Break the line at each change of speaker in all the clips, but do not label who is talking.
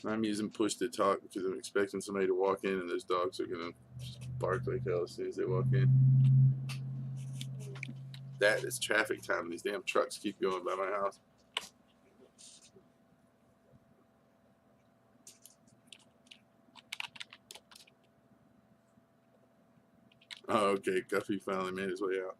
I'm using push to talk because I'm expecting somebody to walk in and those dogs are going to bark like hell as soon as they walk in. That is traffic time. These damn trucks keep going by my house. Oh, okay. Guffey finally made his way out.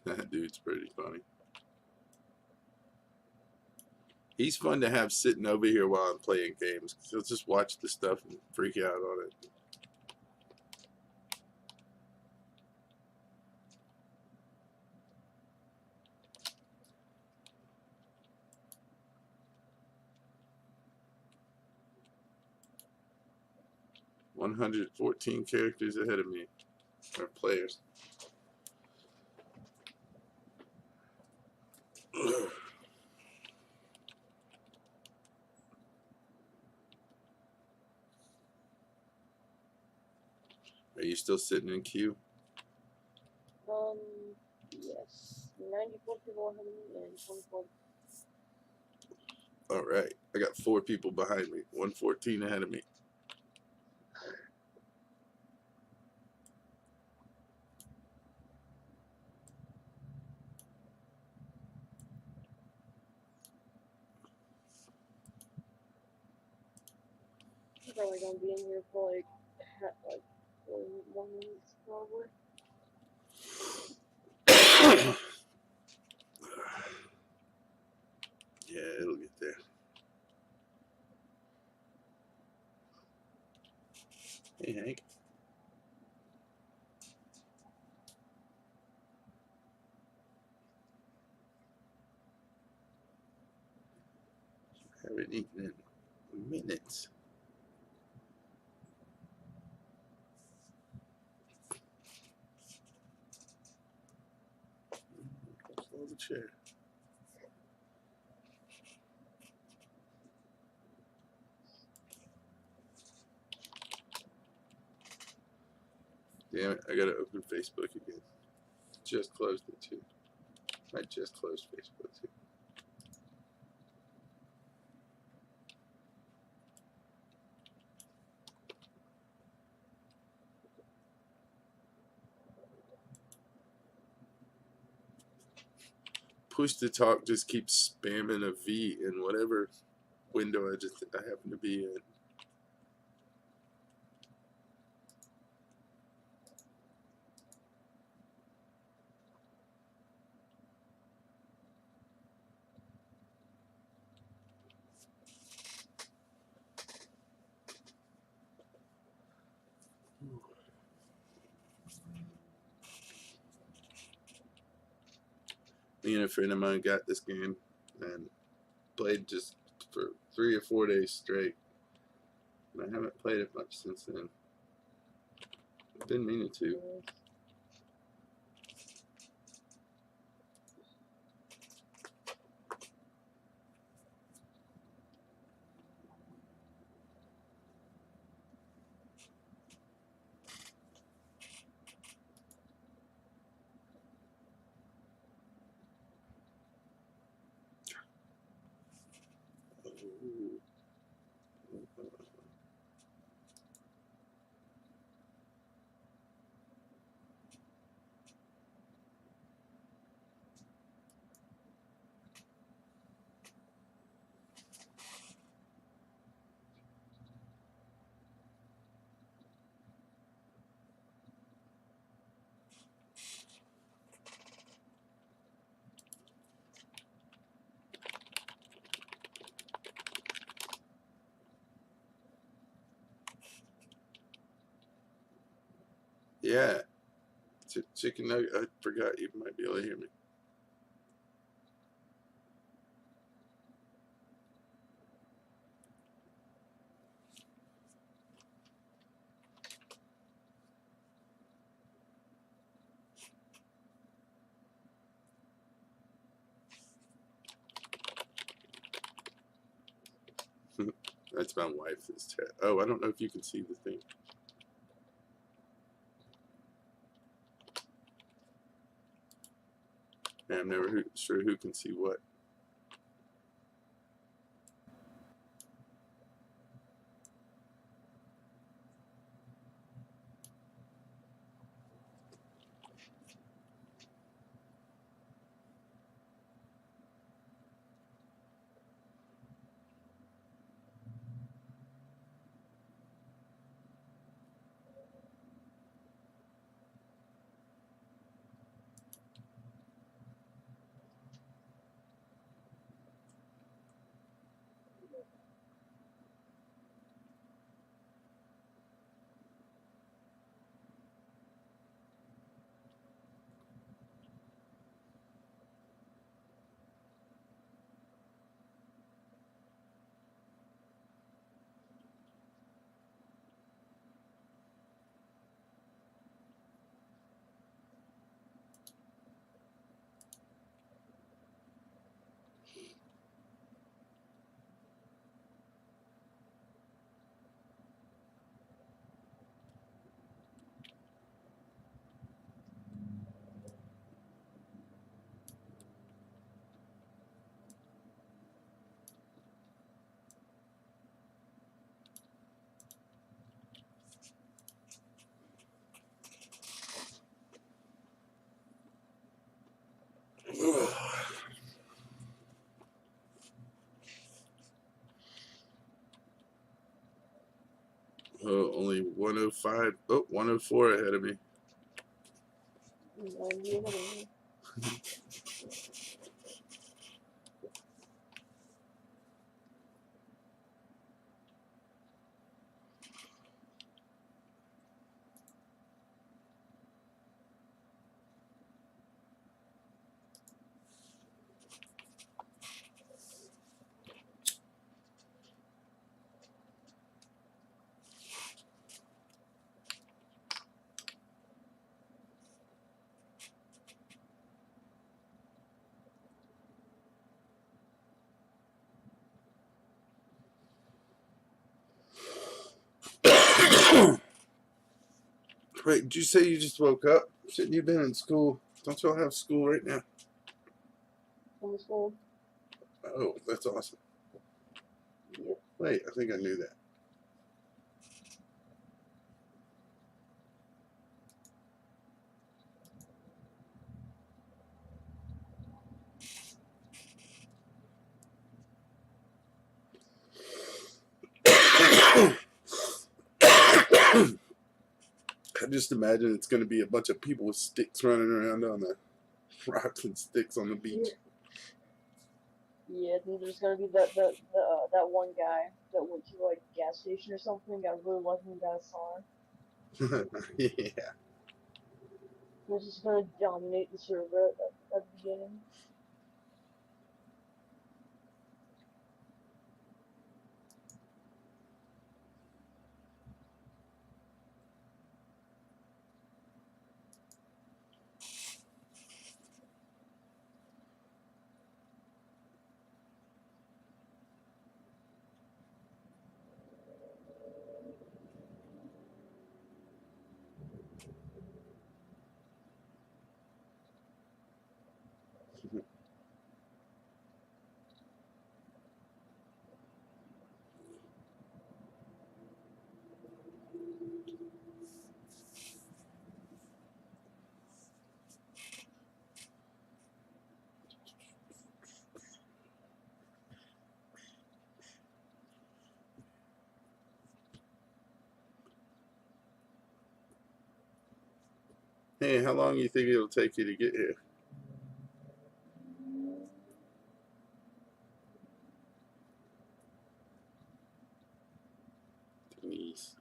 That dude's pretty funny. He's fun to have sitting over here while I'm playing games. He'll just watch the stuff and freak out on it. $114 characters ahead of me, or players. Are you still sitting in queue?
Yes. 94 people ahead of me and 24.
All right. I got 4 people behind me. 114 ahead of me.
I'm probably gonna be in here for like 1 minute probably.
Yeah, it'll get there. Hey, Hank. Haven't eaten in minutes. Close the chair. Damn it, I gotta open Facebook again. Just closed it too. I just closed Facebook too. Push to talk just keeps spamming a V in whatever window I happen to be in. Me and a friend of mine got this game and played just for 3 or 4 days straight. And I haven't played it much since then. I've been meaning to. Yeah. Chicken nugget. I forgot you might be able to hear me. That's my wife. Oh, I don't know if you can see the thing. Yeah, I'm never sure who can see what. Oh, only 105. Oh, 104 ahead of me.
90 ahead of me.
Wait, did you say you just woke up? Shouldn't you have been in school? Don't y'all have school right now?
Homeschooled.
Oh, that's awesome.
Yep.
Wait, I think I knew that. I just imagine it's going to be a bunch of people with sticks running around on the rocks and sticks on the beach.
Yeah, I think there's gonna be that one guy that went to like a gas station or something, got really lucky and got a SAR.
Yeah.
He's just gonna dominate the server at the beginning.
Hey, how long do you think it'll take you to get here? Denise.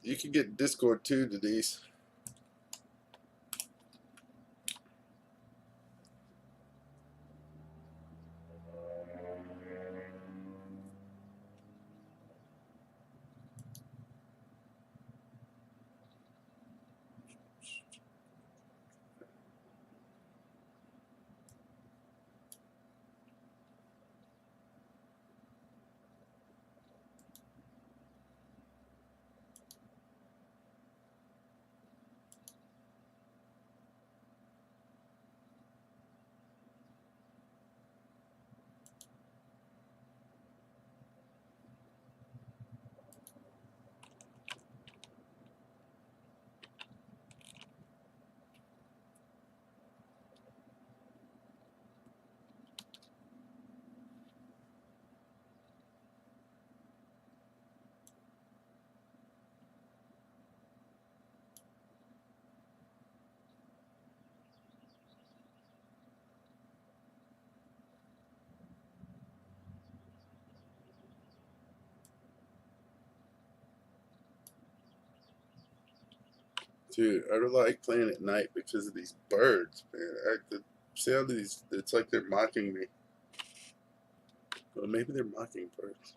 You can get Discord too, Denise. Dude, I don't like playing at night because of these birds, man. The sound of these, it's like they're mocking me. Well, maybe they're mocking birds.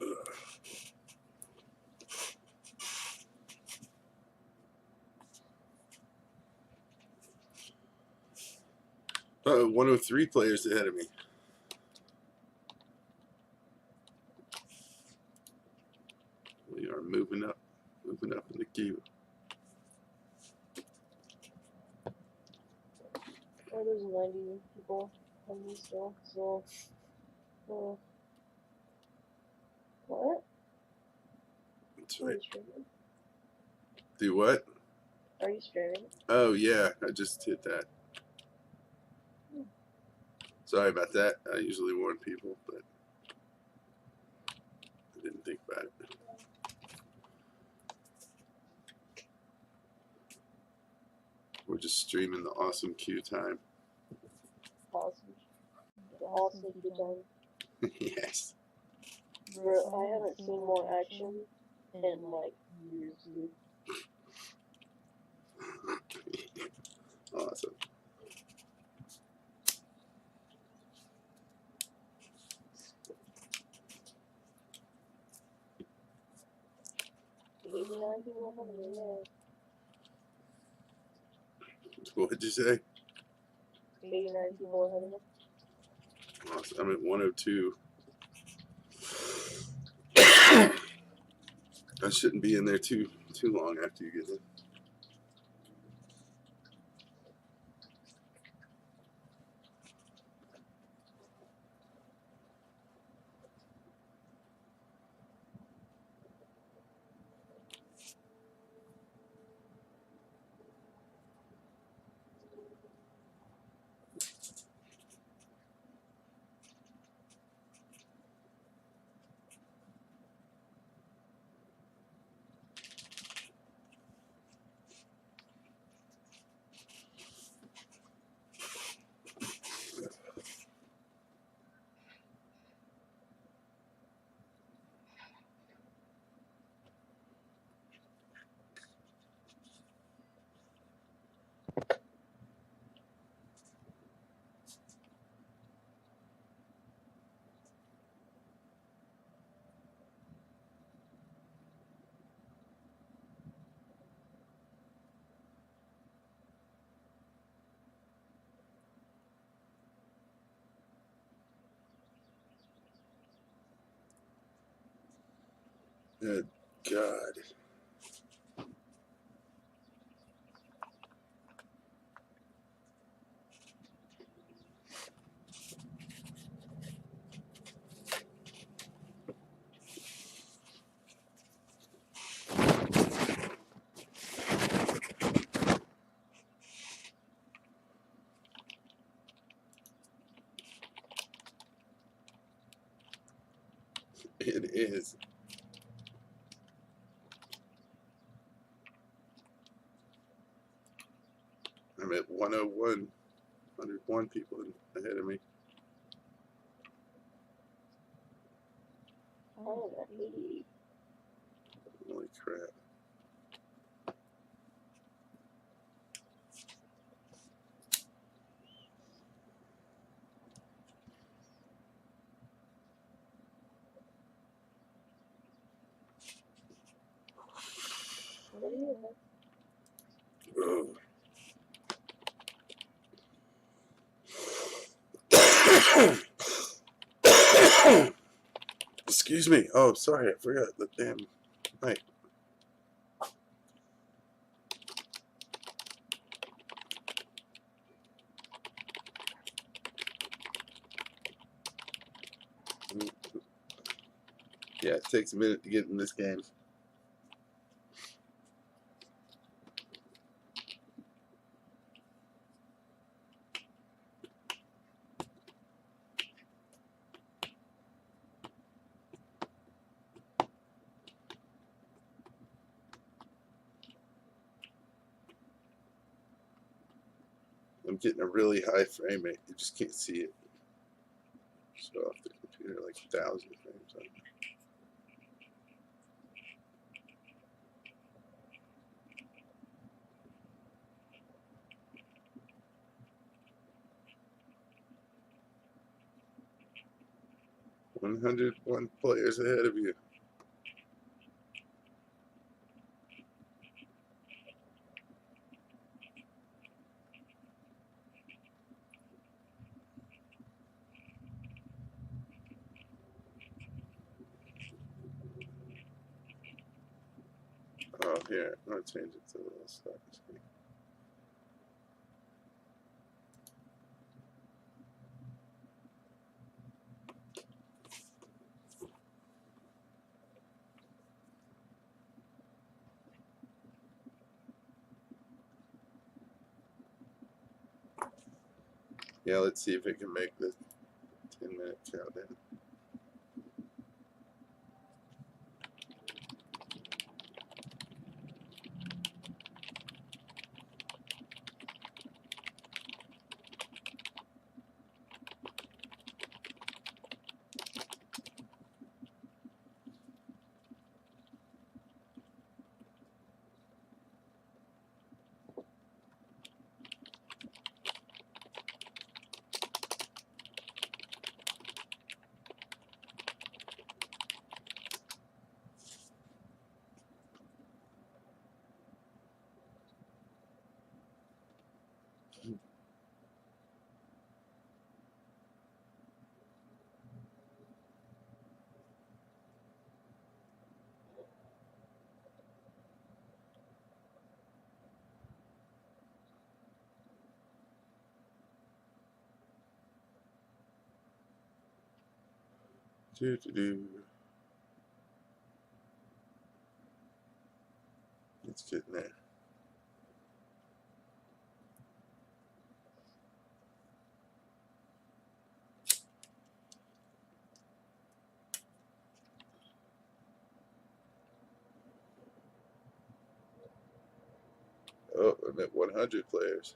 Ugh. 103 players ahead of me. We are moving up in the queue.
Oh, there's 90 people coming still, so, what?
That's
Are
right.
you streaming?
Do what?
Are you streaming?
Oh, yeah, I just hit that. Sorry about that. I usually warn people, but I didn't think about it. We're just streaming the awesome queue time.
Awesome. The awesome good time.
Yes.
Bro, I haven't seen more action in, like, years, dude.
Awesome. What'd you say?
89 people ahead of me.
Awesome. I'm at 102. I shouldn't be in there too long after you get in. Good God. It is. I'm at 101. 101 people ahead of me.
Oh, that 80.
Holy crap.
What are you ahead?
Oh. Excuse me. Oh, sorry. I forgot the damn mic. Yeah, it takes a minute to get in this game. getting a really high frame rate. You just can't see it. So off the computer, like 1,000 frames on it. "101 players ahead of you." Oh, here, I'm gonna change it to a little start screen. Yeah, let's see if it can make the 10-minute countdown. Do. It's getting there. Oh, I'm at 100 players.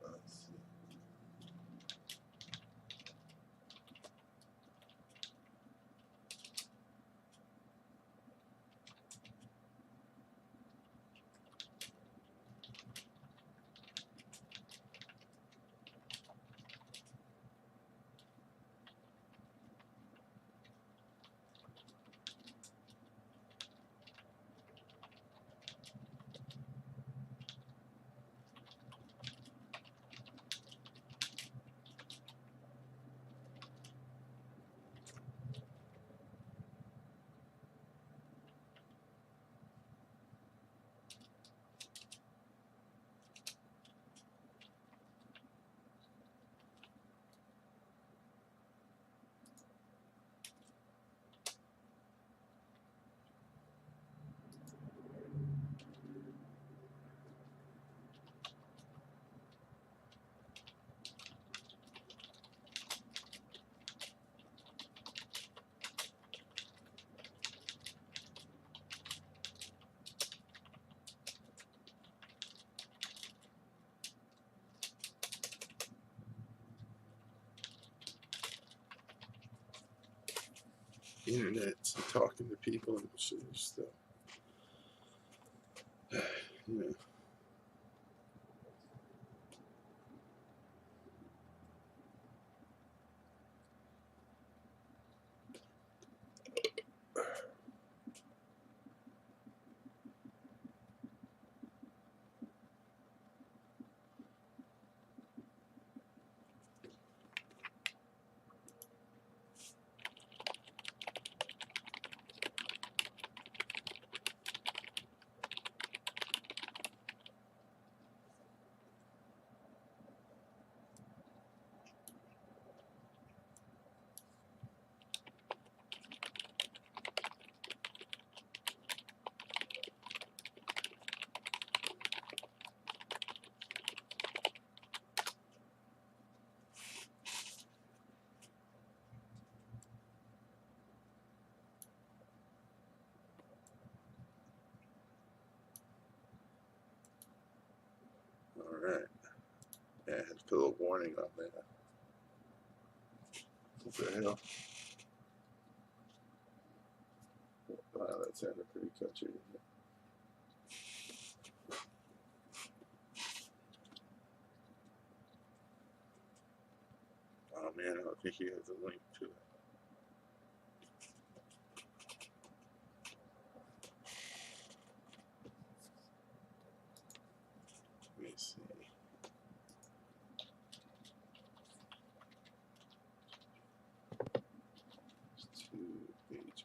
Let's see. Internet, talking to people and stuff. Yeah. Alright. Yeah, I had to put a little warning on that. What the hell? Wow, that sounded pretty country. Oh man, I don't think he has a link to it. Let me see. It's 2 HP.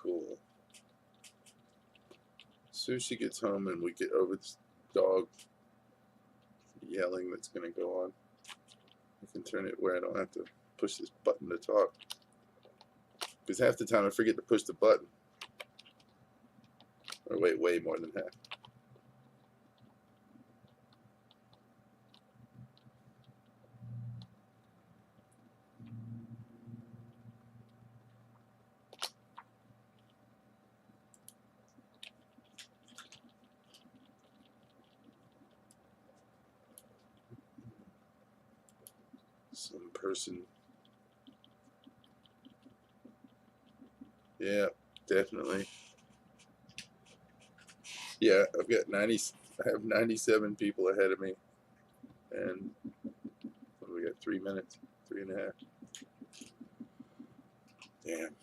Cool. As soon as she gets home and we get over this dog yelling that's going to go on, I can turn it where I don't have to push this button to talk. Because half the time I forget to push the button. Or wait, way more than half. Some person. Yeah, definitely. Yeah, I've got 90. I have 97 people ahead of me, and we got 3 minutes, 3.5. Damn.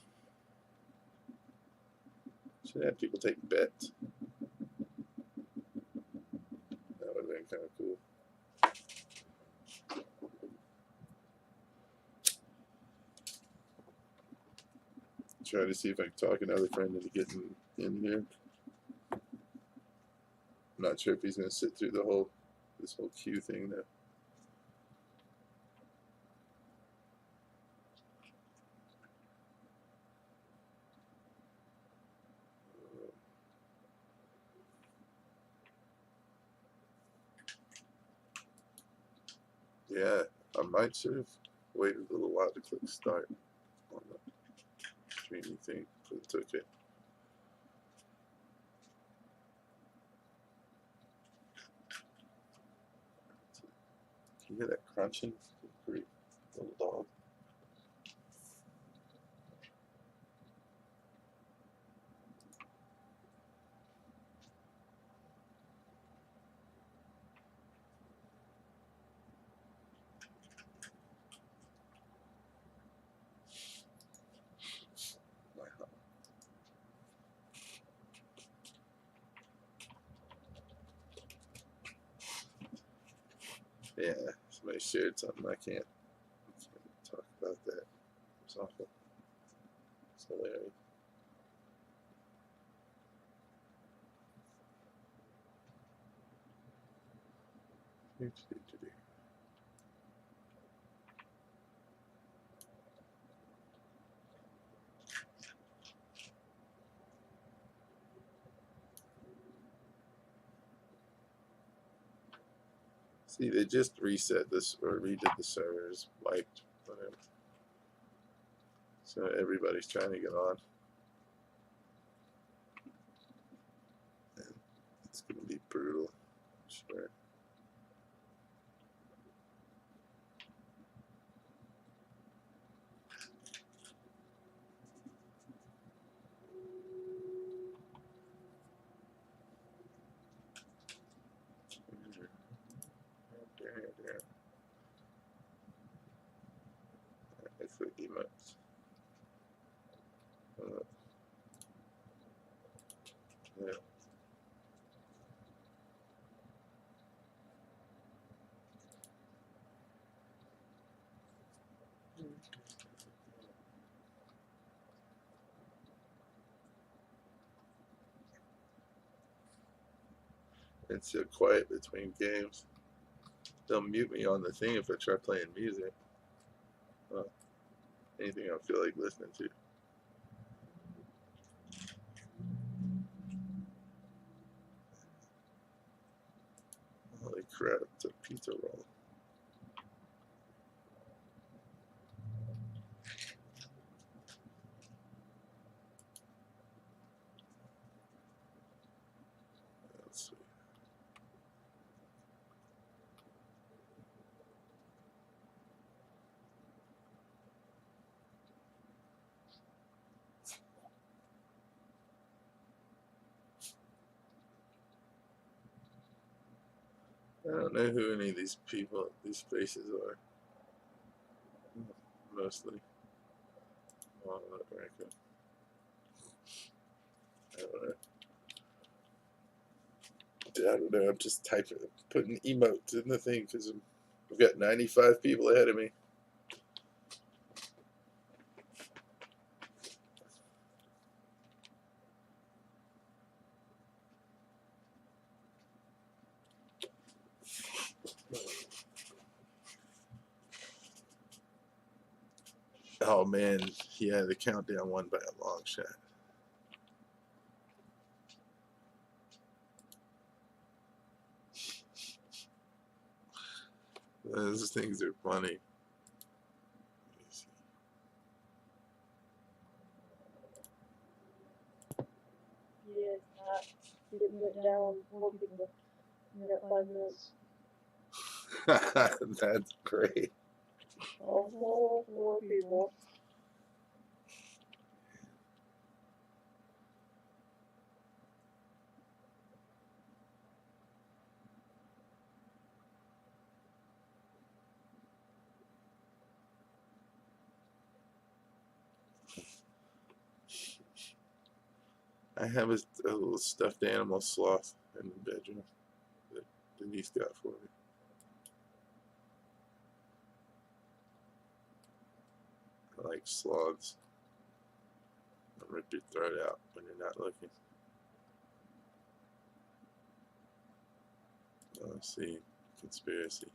Should have people take bets. That would have been kind of cool. Try to see if I can talk another friend into getting in here. I'm not sure if he's going to sit through this whole queue thing though. Yeah, I might should have waited a little while to click start on the streaming thing, but it's okay. Can you hear that crunching? Pretty little dog. Yeah, somebody shared something. I can't talk about that. It's awful. It's hilarious. See, they just reset this or redid the servers, wiped, whatever. So everybody's trying to get on. And it's going to be brutal, I swear. It's the emotes. Yeah. It's so quiet between games. They'll mute me on the thing if I try playing music. Anything I feel like listening to. crap, it's a pizza roll. Let's see. I don't know who any of these people, these faces are. Mostly. Oh, record. I don't know. I'm just typing, putting emotes in the thing because I've got 95 people ahead of me. Oh man, yeah, the countdown won by a long shot. Those things are funny.
Yeah, it's not. Getting it down. 4 people. You got 5 minutes.
That's great.
A whole 4 people.
I have a little stuffed animal sloth in the bedroom that Denise got for me. I like sloths. I'll rip your throat out when you're not looking. Oh, let's see. Conspiracy.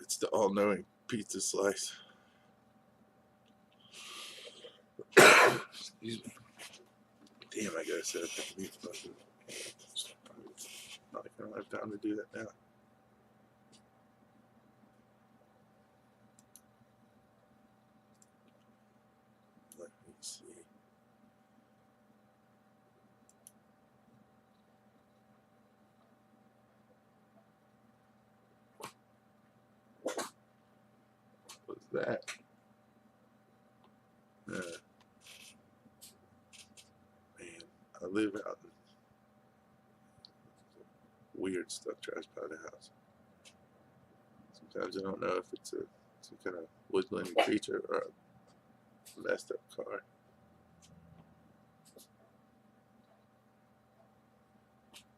It's the all-knowing pizza slice. Excuse me. Damn, I gotta set up that mute button. Not like I don't have time to do that now. Let me see. What's that? Man, I live out in weird stuff drives by the house. Sometimes I don't know if it's some kind of woodland creature or a messed up car.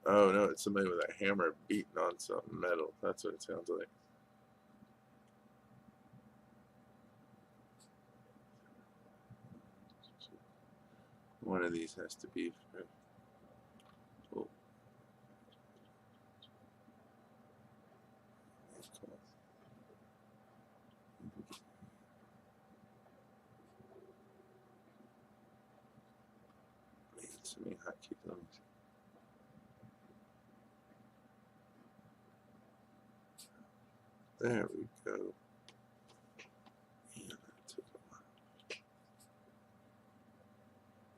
Oh no, it's somebody with a hammer beating on something metal. That's what it sounds like. One of these has to be for, oh. Man, so many hotkeys on this. There we go. Yeah, that took a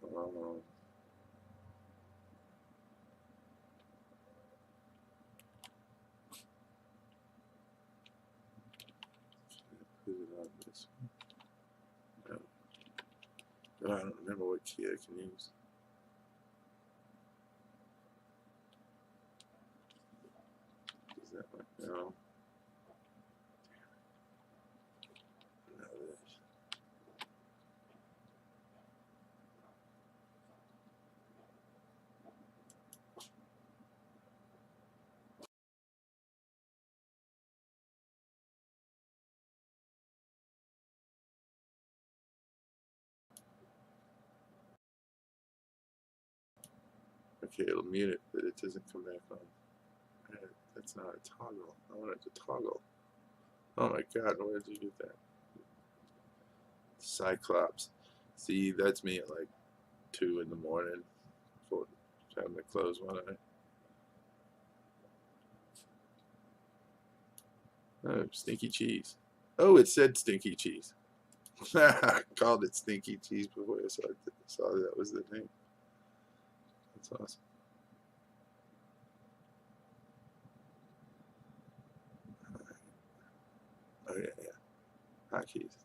while. Put it on this one. No. I don't remember what key I can use. Is that one? No. No, this. Okay, it'll mute it, but it doesn't come back on. Alright. That's not a toggle. I want it to toggle. Oh my god, where did you get that? Cyclops. See, that's me at like 2 in the morning before having to close one eye. Oh, stinky cheese. Oh, it said stinky cheese. I called it stinky cheese before I saw that was the name. That's awesome. Oh yeah, yeah. Hotkeys.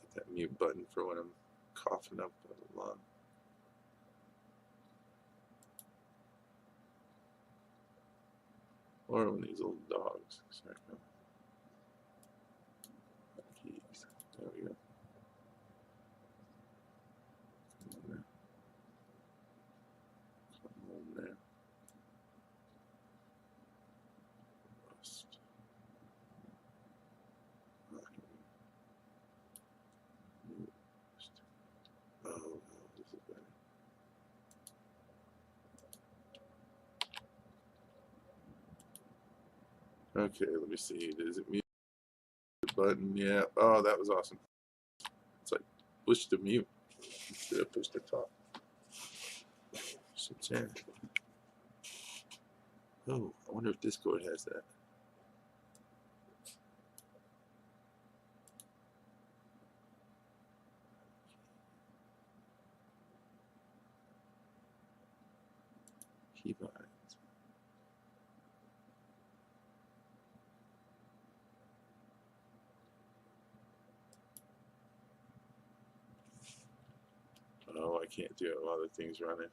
Get that mute button for when I'm coughing up a lung. Or when these little dogs start coming. Hotkeys. There we go. Come on there. Come on there. Rust. Oh, no, this is better. Okay, let me see. Does it mute the button? Yeah. Oh, that was awesome. It's like push to mute instead of push to talk. Yeah. Oh, I wonder if Discord has that. Keybinds. Oh, I can't do it while the thing's running.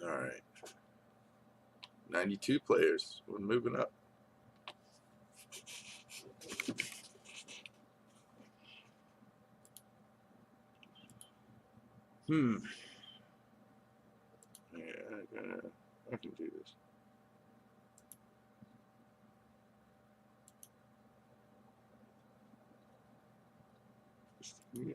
All right. 92 players. We're moving up. Yeah, I can do this. Yeah.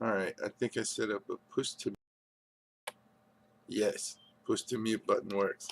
All right. I think I set up a push to. Yes, push to mute button works.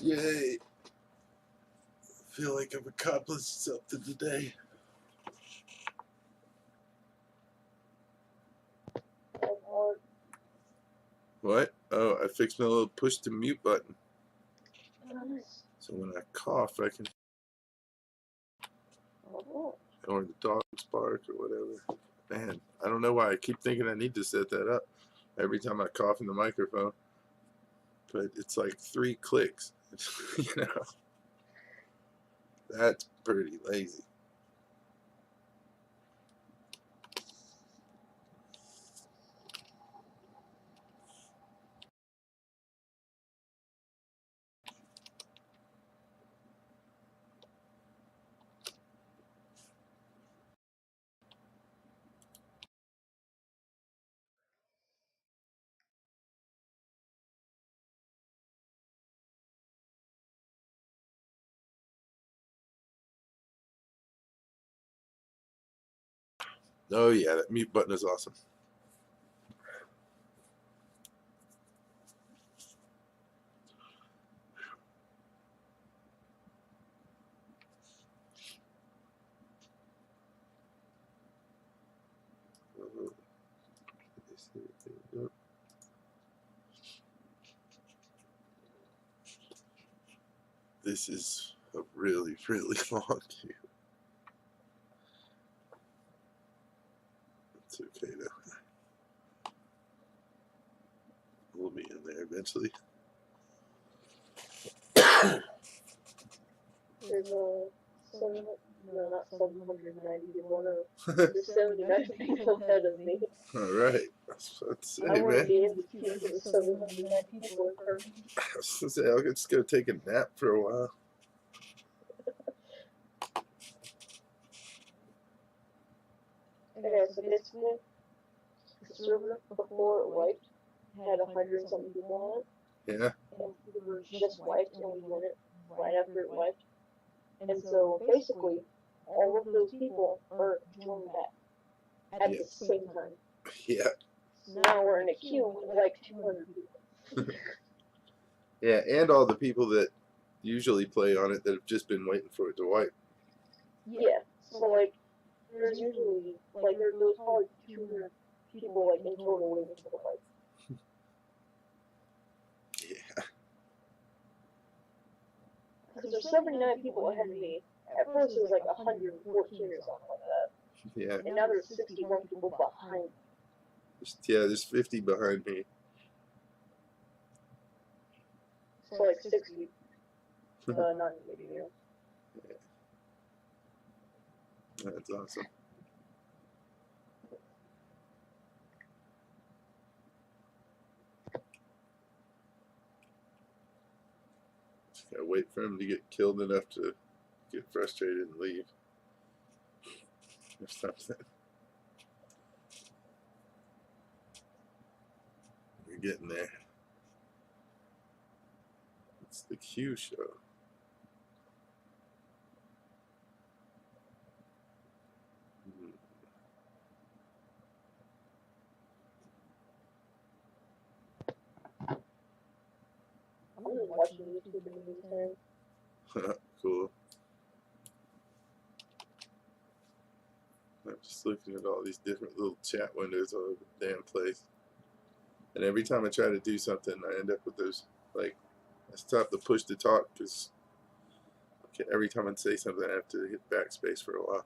Yay. I feel like I've accomplished something today. What? Oh, I fixed my little push to mute button.
Nice.
So when I cough, I can,
Oh,
or the dogs bark or whatever. Man, I don't know why I keep thinking I need to set that up every time I cough in the microphone. But it's like 3 clicks. You know, that's pretty lazy. Oh yeah, that mute button is awesome. This is a really, really long queue. It's okay though. We'll be in there eventually.
There's not 790 people. No, there's 79 people ahead of me.
All right. Let's say,
I wouldn't
man.
be in the queue for the 709 people in front of me.
I was gonna say I'll just go take a nap for a while.
Okay, so basically, the server before it wiped had 100 and something people on it.
Yeah.
And we were just wiped, and we won it right after it wiped. And so basically, all of those people are joining back at the same time.
Yeah.
So now we're in a queue with like 200 people.
Yeah, and all the people that usually play on it that have just been waiting for it to wipe.
Yeah. So like, there's usually like there's probably 200 people like in total waiting for the wipe.
Yeah.
Because there's 79 people ahead of me. At first it was like 114 or something like that.
Yeah.
And now there's 61 people behind me.
There's 50 behind me.
So like 60. Not maybe you.
Yeah. That's awesome. Just gotta wait for him to get killed enough to get frustrated and leave. Or something. We're getting there. It's the Q show.
I'm just watching YouTube in the meantime.
Cool. I'm just looking at all these different little chat windows all over the damn place. And every time I try to do something, I end up with those, like, I stop the push to talk because every time I say something, I have to hit backspace for a while.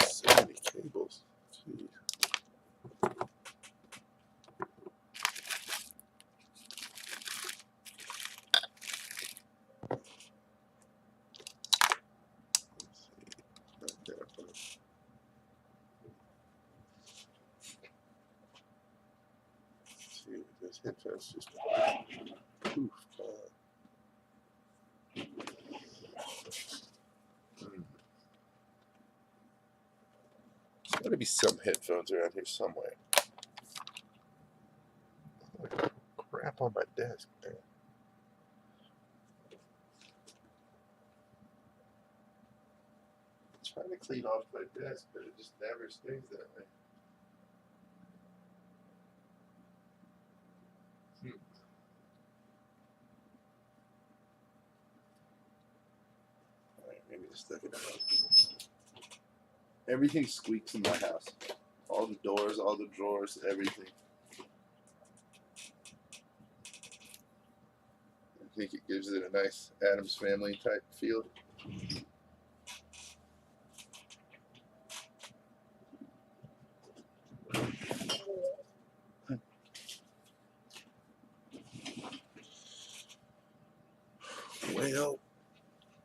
So many cables. Jeez. See, those headphones just poof. There's got to be some headphones around here somewhere. Holy crap on my desk, man. I'm trying to clean off my desk, but it just never stays that way. Alright, maybe just look it up. Everything squeaks in my house. All the doors, all the drawers, everything. I think it gives it a nice Addams Family type feel. Hey, oh,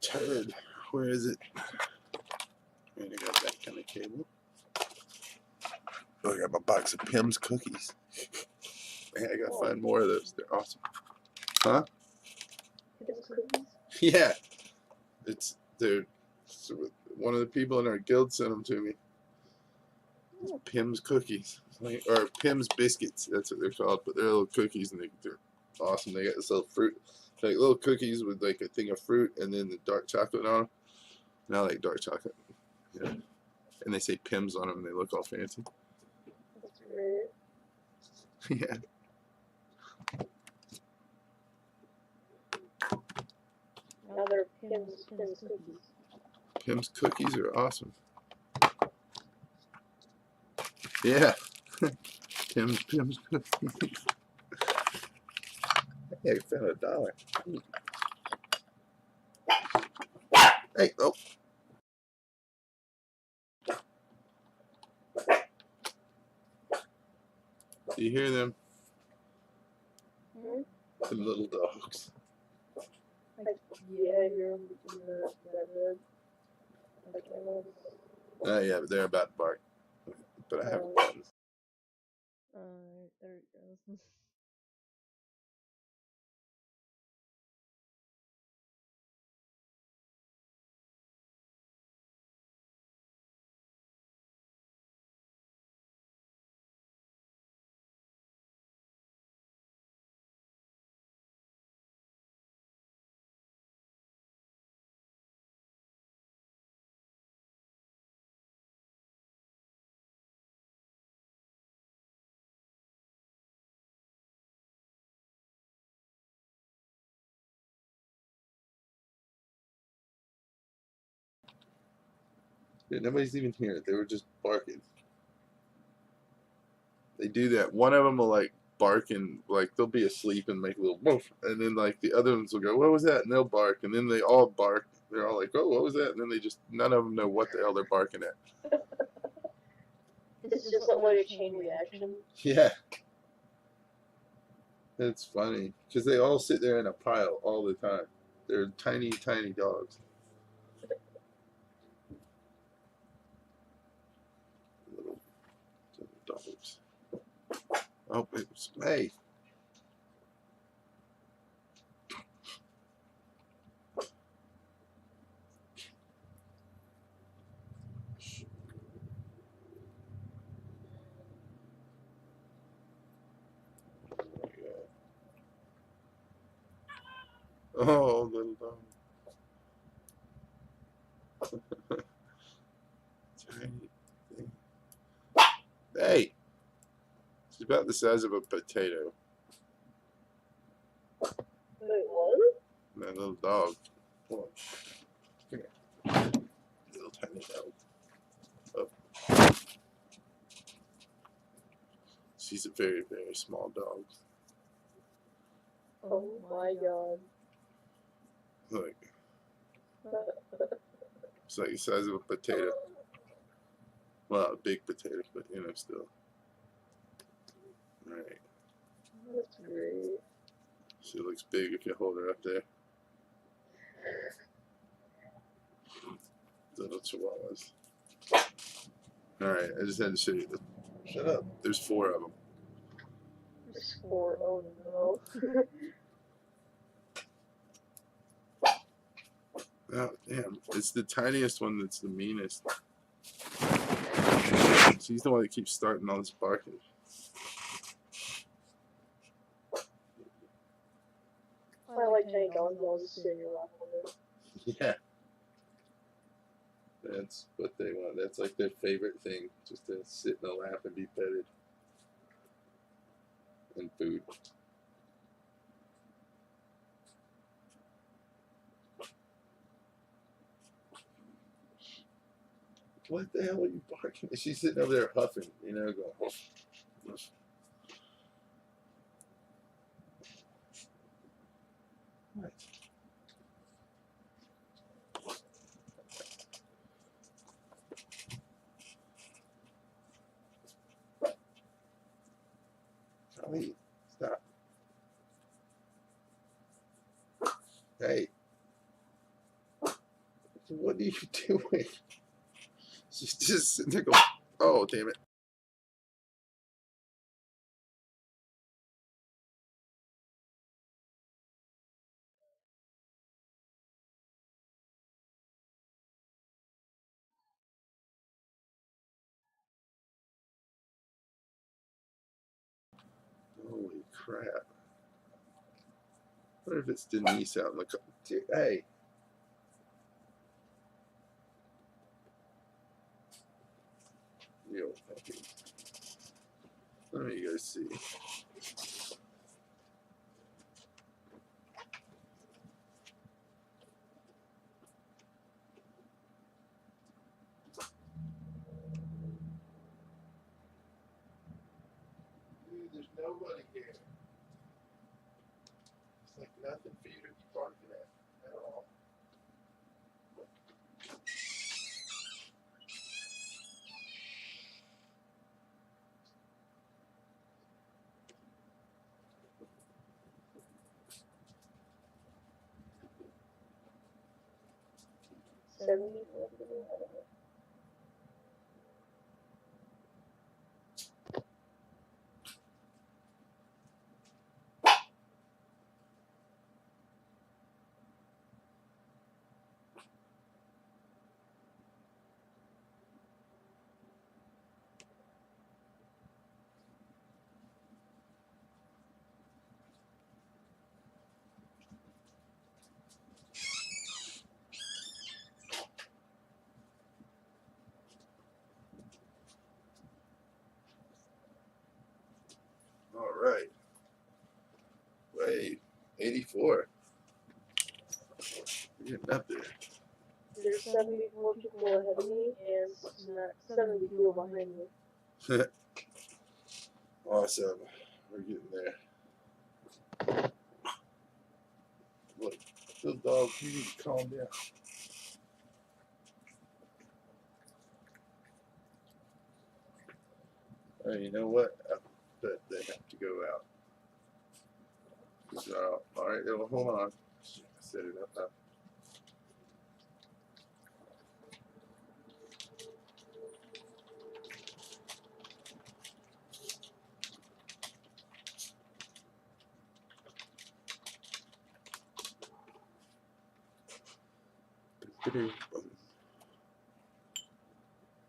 turd. Where is it? I got that kind of cable. Oh, I got my box of Pim's cookies. Man, I gotta find more of those. They're awesome. Huh?
Pim's cookies?
Yeah. They're one of the people in our guild sent them to me. It's Pim's cookies, or Pim's biscuits. That's what they're called. But they're little cookies, and they're awesome. They got this little fruit, like little cookies with like a thing of fruit, and then the dark chocolate on them. And I like dark chocolate. Yeah. And they say Pim's on them, and they look all fancy.
That's weird.
Yeah.
Now they're Pim's cookies.
Pim's cookies are awesome. Yeah. Pim's cookies. Hey, I found $1. Hey, oh. Do you hear them?
Hmm?
The little dogs.
Yeah, I hear them in that road.
Yeah, but they're about to bark. But I haven't gotten.
There it goes.
Yeah, nobody's even here. They were just barking. They do that. One of them will like bark and like they'll be asleep and make a little woof, and then like the other ones will go, "What was that?" And they'll bark, and then they all bark. They're all like, "Oh, what was that?" And then they just none of them know what the hell they're barking at.
It's just a way to chain reaction.
Yeah, it's funny because they all sit there in a pile all the time. They're tiny, tiny dogs. Little dogs. Oh, it's, hey. Oh, little dog. Tiny thing. Hey, she's about the size of a potato.
Wait, what?
That little dog. Come here. Little tiny dog. Oh. She's a very, very small dog.
Oh my god.
Look, it's like the size of a potato. Well, a big potato, but you know, still. Alright.
That's great.
She looks big if you hold her up there. Little chihuahuas. Alright, I just had to show you. Shut up. There's 4 of them.
Score. Oh no.
Oh, damn. It's the tiniest one that's the meanest. She's the one that keeps starting all this barking.
I like tiny dogs. I'll just sit in your lap on it.
Yeah. That's what they want. That's like their favorite thing. Just to sit in the lap and be petted. And food. What the hell are you barking? She's sitting over there huffing, you know, going, huff, huff. What? Charlie, stop. Hey. What are you doing? She's just sitting there going, oh, damn it. Holy crap. I wonder if it's Denise out in the car. Hey. Yo, let me go see. Dude, there's nobody here. It's like nothing for you to be barking at all. All right. Wait, 84. We're getting up there.
There's 74 people ahead of me and 72 behind me.
Awesome. We're getting there. Look, little dog, you need to calm down. Oh, you know what? I bet they have to go out. All right, well, hold on. Set it up now.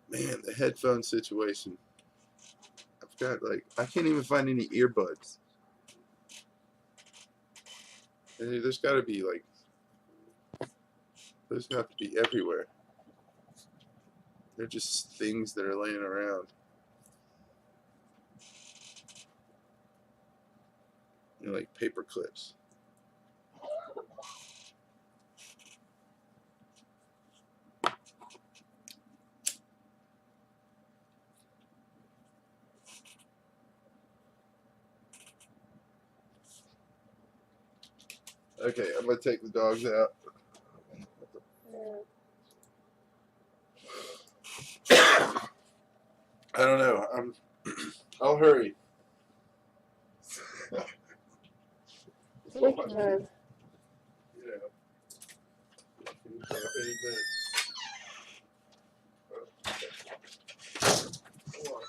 Man, the headphone situation. I've got like I can't even find any earbuds. And there's got to be like those have to be everywhere. They're just things that are laying around. You know, like paper clips. Okay, I'm gonna take the dogs out. I don't know. I'll hurry.
Take your time.
You know, finish up any minute. Hold on.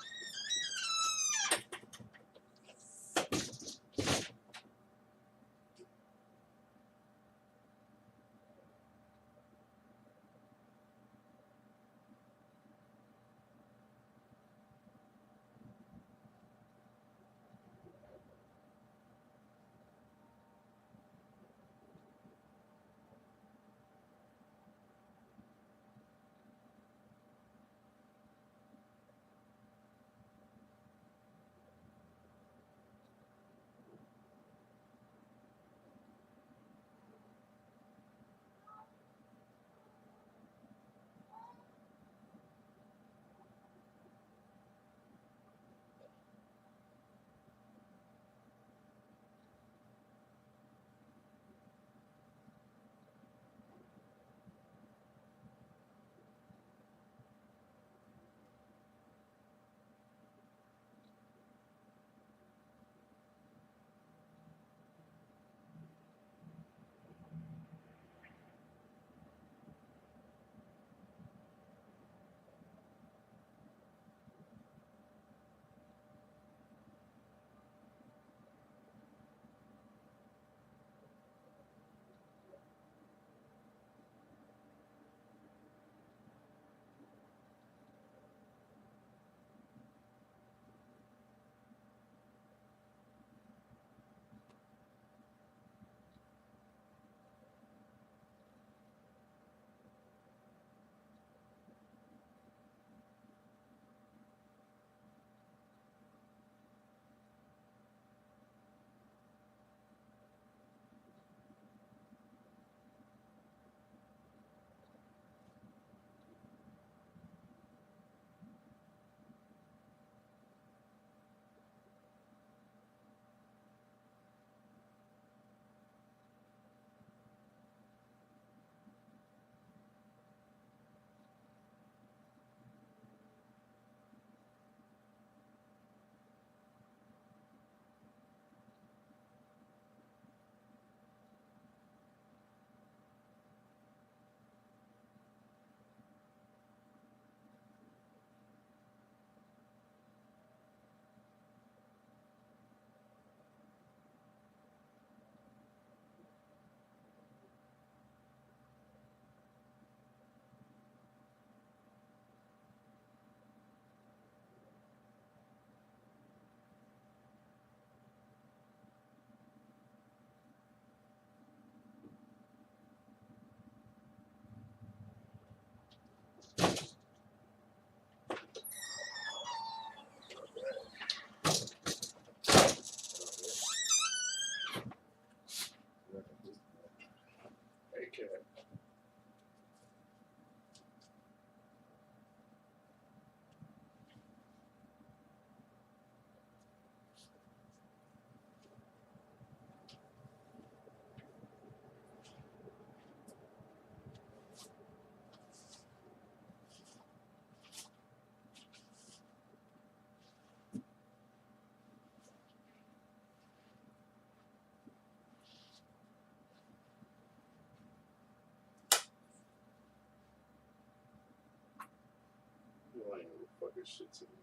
bigger shits in here.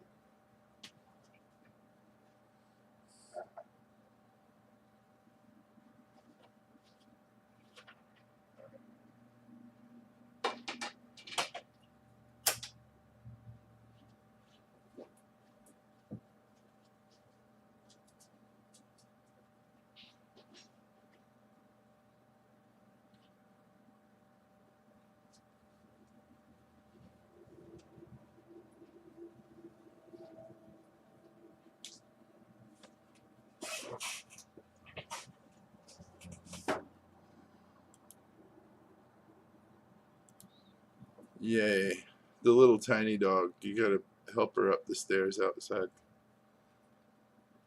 Yay. The little tiny dog. You gotta help her up the stairs outside.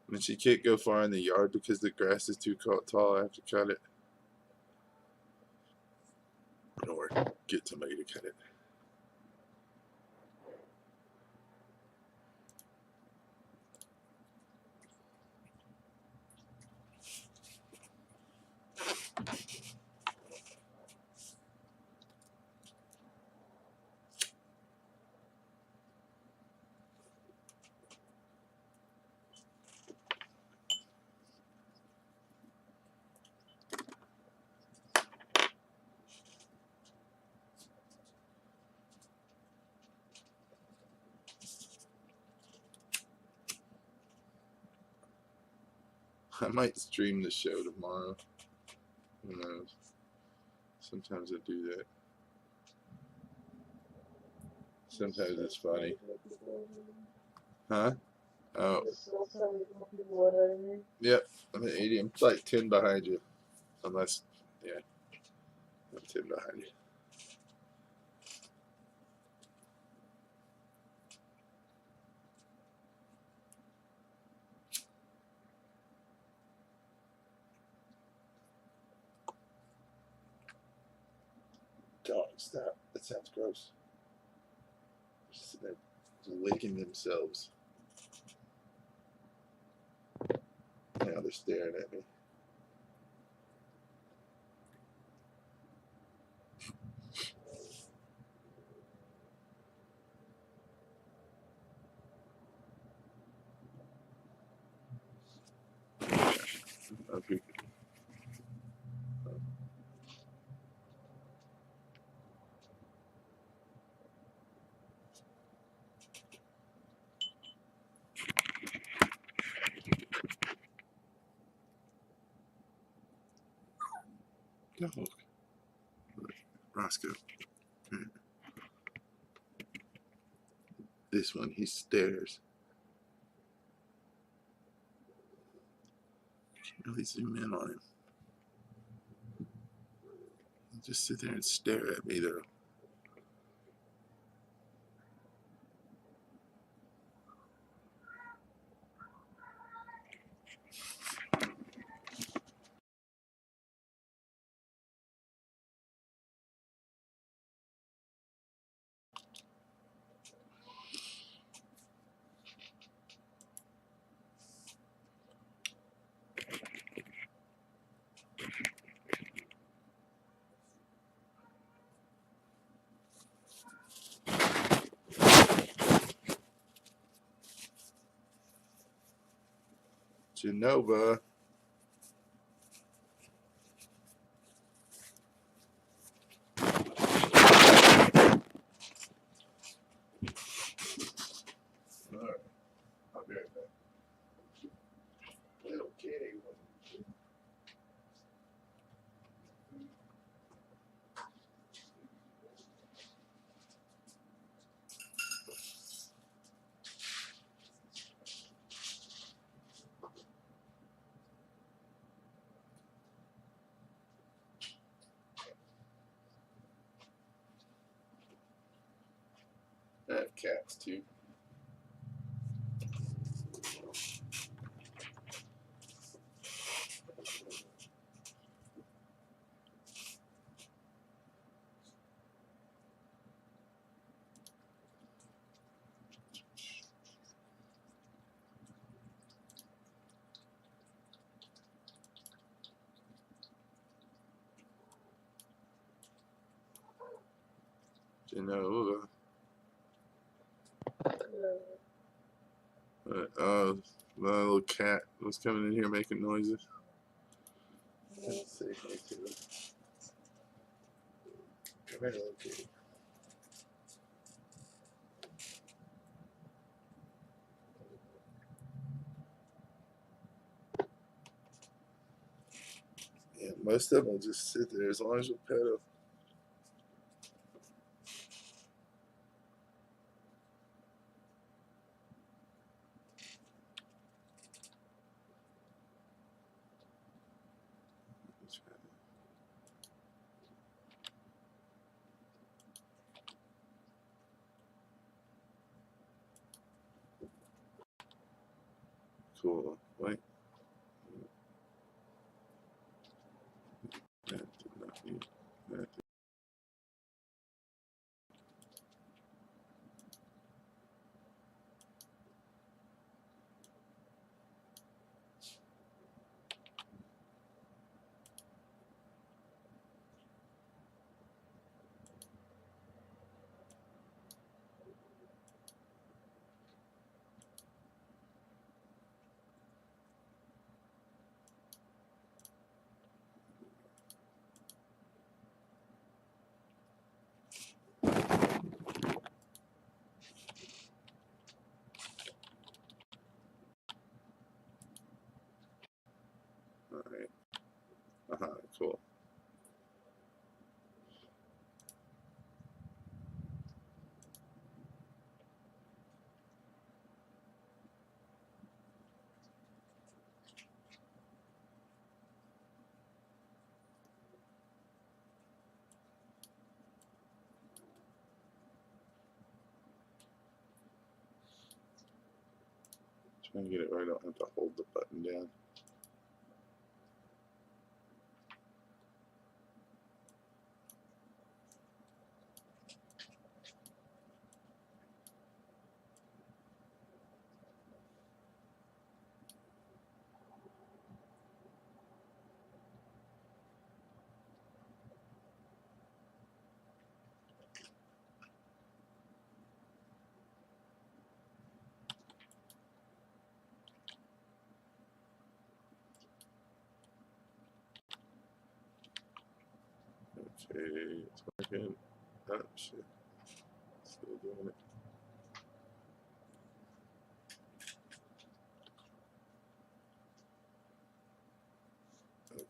And she can't go far in the yard because the grass is too tall. I have to cut it. Or get somebody to cut it. I might stream the show tomorrow. Who knows? Sometimes I do that. Sometimes it's funny. Huh? Oh. Yep. I'm at 80. I'm like 10 behind you. Unless, yeah. I'm 10 behind you. Dog, stop. That sounds gross. They're licking themselves. Now they're staring at me. Okay. Dog. Roscoe. This one, he stares. Can't really zoom in on him. He'll just sit there and stare at me though. Genova. Alright, I'll be right back. Little kitty. I have cats too. Genova. My little cat was coming in here making noises. Let's see. Come here, little kitty. Yeah, most of them will just sit there as long as you pet them. Cool. Wait. That did not need that. All right. Cool. Trying to get it right. I don't have to hold the button down. Okay, it's working. Oh, shit. Still doing it. Okay.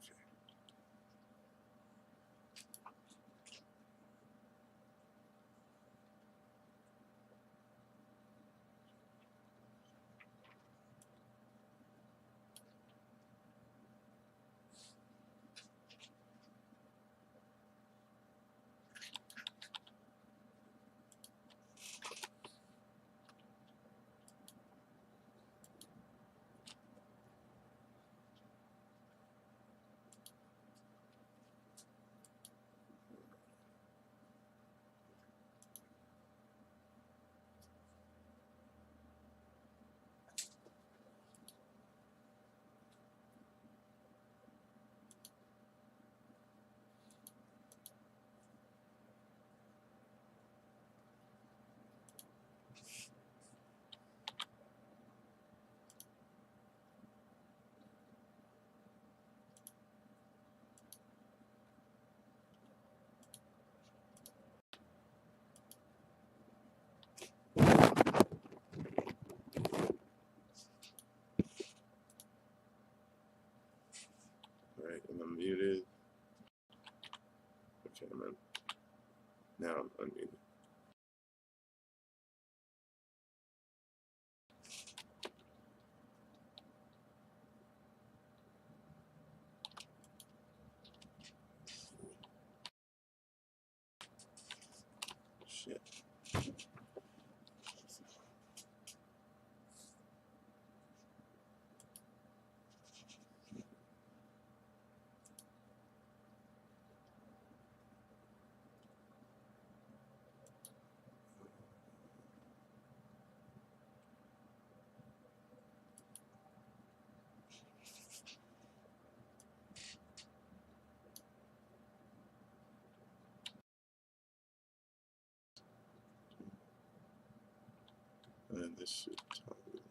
All right, and I'm muted. Okay, I'm in. Now I'm unmuted. Shit. And this should toggle.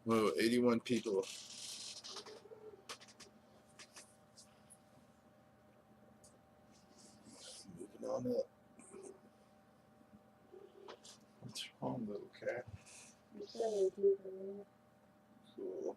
Whoa, 81 people. Moving on up. What's wrong, little cat?
There's so many people in there.
Cool.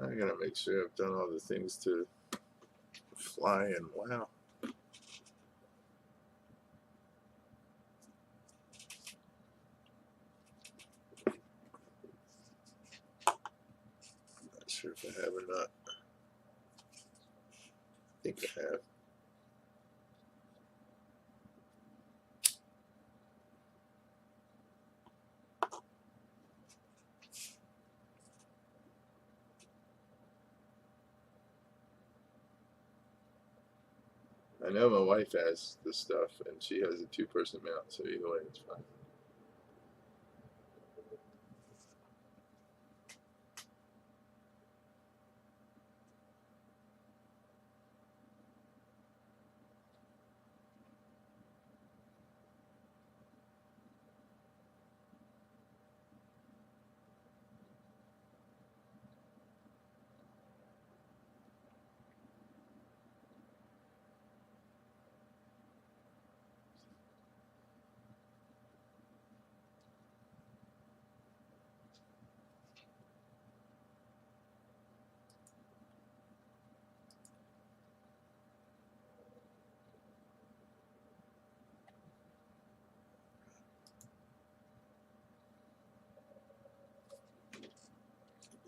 I gotta make sure I've done all the things to fly and wow. Not sure if I have or not. I think I have. I know my wife has this stuff, and she has a two-person mount, so either way, it's fine.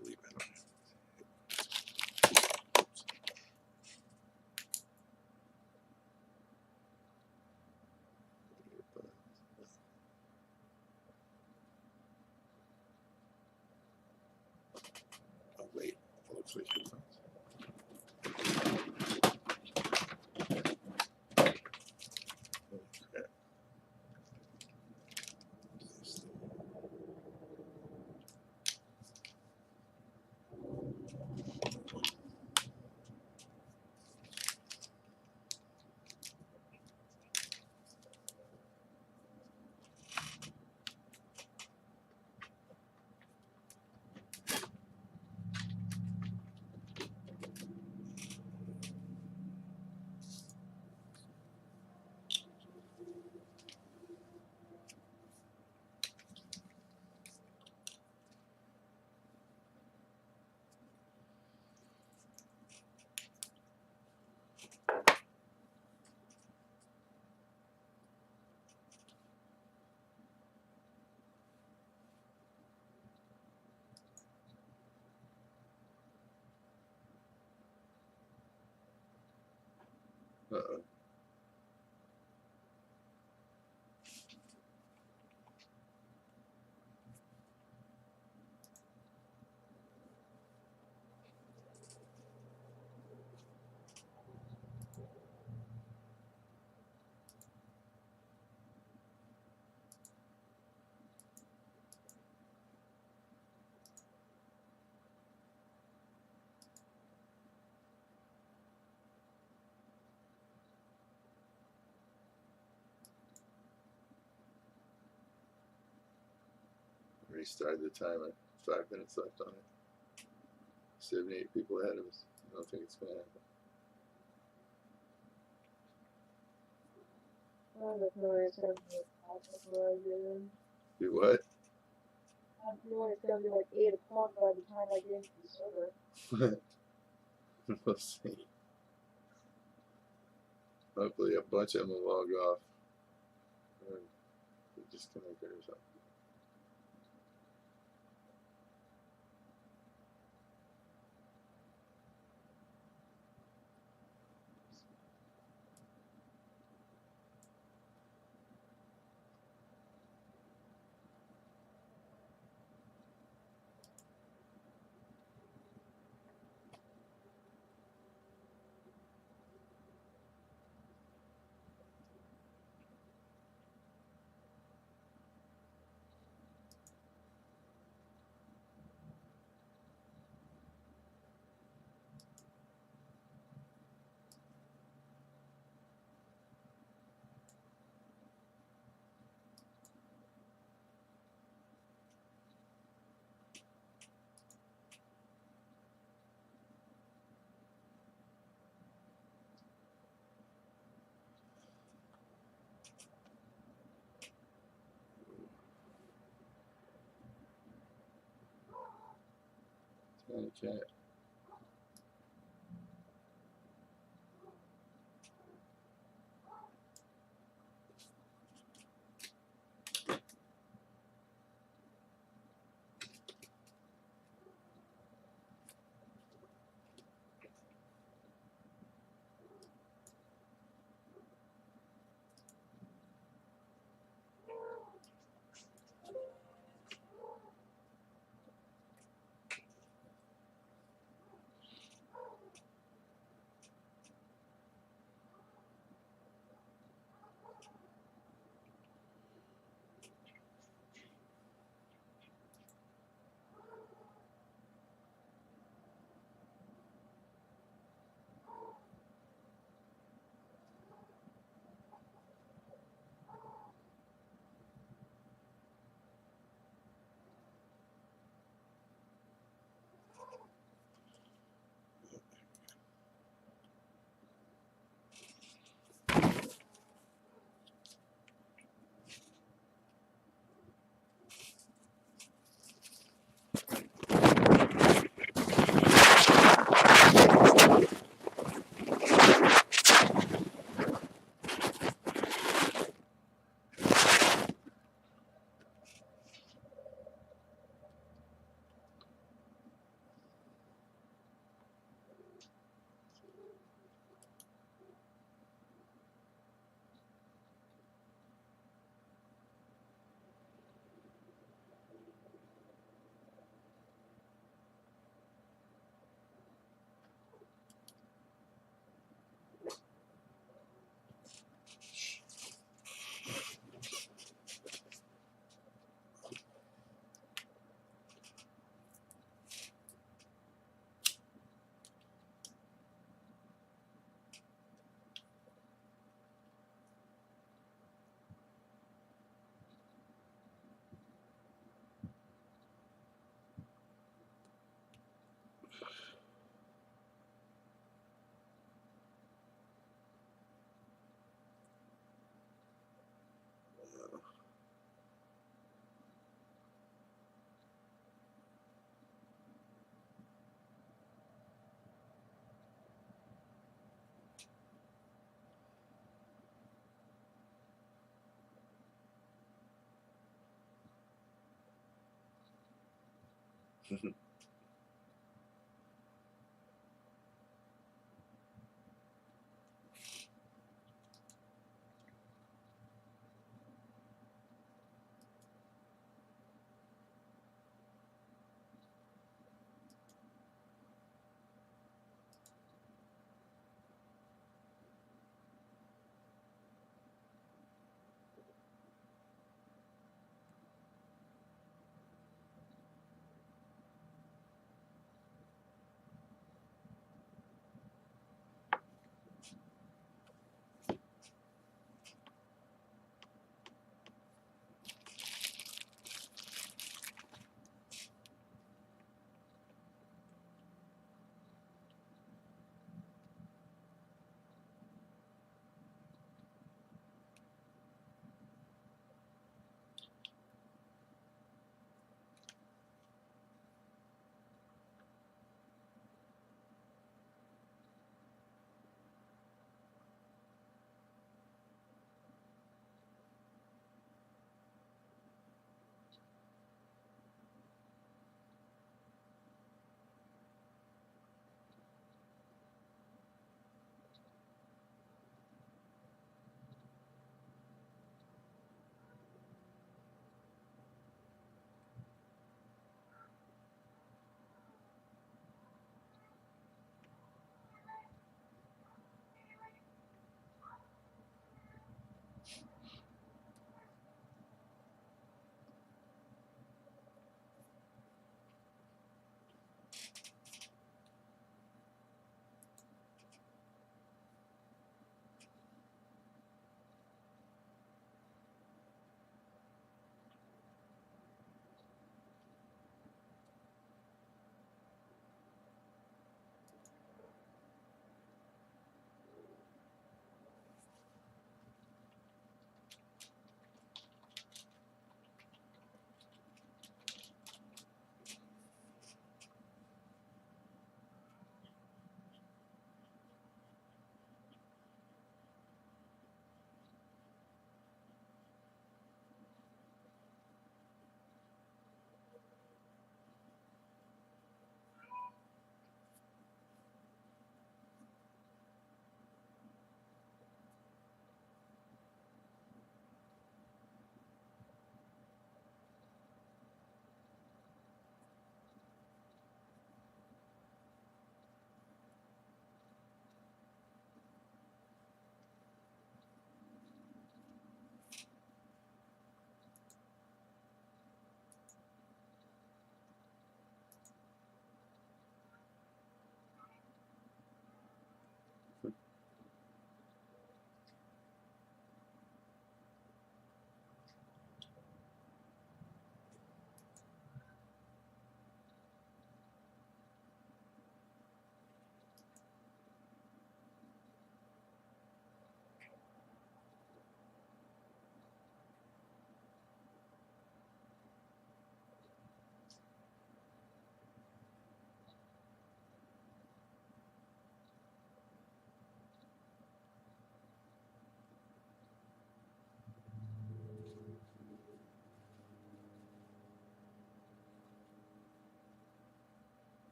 Believe I don't have oh wait, it looks like it's not. Okay. Uh-oh. Restarted the timer. 5 minutes left on it. 78 people ahead of us. I don't think it's gonna happen.
Oh, the it's gonna be like
Do what?
I'm feeling it's gonna be like 8 o'clock by the time I get into the server.
We'll see. Hopefully a bunch of them will log off. Or they're disconnected or something. Okay.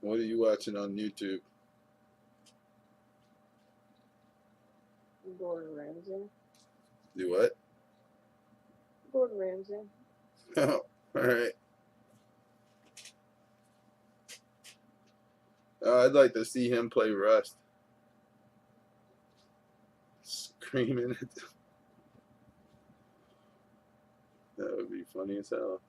What are you watching on YouTube?
Gordon Ramsay.
Do what?
Gordon Ramsay.
Oh, alright. I'd like to see him play Rust. Screaming at them. That would be funny as hell.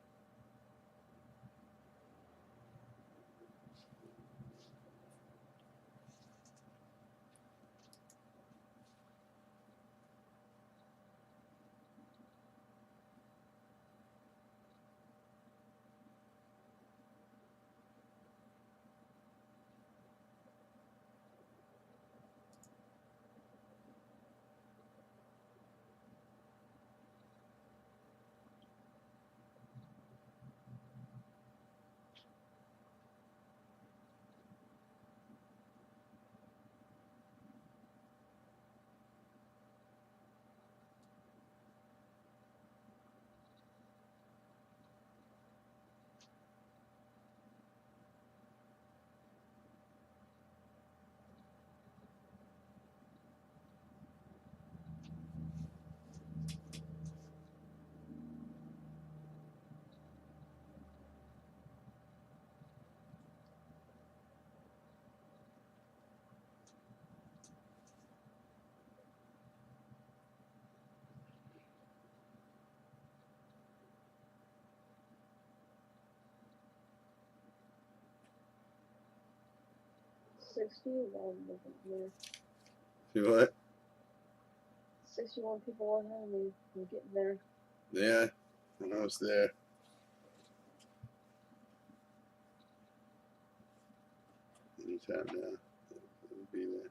Do what?
61 people ahead of me. I'm getting there.
Yeah, almost there. Anytime now. It'll be there.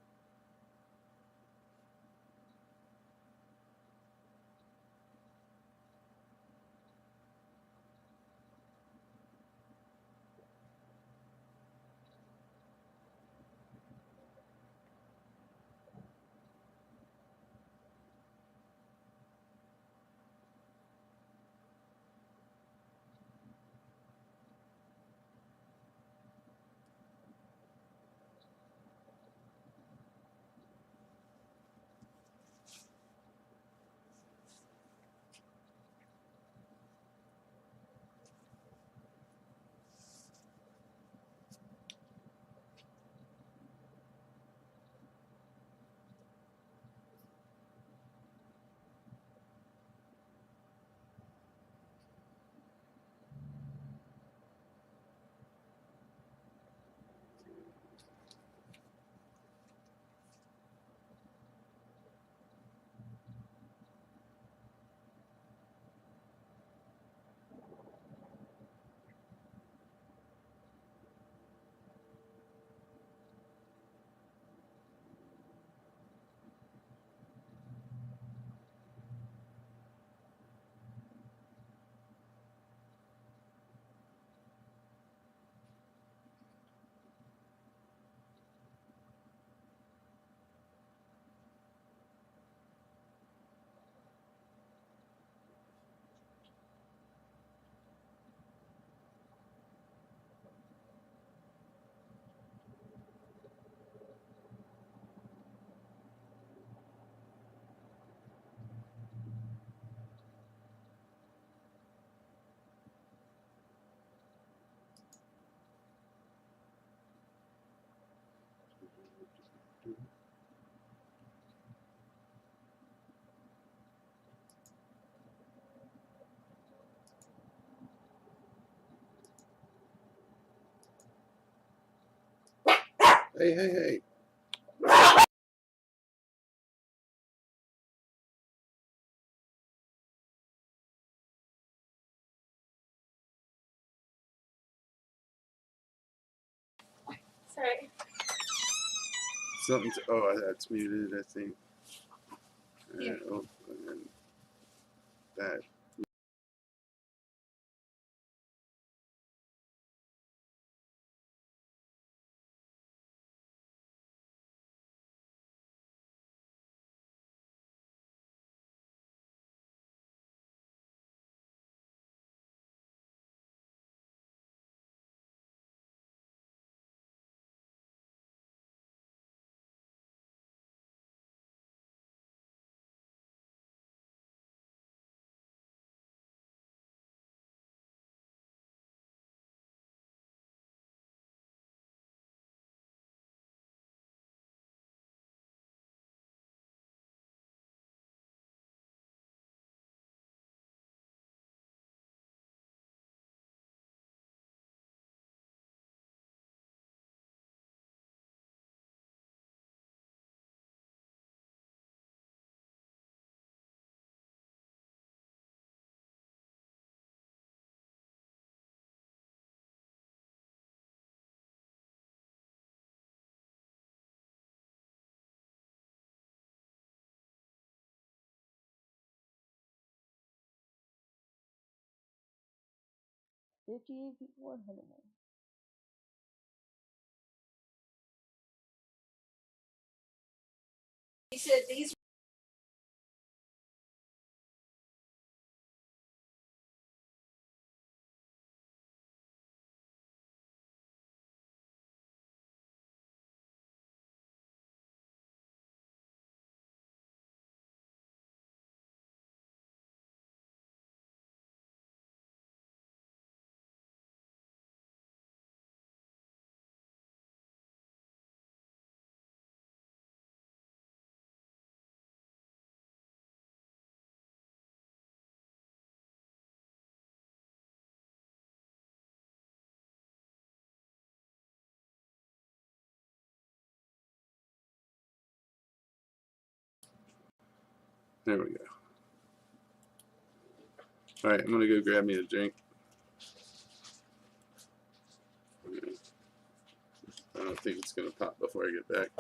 Hey, hey, hey.
Sorry.
Something to, oh, that's muted, I think.
Here.
Oh, and then that.
58 people ahead of me.
He said these.
There we go. All right, I'm gonna go grab me a drink. I don't think it's gonna pop before I get back.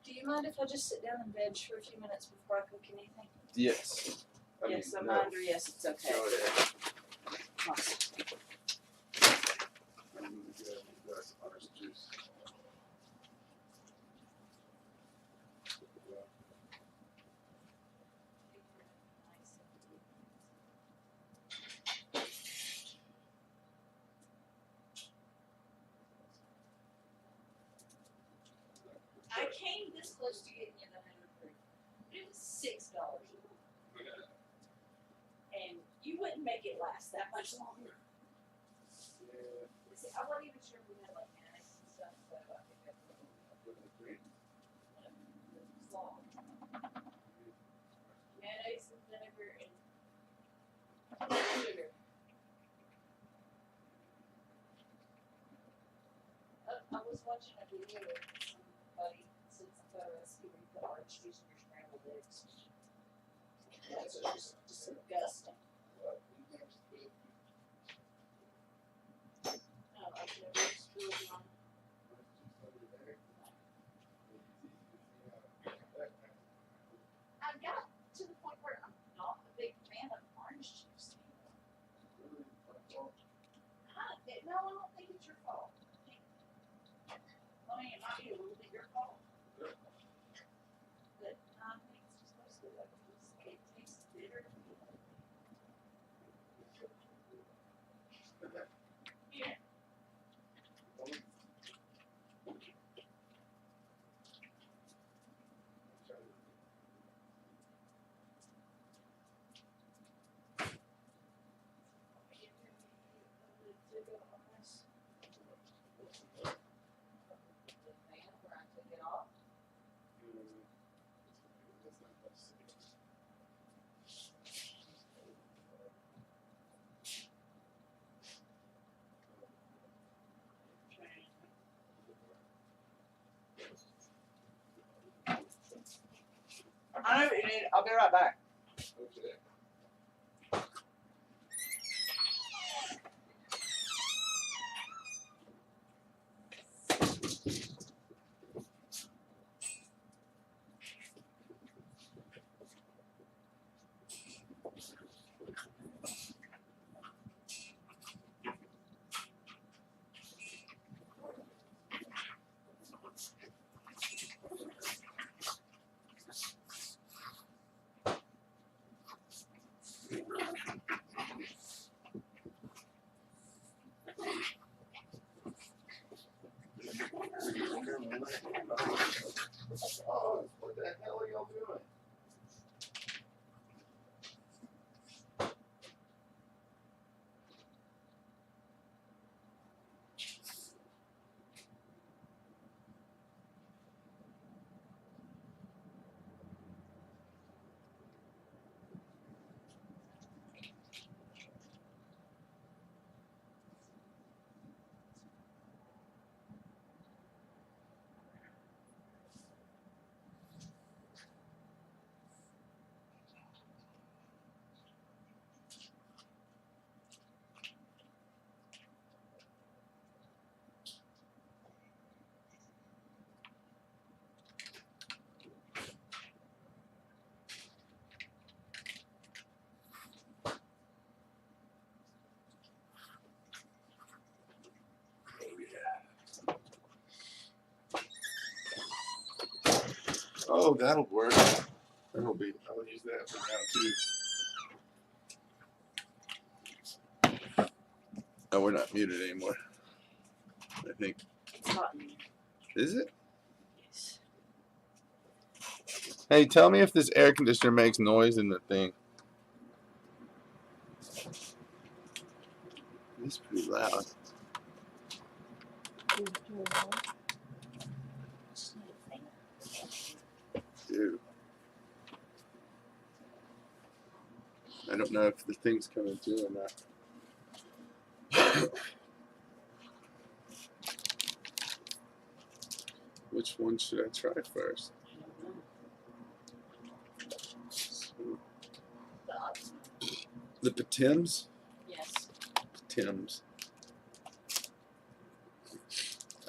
Do you mind if I just sit down and veg for a few minutes before I cook anything?
Yes.
Yes, I mind, or yes, it's okay.
Go ahead.
Awesome.
I'm gonna get a glass of orange juice.
I came this close to getting you the 100 proof. It was $6. And you wouldn't make it last that much longer.
Yeah.
See, I wasn't even sure if we had like mayonnaise and stuff, but I think that's what it was long. Mayonnaise and vinegar and sugar. I was watching a video of somebody sent some recipe where you put orange juice in your scrambled eggs. That's just disgusting. No, I've never screwed on. I got to the point where I'm not a big fan of orange juice anymore. No, I don't think it's your fault. I mean, it might be a little bit your fault. But I think it's just mostly like it tastes bitter. Yeah. I know what you need. I'll be right back.
Okay. Oh, that'll work. That'll be. I'll use that for round 2. Oh, we're not muted anymore. I think.
It's hot in here.
Is it?
Yes.
Hey, tell me if this air conditioner makes noise in the thing. It's pretty loud.
Just need a fan.
Dude. I don't know if the thing's coming through or not. Which one should I try first?
I don't know. The option.
The Patims?
Yes.
Patims.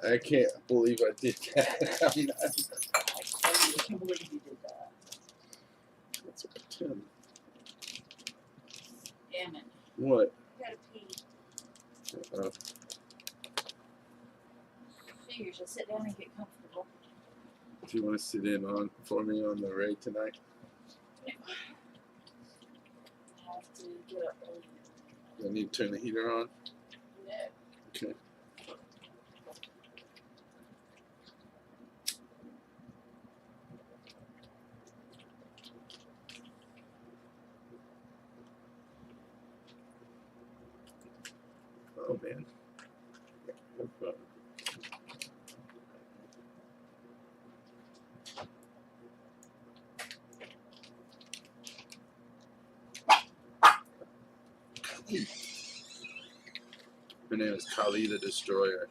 I can't believe I did that. I'm not.
I can't believe you did that.
What's a Patim?
Damn it.
What?
I gotta pee. Figures I sit down and get comfortable.
Do you want to sit in on for me on the raid tonight?
I have to get up early.
Do I need to turn the heater on?
No.
Okay. Oh man. Have fun. Her name is Kali the Destroyer.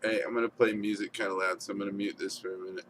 Hey, I'm gonna play music kind of loud, so I'm gonna mute this for a minute.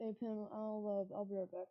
Hey Pim, I'll be right back.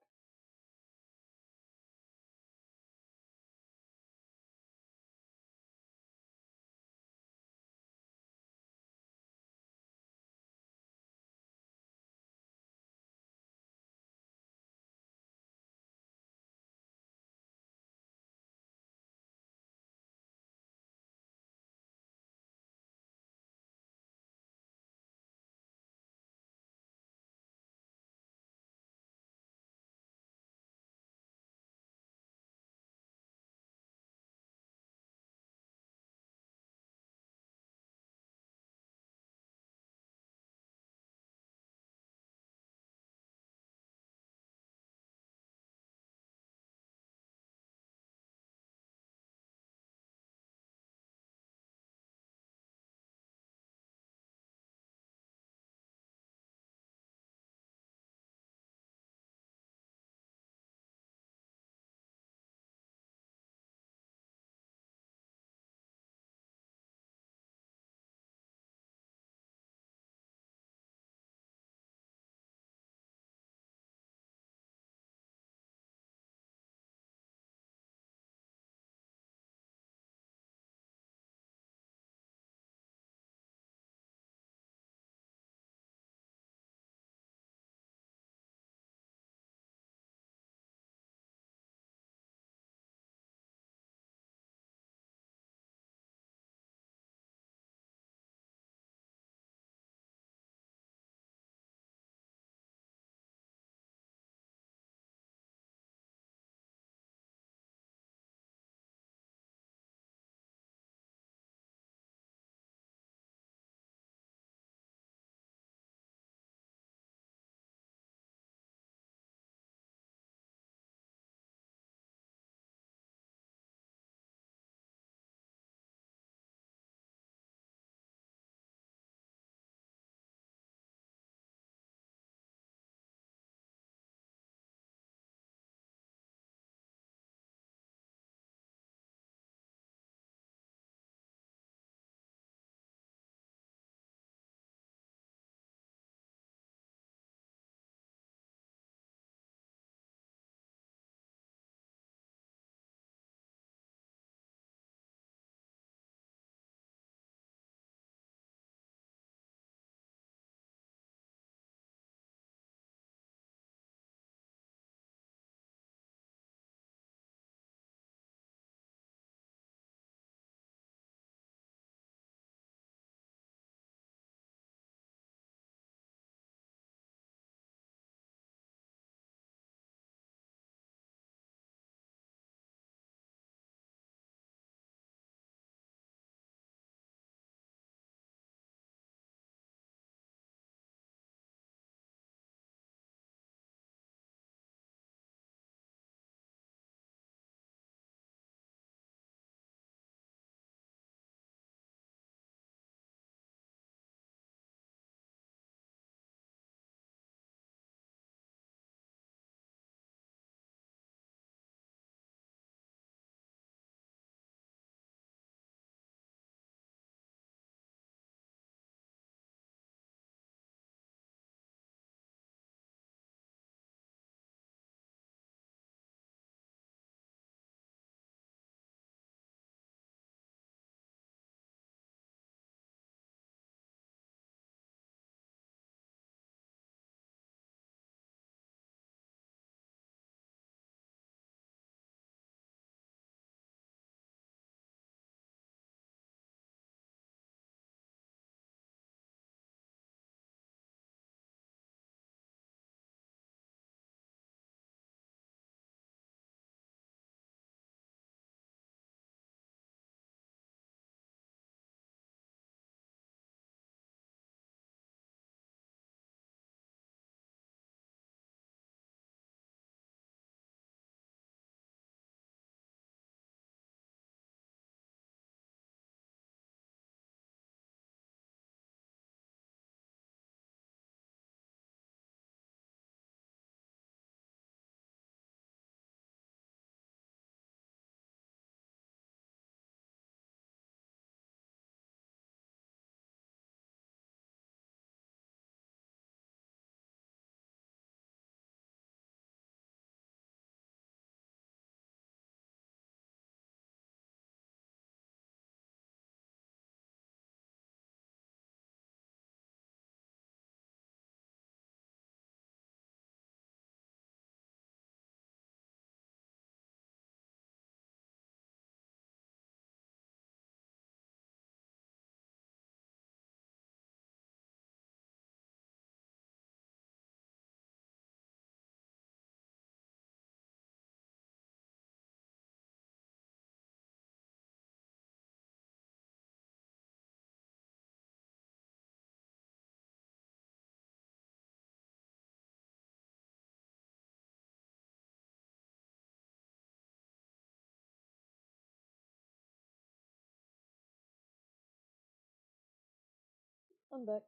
I'm back.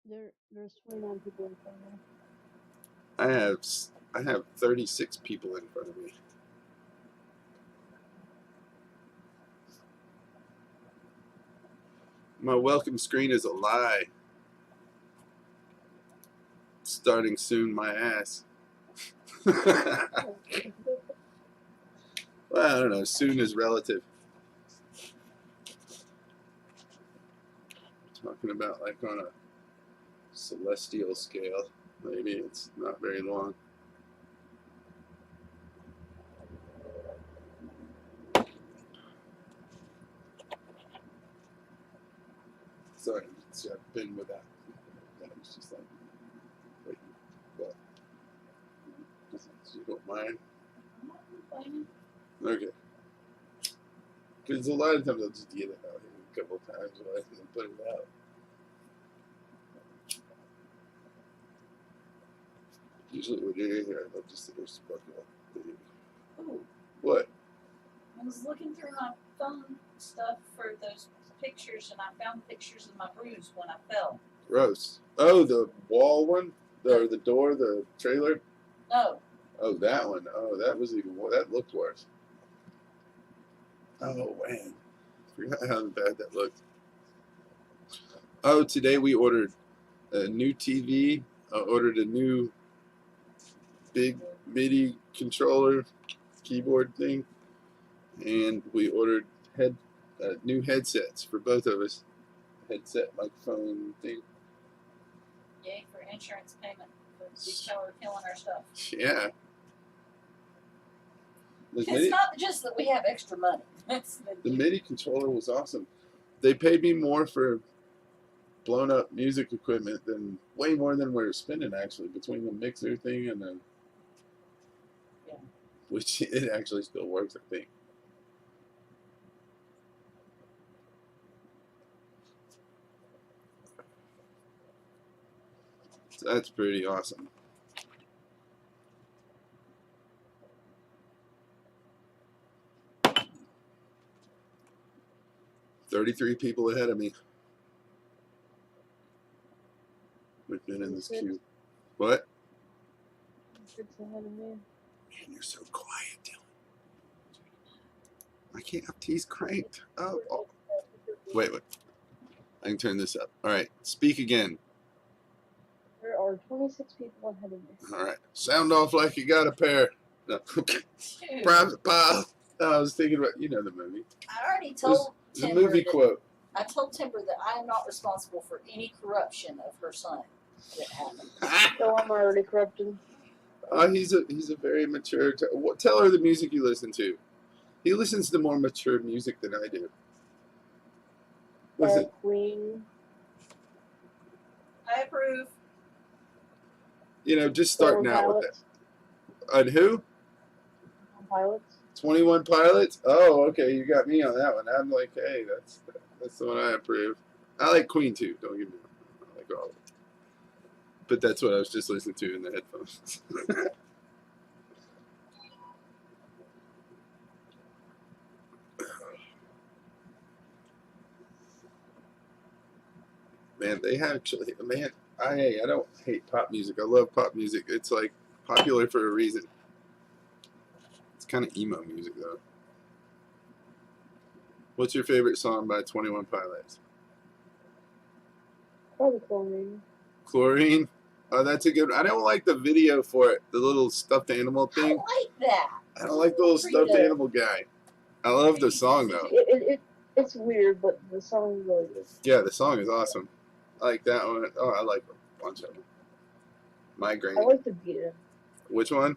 There's 29 people in front of me.
I have 36 people in front of me. My welcome screen is a lie. Starting soon, my ass. Well, I don't know. Soon is relative. Talking about like on a celestial scale. Maybe it's not very long. Sorry, I've been without. It's just like, wait, what? You don't mind?
I'm not complaining.
Okay. Because a lot of times I'll just get it out here a couple times and then put it out. Usually when you're here, I'll just sit there sparking up.
Ooh,
What?
I was looking through my phone stuff for those pictures, and I found pictures of my bruise when I fell.
Gross. Oh, the wall one? Or the door, the trailer?
No,
Oh, that one. Oh, that was even worse. That looked worse. Oh, man. Forgot how bad that looked. Oh, today we ordered a new TV. I ordered a new big MIDI controller keyboard thing. And we ordered new headsets for both of us. Headset, microphone thing.
yay for insurance payment. These people are killing our stuff.
Yeah. The
It's
MIDI,
not just that we have extra money. It's
the MIDI controller was awesome. They paid me more for blown up music equipment than way more than we were spending actually between the mixer thing and the
Yeah.
which it actually still works, I think. So that's pretty awesome. $33 people ahead of me. We've been in this queue. What?
It's ahead of me.
Man, you're so quiet, Dylan. I can't have these cranked up. Oh. Wait. I can turn this up. All right. Speak again.
There are 26 people ahead of me.
All right. Sound off like you got a pair. No.
Dude,
Private pile. I was thinking about, you know the movie.
I already told
It's a
Timber
movie
that,
quote.
I told Timber that I am not responsible for any corruption of her son that happened.
So I'm already corrupted.
He's a very mature. Tell her the music you listen to. He listens to more mature music than I do. Was it?
Queen.
I approve.
You know, just starting out with
Pilots.
that. On who?
Pilots.
21 Pilots? Oh, okay, you got me on that one. I'm like, hey, that's the one I approve. I like Queen too, don't get me wrong. I like all of it. But that's what I was just listening to in the headphones. Man, they have actually, man, I don't hate pop music. I love pop music. It's like popular for a reason. It's kind of emo music though. What's your favorite song by 21 Pilots?
Probably Chlorine.
Chlorine? Oh, that's a good one. I don't like the video for it, the little stuffed animal
I
thing.
like that.
I don't like the little stuffed
Frida.
animal guy. I love the song though.
It's weird, but the song is really good.
Yeah, the song is awesome. I like that one. Oh, I like a bunch of them. Migraine.
I like the beat in it.
Which one?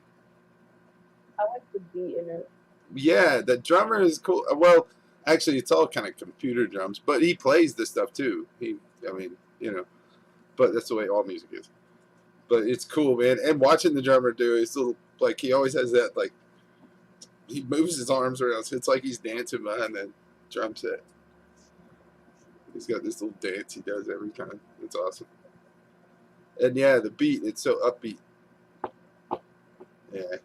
I like the beat in it.
Yeah, the drummer is cool. Well, actually, it's all kind of computer drums, but he plays this stuff too. I mean, you know, but that's the way all music is. But it's cool, man. And watching the drummer do his little, like, he always has that, like, he moves his arms around. So it's like he's dancing behind the drum set. He's got this little dance he does every time. It's awesome. And yeah, the beat, it's so upbeat. Yeah.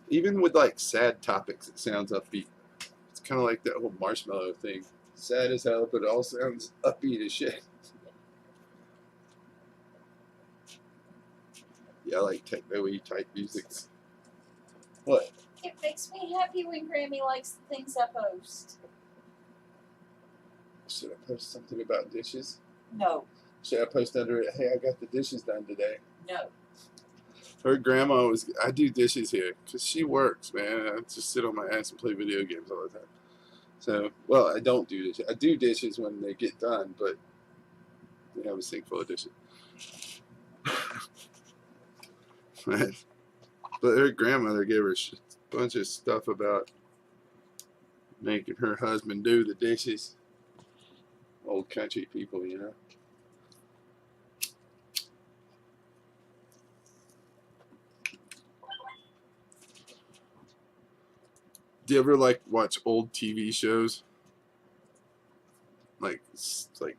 Even with like sad topics, it sounds upbeat. It's kind of like that whole Marshmallow thing. sad as hell, but it all sounds upbeat as shit. Yeah, I like techno-y type music. What?
It makes me happy when Grammy likes the things I post.
Should I post something about dishes?
No,
Should I post under it, hey, I got the dishes done today?
no.
Her grandma was, I do dishes here, because she works, man. I just sit on my ass and play video games all the time. So, well, I don't do dishes. I do dishes when they get done, but we have a sink full of dishes. But her grandmother gave her a bunch of stuff about making her husband do the dishes. Old country people, you know. Do you ever like watch old TV shows? Like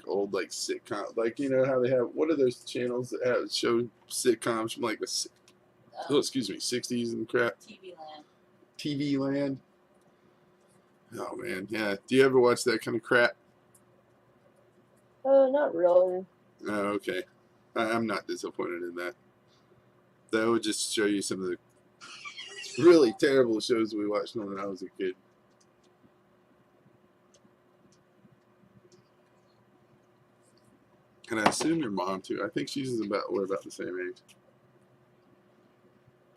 old like sitcom, like you know how they have, what are those channels that have show sitcoms from like the excuse me 60s and crap?
TV Land.
TV Land. Oh man, yeah. Do you ever watch that kind of crap?
Not really.
Oh, okay. I'm not disappointed in that. That would just show you some of the really terrible shows we watched when I was a kid. And I assume your mom too. I think we're about the same age.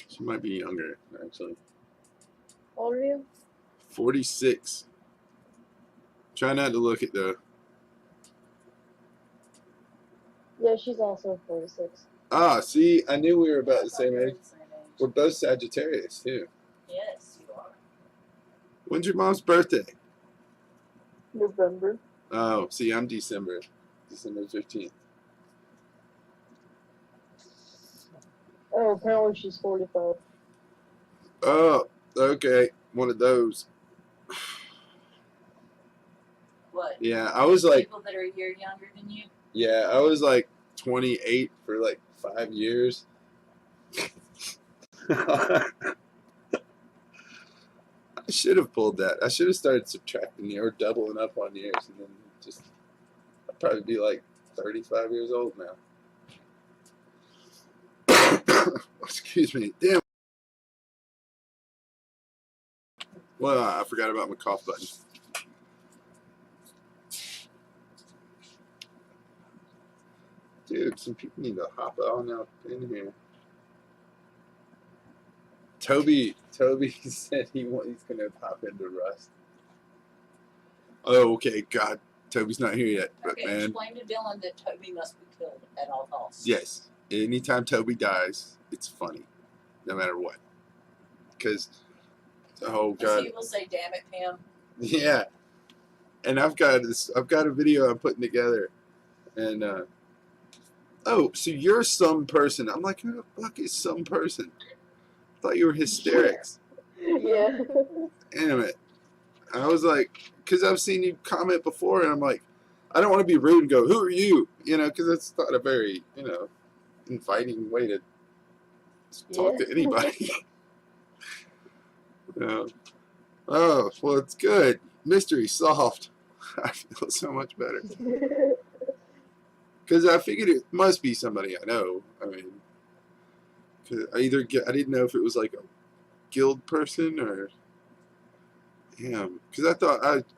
She might be younger, actually.
How old are you?
46. Try not to look at the.
Yeah, she's also 46.
Ah, see, I knew we were about the same age. We're both Sagittarius too.
Yes, you are.
When's your mom's birthday?
November.
Oh, see, I'm December 15th.
Oh, apparently she's 45.
Oh, okay, one of those.
What?
Yeah, I was like,
People that are a year younger than you?
yeah, I was like 28 for like 5 years. I should have pulled that. I should have started subtracting or doubling up on years, and then just I'd probably be like 35 years old now. Excuse me. Damn. Well, I forgot about my cough button. Dude, some people need to hop on up in here. Toby said he's gonna hop into Rust. Oh, okay, God, Toby's not here yet, but
Okay,
man,
explain to Dylan that Toby must be killed at all costs.
yes. Anytime Toby dies, it's funny, no matter what. Because, oh God,
He will say, "Damn it, Pam."
yeah. And I've got a video I'm putting together, and oh, so you're some person. I'm like, who the fuck is some person? I thought you were hysterics.
Yeah.
Damn it. I was like, because I've seen you comment before, and I'm like, I don't want to be rude and go, who are you? You know, because that's not a very, inviting way to talk to anybody. Oh, well, it's good. Mystery solved. I feel so much better. Because I figured it must be somebody I know. I mean, 'cause I didn't know if it was like a guild person or. Damn, because I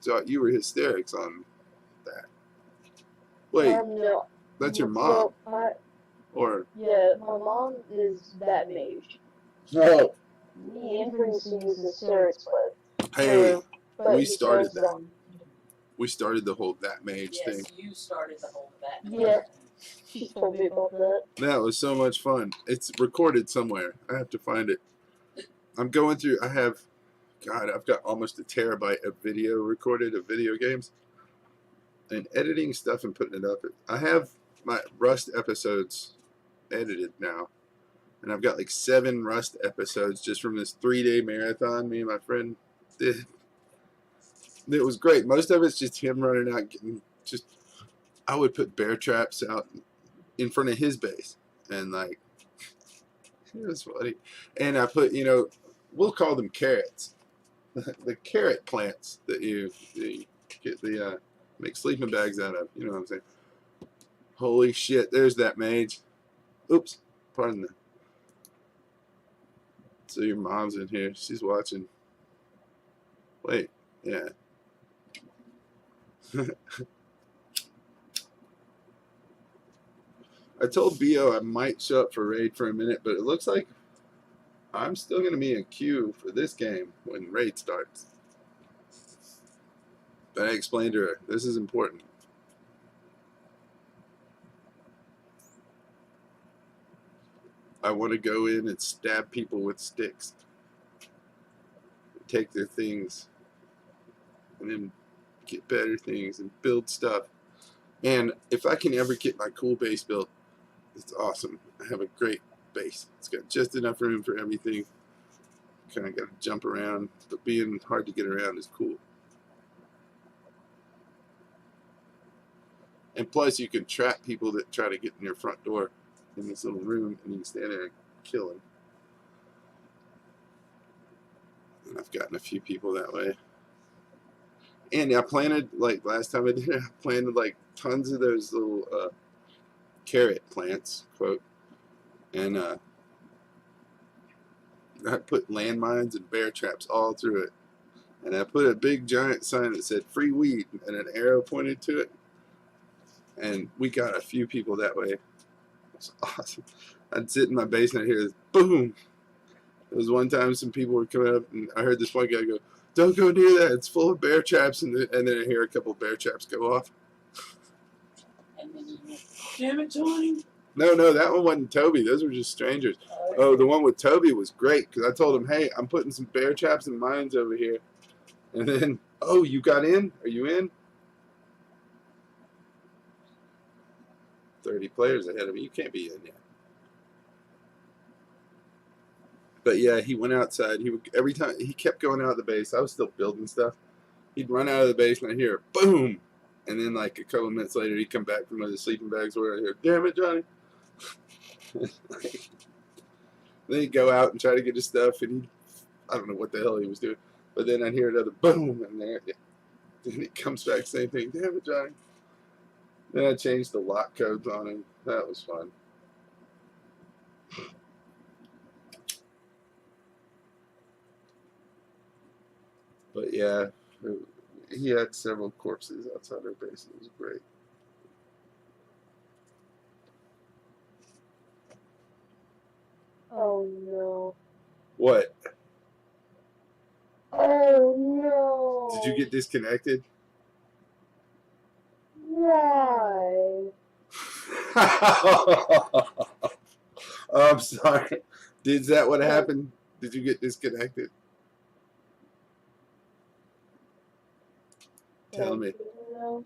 thought you were hysterics on that. Wait,
No.
that's your mom,
Well,
or
yeah, my mom is that mage.
no?
The inference uses Cyrix,
Hey,
but
we
he
started
kills
that.
them.
We started the whole that mage
Yes,
thing.
you started the whole of that.
Yeah. She told me about that.
That was so much fun. It's recorded somewhere. I have to find it. I'm going through. I've got almost a terabyte of video recorded of video games, and editing stuff and putting it up. I have my Rust episodes edited now, and I've got like 7 Rust episodes just from this 3-day marathon me and my friend did. It was great. Most of it's just him running out, I would put bear traps out in front of his base, and like, it was funny. And I put, we'll call them carrots. The carrot plants that you get make sleeping bags out of. You know what I'm saying? Holy shit! There's that mage. Oops, pardon that. So your mom's in here. She's watching. Wait, yeah. I told Bo I might show up for raid for a minute, but it looks like I'm still going to be in queue for this game when raid starts. But I explained to her, this is important. I want to go in and stab people with sticks. Take their things. And then get better things and build stuff. And if I can ever get my cool base built, it's awesome. I have a great base. It's got just enough room for everything. Kind of got to jump around, but being hard to get around is cool. And plus, you can trap people that try to get in your front door in this little room, and you can stand there and kill them. And I've gotten a few people that way. And I planted, like last time I did it, I planted like tons of those little carrot plants, quote. And I put landmines and bear traps all through it. And I put a big giant sign that said free weed and an arrow pointed to it. And we got a few people that way. It was awesome. I'd sit in my basement here, boom. There was one time some people were coming up, and I heard this one guy go, "Don't go near that, it's full of bear traps," and then I hear a couple of bear traps go off.
And then you went, damn it, Johnny.
No, that one wasn't Toby. Those were just strangers. Oh, the one with Toby was great, because I told him, hey, I'm putting some bear traps and mines over here. And then, oh, you got in? Are you in? 30 players ahead of me. You can't be in yet. But yeah, he went outside. He would, every time he kept going out of the base. I was still building stuff. He'd run out of the base, and I'd hear boom, and then like a couple of minutes later, he'd come back from where the sleeping bags were. I'd hear, damn it, Johnny. Then he'd go out and try to get his stuff, and I don't know what the hell he was doing. But then I'd hear another boom, and there, then he comes back, same thing. Damn it, Johnny. Then I changed the lock codes on him. That was fun. But yeah, he had several corpses outside our base. It was great.
Oh no.
What?
Oh no.
Did you get disconnected?
Why?
Oh, I'm sorry. Is that what happened? Did you get disconnected? Tell me.
No.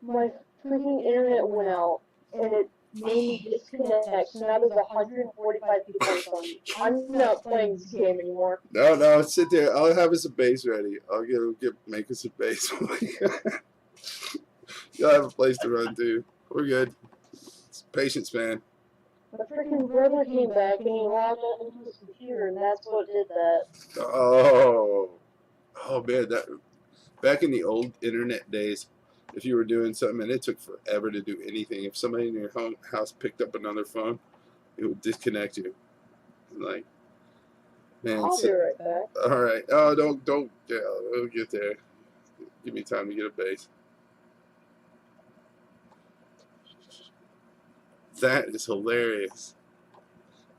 My freaking internet went out, and it made me disconnect, so now there's 145 people on me. I'm not playing this game anymore.
No, sit there. I'll have us a base ready. I'll make us a base. You'll have a place to run to. We're good. It's patience, man.
My freaking brother came back, and he logged out into his computer, and that's what did that.
Oh man, that back in the old internet days, if you were doing something and it took forever to do anything, if somebody in your house picked up another phone, it would disconnect you. Like, man.
I'll be right back.
All right. Oh, don't. Yeah, we'll get there. Give me time to get a base. That is hilarious.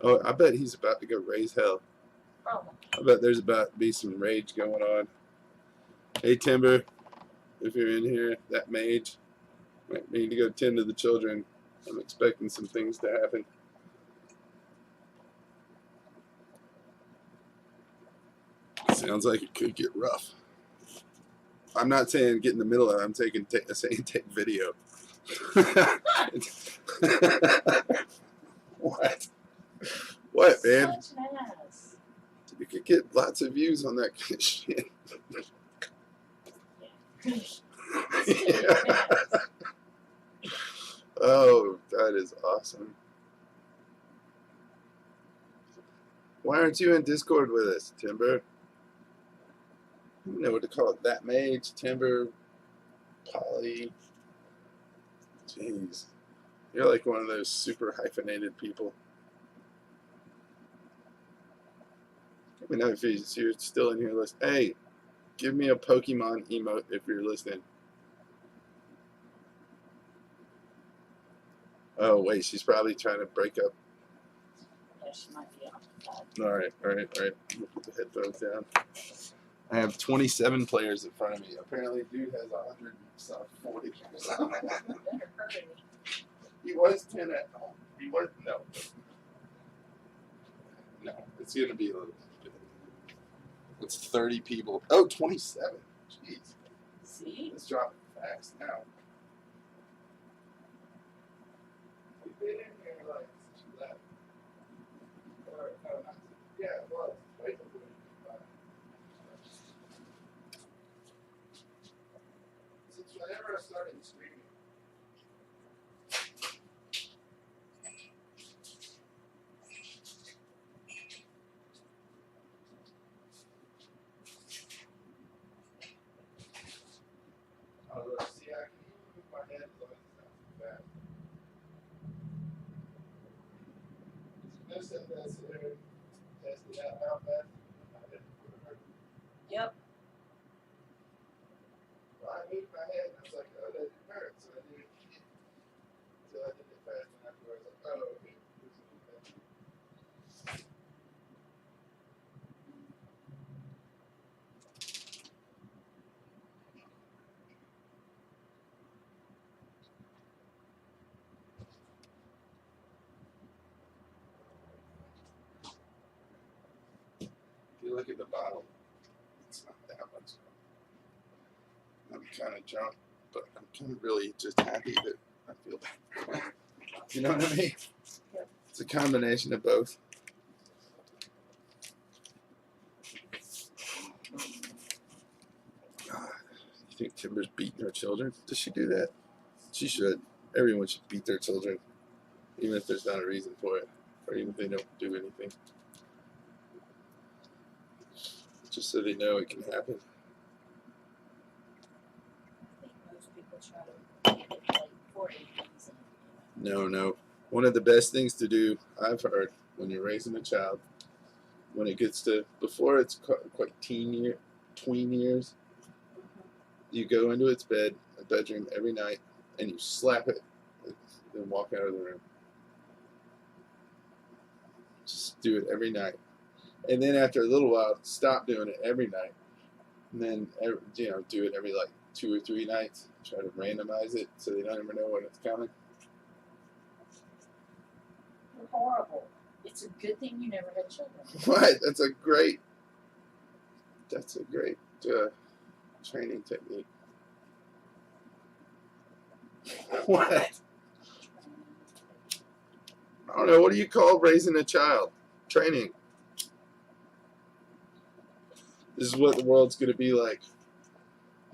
Oh, I bet he's about to go raise hell.
Probably.
I bet there's about to be some rage going on. Hey, Timber, if you're in here, that mage, might need to go tend to the children. I'm expecting some things to happen. Sounds like it could get rough. I'm not saying get in the middle of it. I'm saying take video. What? What, man?
Such an ass.
You could get lots of views on that kind of shit. Yeah. Oh, that is awesome. Why aren't you in Discord with us, Timber? don't know what to call it. That Mage, Timber, Poly. Jeez. You're like one of those super hyphenated people. Let me know if you're still in here listening. Hey, give me a Pokemon emote if you're listening. Oh, wait, she's probably trying to break up.
Yeah, she might be on that.
All right. We'll put the headphones down. I have 27 players in front of me. Apparently, dude has 140.
Better hurry.
He was 10 at home. He was, no. No, it's going to be a little bit. It's 30 people. Oh, 27. Jeez.
See?
Let's drop it fast now. We've been in here like since you left. Or, no, not since, yeah, it was. Wait till we get back. Since whenever I started streaming. See, I can even move my head as long as it's not too fast. Notice that that's there. Test it out how fast my head would hurt.
Yep.
Well, I moved my head and I was like, oh, that didn't hurt. So I did it again. Until I did it fast and afterwards, like, oh, okay. If you look at the bottle, it's not that much. I'm kind of drunk, but I'm kind of really just happy that I feel better. You know what I mean?
Yep.
It's a combination of both. You think Timber's beating her children? Does she do that? She should. Everyone should beat their children, even if there's not a reason for it, or even if they don't do anything. Just so they know it can happen.
I think most people try to get it like 40 things in it.
No. One of the best things to do, I've heard, when you're raising a child, when it gets to, before it's quite tween years, you go into its bedroom every night, and you slap it, and walk out of the room. Just do it every night. And then after a little while, stop doing it every night. And then, do it every like 2 or 3 nights. Try to randomize it so they don't ever know when it's coming.
You're horrible. It's a good thing you never had children.
What? That's a great training technique. What? I don't know. What do you call raising a child? Training. This is what the world's going to be like.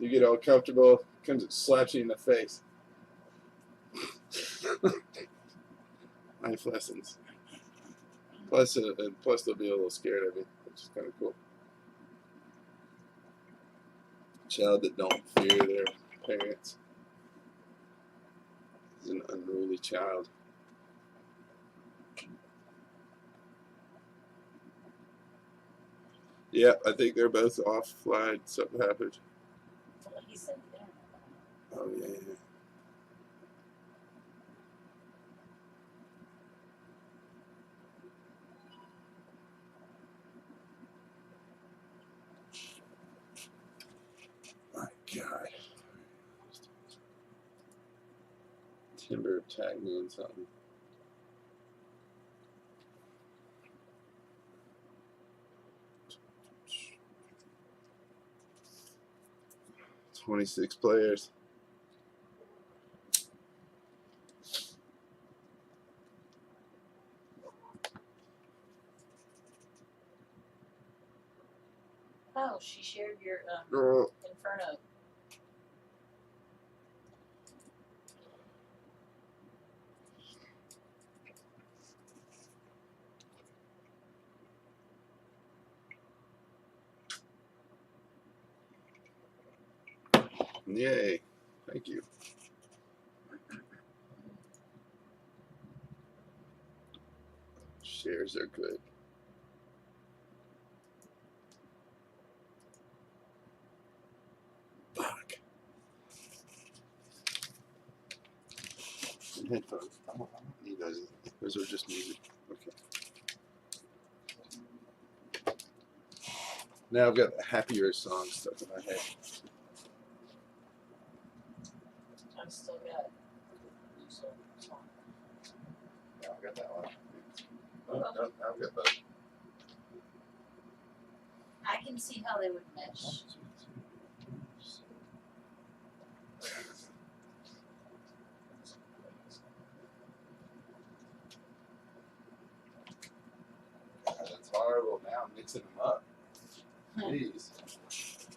You get all comfortable, comes and slaps you in the face. Life lessons. Plus they'll be a little scared of you, which is kind of cool. Child that don't fear their parents is an unruly child. Yeah, I think they're both offline. Something happened.
Well, he said the internet.
Oh yeah. My God. Timber tagged me in something. "26 players.
Oh, she shared your
Girl,
Inferno.
Yay. Thank you. Shares are good. Fuck. And headphones. I don't need those. Those are just music. Okay. Now I've got the happier song stuck in my head.
I've still got.
Yeah, I've got that one. Oh, no, I've got that.
I can see how they would mesh.
God, that's horrible. Now I'm mixing them up. Jeez.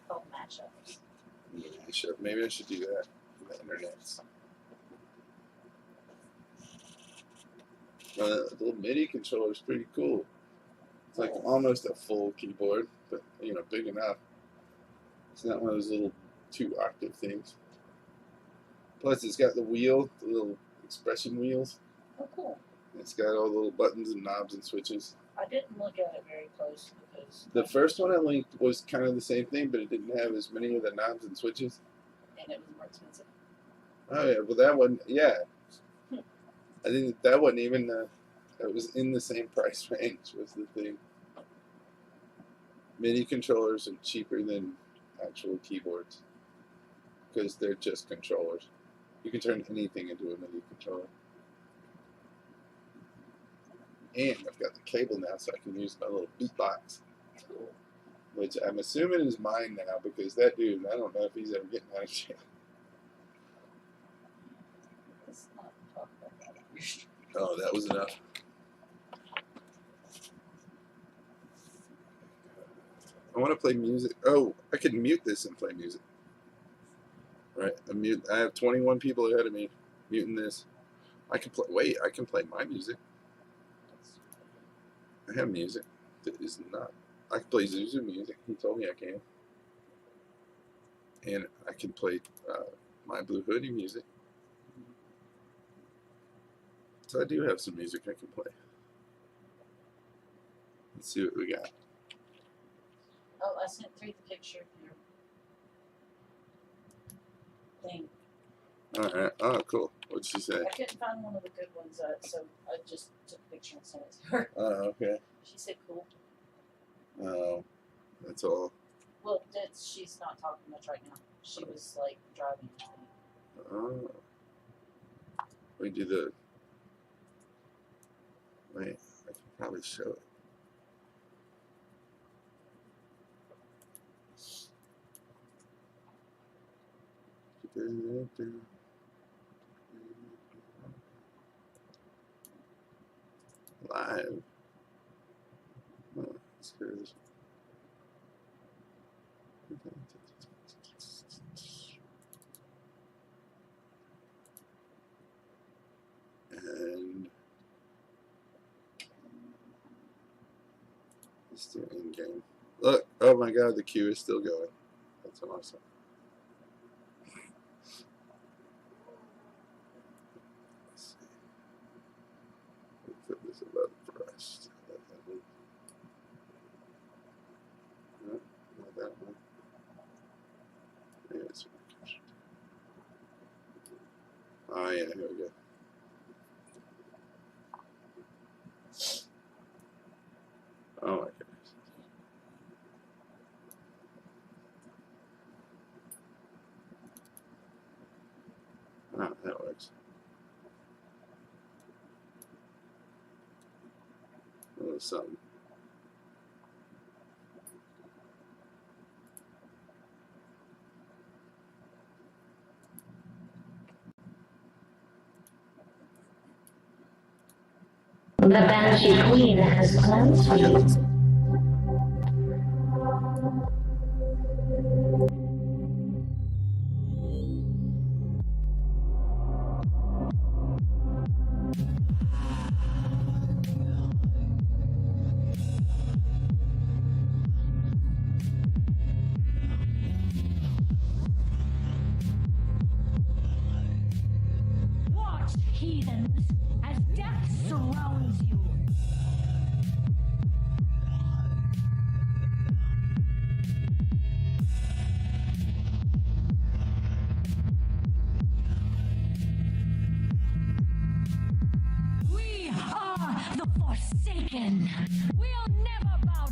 Called matchups.
Maybe I should do that. The internet's. The little MIDI controller is pretty cool. It's like almost a full keyboard, but you know, big enough. It's not one of those little 2-octave things. Plus, it's got the wheel, the little expression wheels.
Oh, cool.
It's got all the little buttons and knobs and switches.
I didn't look at it very close because.
The first one I linked was kind of the same thing, but it didn't have as many of the knobs and switches.
And it was more expensive.
Oh yeah, well that one, yeah. I think that wasn't even that was in the same price range was the thing. MIDI controllers are cheaper than actual keyboards because they're just controllers. You can turn anything into a MIDI controller. And I've got the cable now, so I can use my little beatbox,
Cool.
which I'm assuming is mine now because that dude, I don't know if he's ever getting out of jail.
Let's not talk about that.
Oh, that was enough. I want to play music. Oh, I can mute this and play music. Right, I have 21 people ahead of me muting this. I can play. Wait, I can play my music. I have music that is not. I can play Zuzu music. He told me I can. And I can play My Blue Hoodie music. So I do have some music I can play. Let's see what we got.
Oh, I sent through the picture of your thing.
Alright. Oh, cool. What'd she say?
I couldn't find one of the good ones, so I just took a picture and sent it to her.
Oh, okay.
She said cool.
Oh, that's all.
Well, she's not talking much right now. She was like driving.
Oh. We do the. Wait, I can probably show it. Live. Oh, let's go to this. And let's do in game. Look, oh my god, the queue is still going. That's awesome. Let's see. We'll put this above first. No, not that one. Yeah, it's oh yeah, here we go. Oh my goodness. Ah, that works. A little something.
The Banshee Queen has plans for you.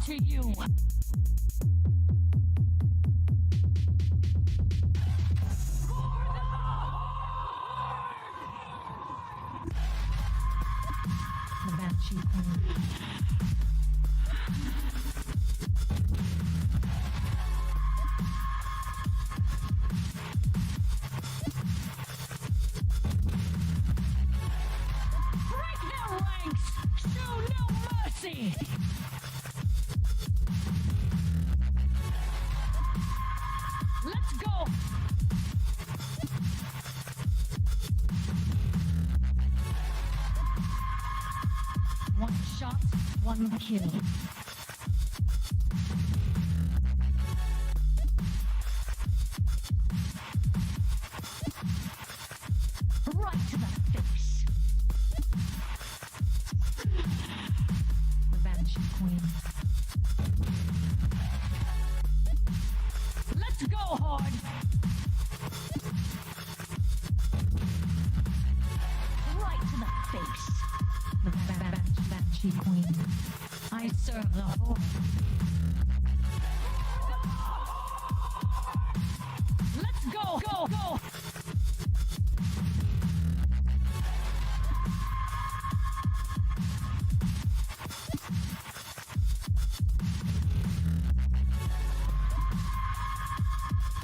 to you. The Banshee Queen. Break their ranks! Show no mercy! Let's go! One shot, one kill. Right to the face. The Banshee Queen. Let's go hard. Right to the face. The Banshee Queen. I serve the whole. Let's go, go, go.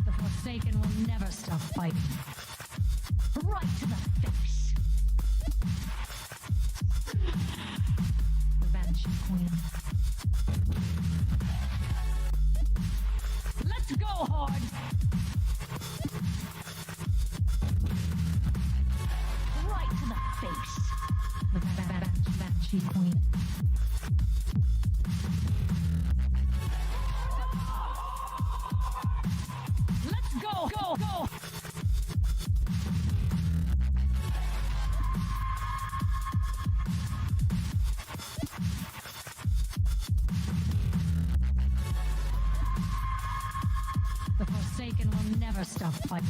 The Forsaken will never stop fighting. Right to the face. The Banshee Queen. Let's go hard. Right to the face. The Banshee Queen. Let's go, go, go. The Forsaken will never stop fighting.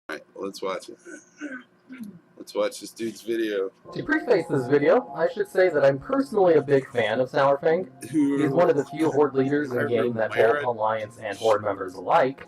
Alright, let's watch it. Let's watch this dude's video.
To preface this video, I should say that I'm personally a big fan of Sourfang. He's one of the few Horde leaders in game that both Alliance and Horde members alike,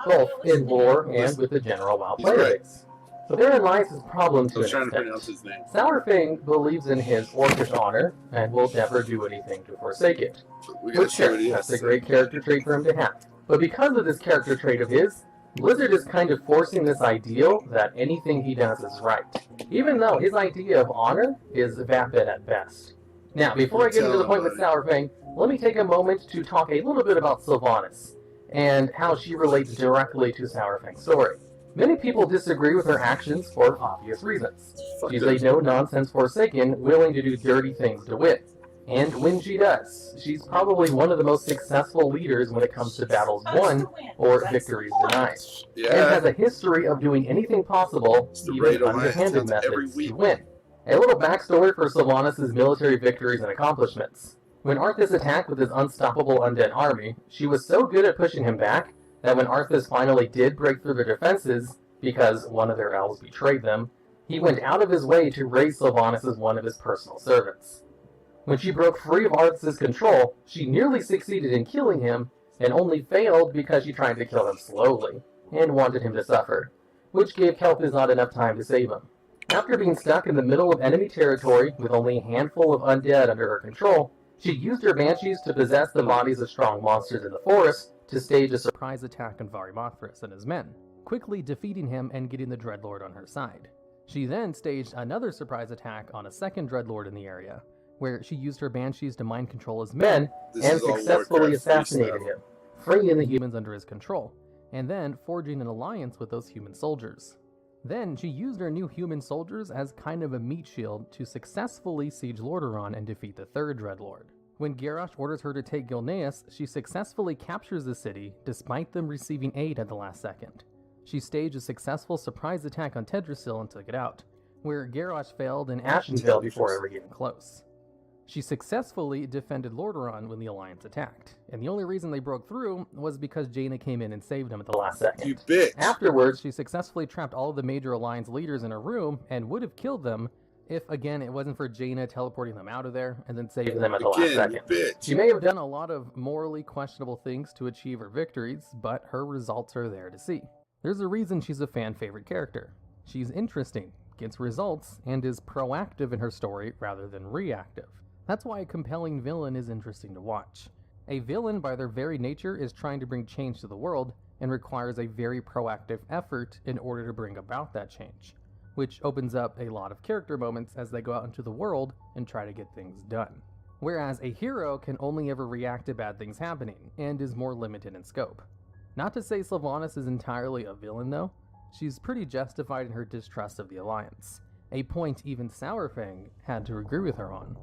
both in lore and with the general WoW player base. So therein lies his problem
I
to
was
an
trying to
extent.
pronounce his name.
Sourfang believes in his orcish honor and will never do anything to forsake it.
We gotta
Which,
see what he
that's
has
a
to
great character trait for him to have. But because of this character trait of his, Blizzard is kind of forcing this ideal that anything he does is right, even though his idea of honor is vapid at best. Now, before I get into the point with Sourfang, let me take a moment to talk a little bit about Sylvanas, and how she relates directly to Sourfang's story. Many people disagree with her actions for obvious reasons. She's a no-nonsense Forsaken, willing to do dirty things to win. And when she does, she's probably one of the most successful leaders when it comes to battles won or victories denied. And has a history of doing anything possible, even underhanded methods, to win. A little backstory for Sylvanas' military victories and accomplishments. When Arthas attacked with his unstoppable undead army, she was so good at pushing him back that when Arthas finally did break through their defenses, because one of their elves betrayed them, he went out of his way to raise Sylvanas as one of his personal servants. When she broke free of Arthas' control, she nearly succeeded in killing him, and only failed because she tried to kill him slowly, and wanted him to suffer, which gave Kel'Thuzad not enough time to save him. After being stuck in the middle of enemy territory with only a handful of undead under her control, she used her banshees to possess the bodies of strong monsters in the forest to stage a surprise attack on Varimathras and his men, quickly defeating him and getting the Dreadlord on her side. She then staged another surprise attack on a second Dreadlord in the area, where she used her banshees to mind control his men and successfully assassinated him, freeing the humans under his control, and then forging an alliance with those human soldiers. Then she used her new human soldiers as kind of a meat shield to successfully siege Lordaeron and defeat the third Dreadlord. When Garrosh orders her to take Gilneas, she successfully captures the city, despite them receiving aid at the last second. She staged a successful surprise attack on Teldrassil and took it out, where Garrosh failed in Ashenvale before ever getting close. She successfully defended Lordaeron when the Alliance attacked, and the only reason they broke through was because Jaina came in and saved them at the last second.
You bitch.
Afterwards, she successfully trapped all of the major Alliance leaders in a room and would have killed them if, again, it wasn't for Jaina teleporting them out of there and then saving them at the last
Again, you
second.
bitch.
She may have done a lot of morally questionable things to achieve her victories, but her results are there to see. There's a reason she's a fan favorite character. She's interesting, gets results, and is proactive in her story rather than reactive. That's why a compelling villain is interesting to watch. A villain, by their very nature, is trying to bring change to the world and requires a very proactive effort in order to bring about that change, which opens up a lot of character moments as they go out into the world and try to get things done. Whereas a hero can only ever react to bad things happening, and is more limited in scope. Not to say Sylvanas is entirely a villain though, she's pretty justified in her distrust of the Alliance, a point even Sourfang had to agree with her on.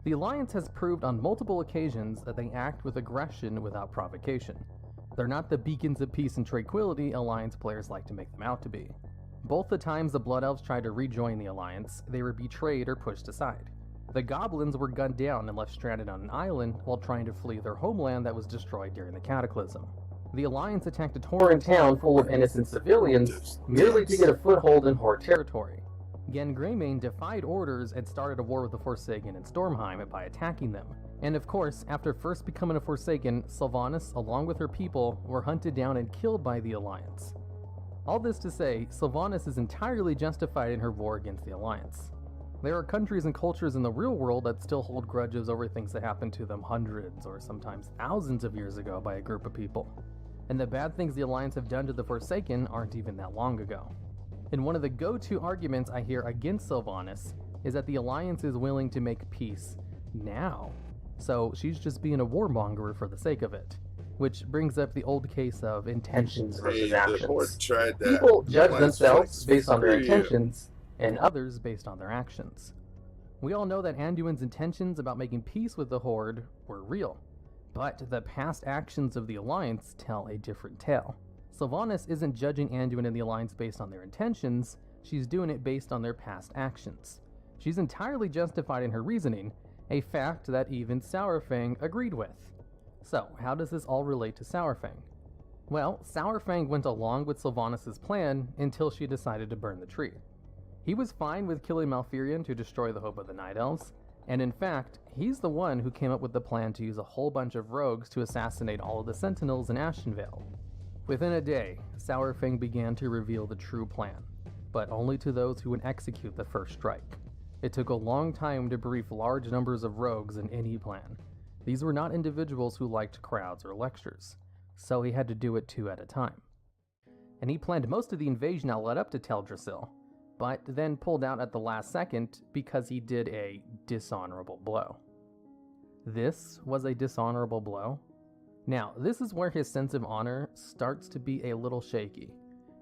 The Alliance has proved on multiple occasions that they act with aggression without provocation. They're not the beacons of peace and tranquility Alliance players like to make them out to be. Both the times the Blood Elves tried to rejoin the Alliance, they were betrayed or pushed aside. The Goblins were gunned down and left stranded on an island while trying to flee their homeland that was destroyed during the Cataclysm. The Alliance attacked a Tauren town full of innocent civilians merely to get a foothold in Horde territory. Genn Greymane defied orders and started a war with the Forsaken in Stormheim by attacking them. And of course, after first becoming a Forsaken, Sylvanas, along with her people, were hunted down and killed by the Alliance. All this to say, Sylvanas is entirely justified in her war against the Alliance. There are countries and cultures in the real world that still hold grudges over things that happened to them hundreds or sometimes thousands of years ago by a group of people. And the bad things the Alliance have done to the Forsaken aren't even that long ago. And one of the go-to arguments I hear against Sylvanas is that the Alliance is willing to make peace now. So she's just being a warmonger for the sake of it. Which brings up the old case of intentions versus
The Horde
actions.
tried that.
People judge
Alliance
themselves
was
based on their
screw you.
intentions, and others based on their actions. We all know that Anduin's intentions about making peace with the Horde were real, but the past actions of the Alliance tell a different tale. Sylvanas isn't judging Anduin and the Alliance based on their intentions, she's doing it based on their past actions. She's entirely justified in her reasoning, a fact that even Saurfang agreed with. So, how does this all relate to Saurfang? Well, Saurfang went along with Sylvanas' plan until she decided to burn the tree. He was fine with killing Malfurion to destroy the hope of the Night Elves, and in fact, he's the one who came up with the plan to use a whole bunch of rogues to assassinate all of the Sentinels in Ashenvale. Within a day, Saurfang began to reveal the true plan, but only to those who would execute the first strike. It took a long time to brief large numbers of rogues in any plan. These were not individuals who liked crowds or lectures, so he had to do it 2 at a time. And he planned most of the invasion that led up to Teldrassil, but then pulled out at the last second because he did a dishonorable blow. This was a dishonorable blow? Now, this is where his sense of honor starts to be a little shaky.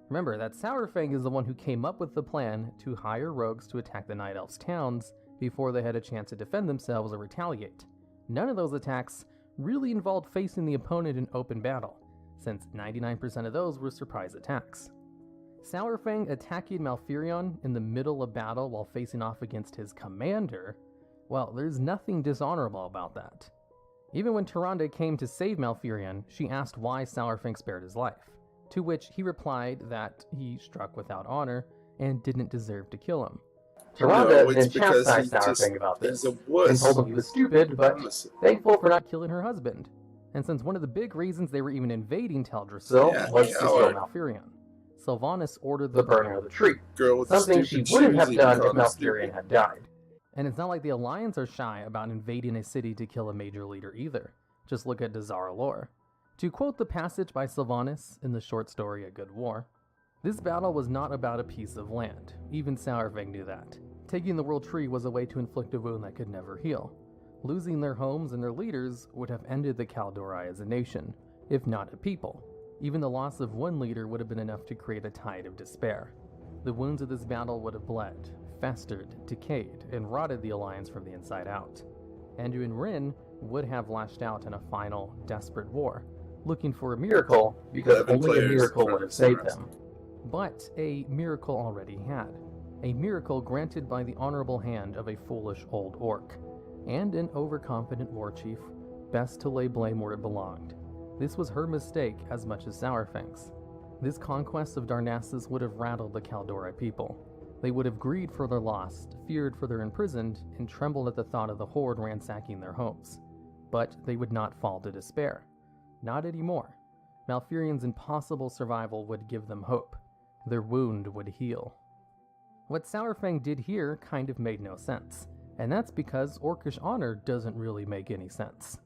Remember that Saurfang is the one who came up with the plan to hire rogues to attack the Night Elves' towns before they had a chance to defend themselves or retaliate. None of those attacks really involved facing the opponent in open battle, since 99% of those were surprise attacks. Saurfang attacking Malfurion in the middle of battle while facing off against his commander, well, there's nothing dishonorable about that. Even when Tyrande came to save Malfurion, she asked why Saurfang spared his life, to which he replied that he struck without honor and didn't deserve to kill him. Tyrande then chastised Saurfang about this, and told him he was stupid, but thankful for not killing her husband. And since one of the big reasons they were even invading Teldrassil was to kill Malfurion, Sylvanas ordered the burning of the tree, something she wouldn't have done if Malfurion had died. And it's not like the Alliance are shy about invading a city to kill a major leader either. Just look at Dazar'alor. To quote the passage by Sylvanas in the short story A Good War, "This battle was not about a piece of land. Even Saurfang knew that. Taking the World Tree was a way to inflict a wound that could never heal. Losing their homes and their leaders would have ended the Kaldorei as a nation, if not a people. Even the loss of one leader would have been enough to create a tide of despair. The wounds of this battle would have bled, festered, decayed, and rotted the Alliance from the inside out. Anduin Wrynn would have lashed out in a final, desperate war, looking for a miracle because
11
only a
players
miracle
from
would have saved
Saras.
them. But a miracle already had. A miracle granted by the honorable hand of a foolish old orc, and an overconfident war chief, best to lay blame where it belonged. This was her mistake as much as Sourfang's. This conquest of Darnassus would have rattled the Kaldori people. They would have grieved for their loss, feared for their imprisoned, and trembled at the thought of the horde ransacking their homes. But they would not fall to despair. Not anymore. Malfurion's impossible survival would give them hope. Their wound would heal. What Saurfang did here kind of made no sense, and that's because Orcish honor doesn't really make any sense.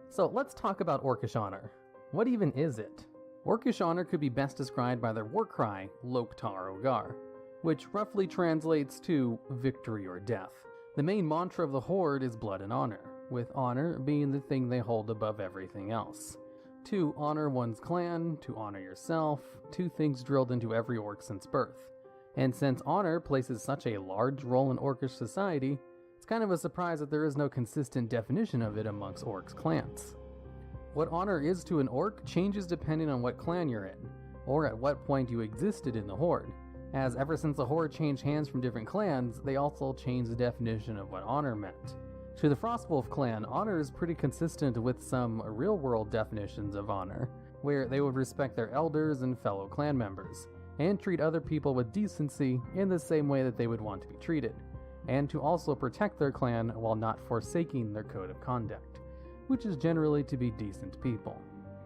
So let's talk about Orcish honor. What even is it? Orcish honor could be best described by their war cry, Loktar Ogar, which roughly translates to victory or death. The main mantra of the Horde is blood and honor, with honor being the thing they hold above everything else. To honor one's clan, to honor yourself, two things drilled into every orc since birth. And since honor places such a large role in Orcish society, it's kind of a surprise that there is no consistent definition of it amongst orcs' clans. What honor is to an orc changes depending on what clan you're in, or at what point you existed in the Horde, as ever since the Horde changed hands from different clans, they also changed the definition of what honor meant. To the Frostwolf clan, honor is pretty consistent with some real-world definitions of honor, where they would respect their elders and fellow clan members, and treat other people with decency in the same way that they would want to be treated, and to also protect their clan while not forsaking their code of conduct, which is generally to be decent people.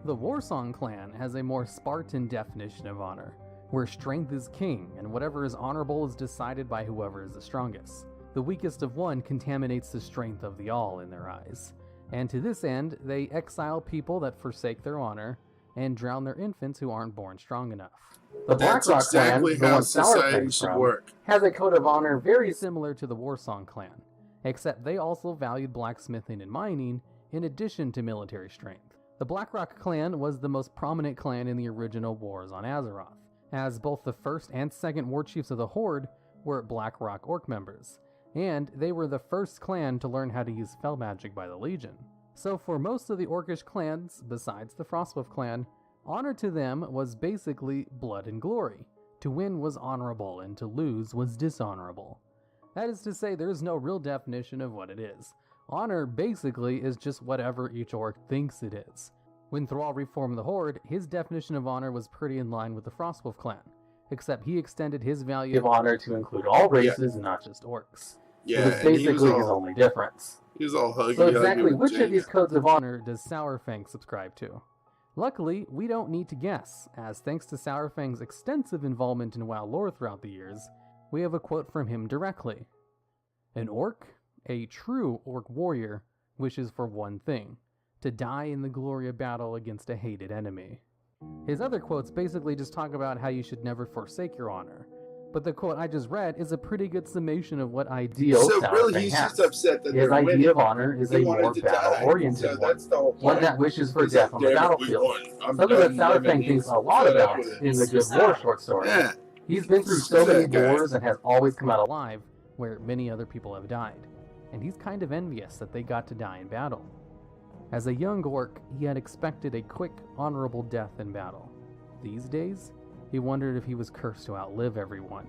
The Warsong clan has a more Spartan definition of honor, where strength is king and whatever is honorable is decided by whoever is the strongest. The weakest of one contaminates the strength of the all in their eyes, and to this end they exile people that forsake their honor and drown their infants who aren't born strong enough. The
That's
Blackrock
exactly
clan, the
how
one Sour
society
came
should
from,
work.
has a code of honor very similar to the Warsong clan, except they also valued blacksmithing and mining in addition to military strength. The Blackrock clan was the most prominent clan in the original wars on Azeroth, as both the first and second war chiefs of the Horde were Blackrock orc members, and they were the first clan to learn how to use fel magic by the Legion. So for most of the Orcish clans, besides the Frostwolf clan, honor to them was basically blood and glory. To win was honorable, and to lose was dishonorable. That is to say, there is no real definition of what it is. Honor basically is just whatever each orc thinks it is. When Thrall reformed the Horde, his definition of honor was pretty in line with the Frostwolf clan, except he extended his value of honor to include all races and not just orcs.
Yeah,
It was
and he
basically
was
his
all,
only difference.
he was all huggy.
So
huggy
exactly
with
which of
Jaina.
these codes of honor does Saurfang subscribe to? Luckily, we don't need to guess, as thanks to Saurfang's extensive involvement in WoW lore throughout the years, we have a quote from him directly. An orc, a true orc warrior, wishes for one thing: to die in the glory of battle against a hated enemy. His other quotes basically just talk about how you should never forsake your honor, but the quote I just read is a pretty good summation of what ideal
So really,
Saurfang
he's
has.
just upset that
His
they're winning.
idea of honor is
He
a
wanted
more
to die.
battle-oriented
So
one.
that's the whole point.
One that wishes for
He's
death
like,
on the
"Damn it, we
battlefield.
won. I'm
Something that
done living
Saurfang thinks
these-
a lot
fed up
about
with it."
in the Good War short story.
Yeah,
He's been through so many
That guy.
wars and has always come out alive, where many other people have died. And he's kind of envious that they got to die in battle. As a young orc, he had expected a quick, honorable death in battle. These days, he wondered if he was cursed to outlive everyone.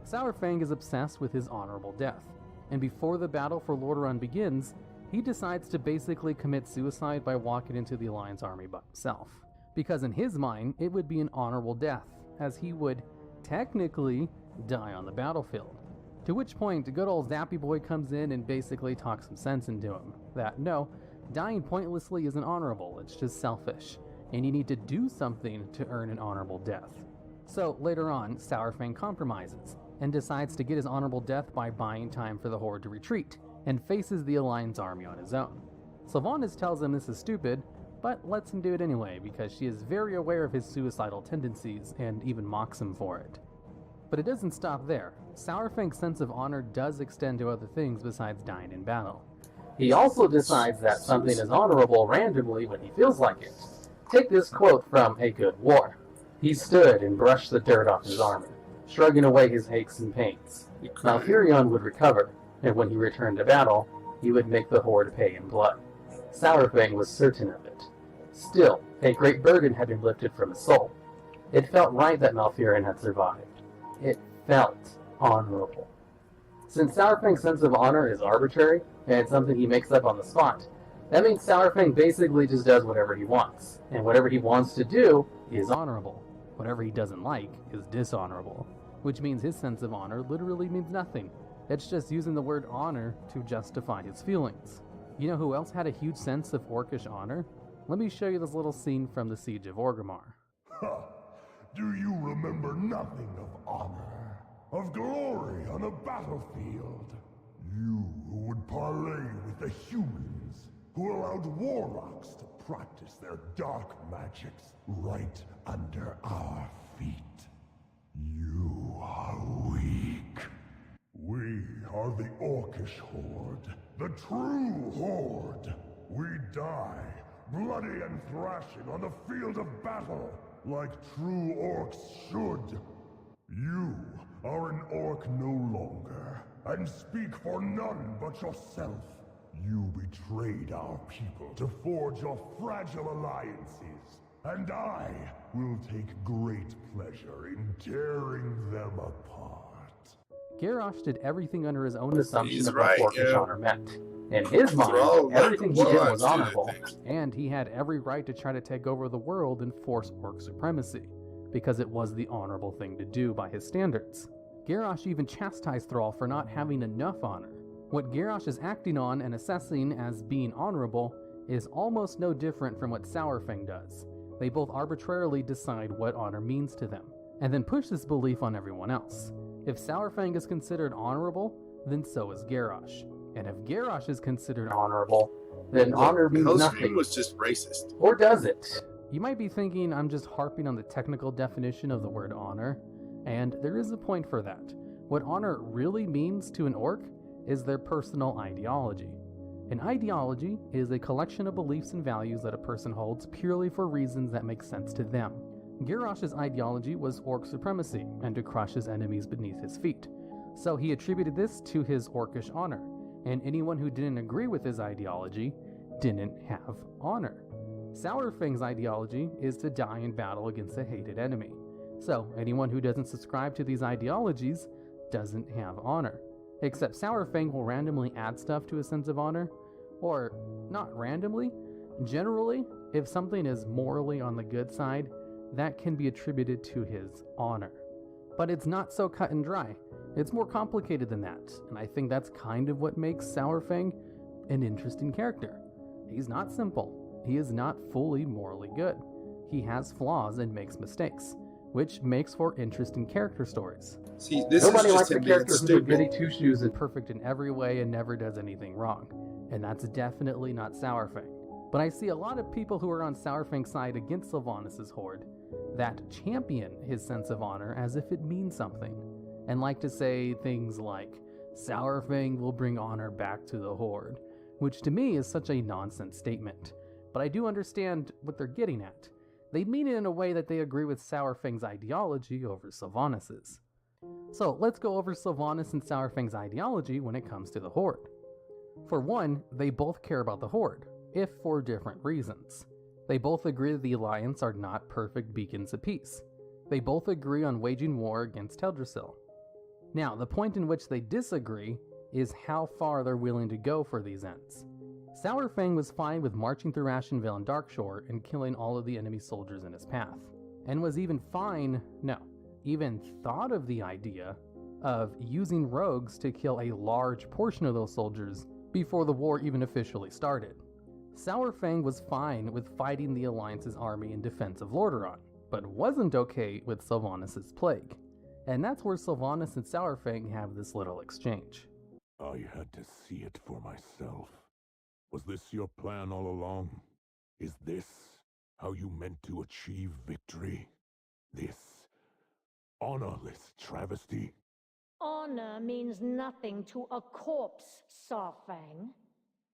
Saurfang is obsessed with his honorable death, and before the battle for Lordaeron begins, he decides to basically commit suicide by walking into the Alliance army by himself. Because in his mind, it would be an honorable death, as he would, technically, die on the battlefield. To which point, good old Zappy Boy comes in and basically talks some sense into him, that no, dying pointlessly isn't honorable, it's just selfish, and you need to do something to earn an honorable death. So later on, Saurfang compromises, and decides to get his honorable death by buying time for the Horde to retreat, and faces the Alliance army on his own. Sylvanas tells him this is stupid, but lets him do it anyway because she is very aware of his suicidal tendencies and even mocks him for it. But it doesn't stop there. Saurfang's sense of honor does extend to other things besides dying in battle. He also decides that something is honorable randomly when he feels like it. Take this quote from A Good War. He stood and brushed the dirt off his armor, shrugging away his aches and pains. Malfurion would recover, and when he returned to battle, he would make the Horde pay in blood. Sourfang was certain of it. Still, a great burden had been lifted from his soul. It felt right that Malfurion had survived. It felt honorable. Since Sourfang's sense of honor is arbitrary, and it's something he makes up on the spot, that means Sourfang basically just does whatever he wants. And whatever he wants to do is honorable. Whatever he doesn't like is dishonorable. Which means his sense of honor literally means nothing. It's just using the word honor to justify his feelings. You know who else had a huge sense of orcish honor? Let me show you this little scene from the Siege of Orgrimmar.
Ha! Do you remember nothing of honor, of glory on a battlefield? You who would parley with the humans, who allowed warlocks to practice their dark magics right under our feet. You are weak. We are the Orcish Horde, the true Horde. We die, bloody and thrashing on the field of battle, like true orcs should. You are an orc no longer, and speak for none but yourself. You betrayed our people to forge your fragile alliances, and I will take great pleasure in tearing them apart.
Garrosh did everything under his own assumption
He's
of
right,
what orcish
yeah.
honor meant. In his mind,
all
everything he did was
warlocks do that
honorable,
thing.
and he had every right to try to take over the world and force orc supremacy, because it was the honorable thing to do by his standards. Garrosh even chastised Thrall for not having enough honor. What Garrosh is acting on and assessing as being honorable is almost no different from what Sourfang does. They both arbitrarily decide what honor means to them, and then push this belief on everyone else. If Sourfang is considered honorable, then so is Garrosh. And if Garrosh is considered honorable, then honor means
Hellscream
nothing.
was just racist.
Or does it? You might be thinking I'm just harping on the technical definition of the word honor, and there is a point for that. What honor really means to an orc is their personal ideology. An ideology is a collection of beliefs and values that a person holds purely for reasons that make sense to them. Garrosh's ideology was orc supremacy and to crush his enemies beneath his feet. So he attributed this to his orcish honor, and anyone who didn't agree with his ideology didn't have honor. Sourfang's ideology is to die in battle against a hated enemy. So anyone who doesn't subscribe to these ideologies doesn't have honor. Except Sourfang will randomly add stuff to his sense of honor, or not randomly. Generally, if something is morally on the good side, that can be attributed to his honor. But it's not so cut and dry. It's more complicated than that, and I think that's kind of what makes Sourfang an interesting character. He's not simple. He is not fully morally good. He has flaws and makes mistakes, which makes for interesting character stories.
See, this
Nobody
is
likes
just
a
him being
character who's a goody
stupid.
two-shoes and perfect in every way and never does anything wrong. And that's definitely not Sourfang. But I see a lot of people who are on Sourfang's side against Sylvanas' horde that champion his sense of honor as if it means something, and like to say things like, Sourfang will bring honor back to the horde, which to me is such a nonsense statement. But I do understand what they're getting at. They mean it in a way that they agree with Sourfang's ideology over Sylvanas'. So let's go over Sylvanas and Sourfang's ideology when it comes to the horde. For one, they both care about the horde, if for different reasons. They both agree that the Alliance are not perfect beacons of peace. They both agree on waging war against Teldrassil. Now, the point in which they disagree is how far they're willing to go for these ends. Sourfang was fine with marching through Ashenvale and Darkshore and killing all of the enemy soldiers in his path, and was even thought of the idea of using rogues to kill a large portion of those soldiers before the war even officially started. Sourfang was fine with fighting the Alliance's army in defense of Lordaeron, but wasn't okay with Sylvanas' plague. And that's where Sylvanas and Sourfang have this little exchange.
I had to see it for myself. Was this your plan all along? Is this how you meant to achieve victory? This honorless travesty?
Honor means nothing to a corpse, Saurfang.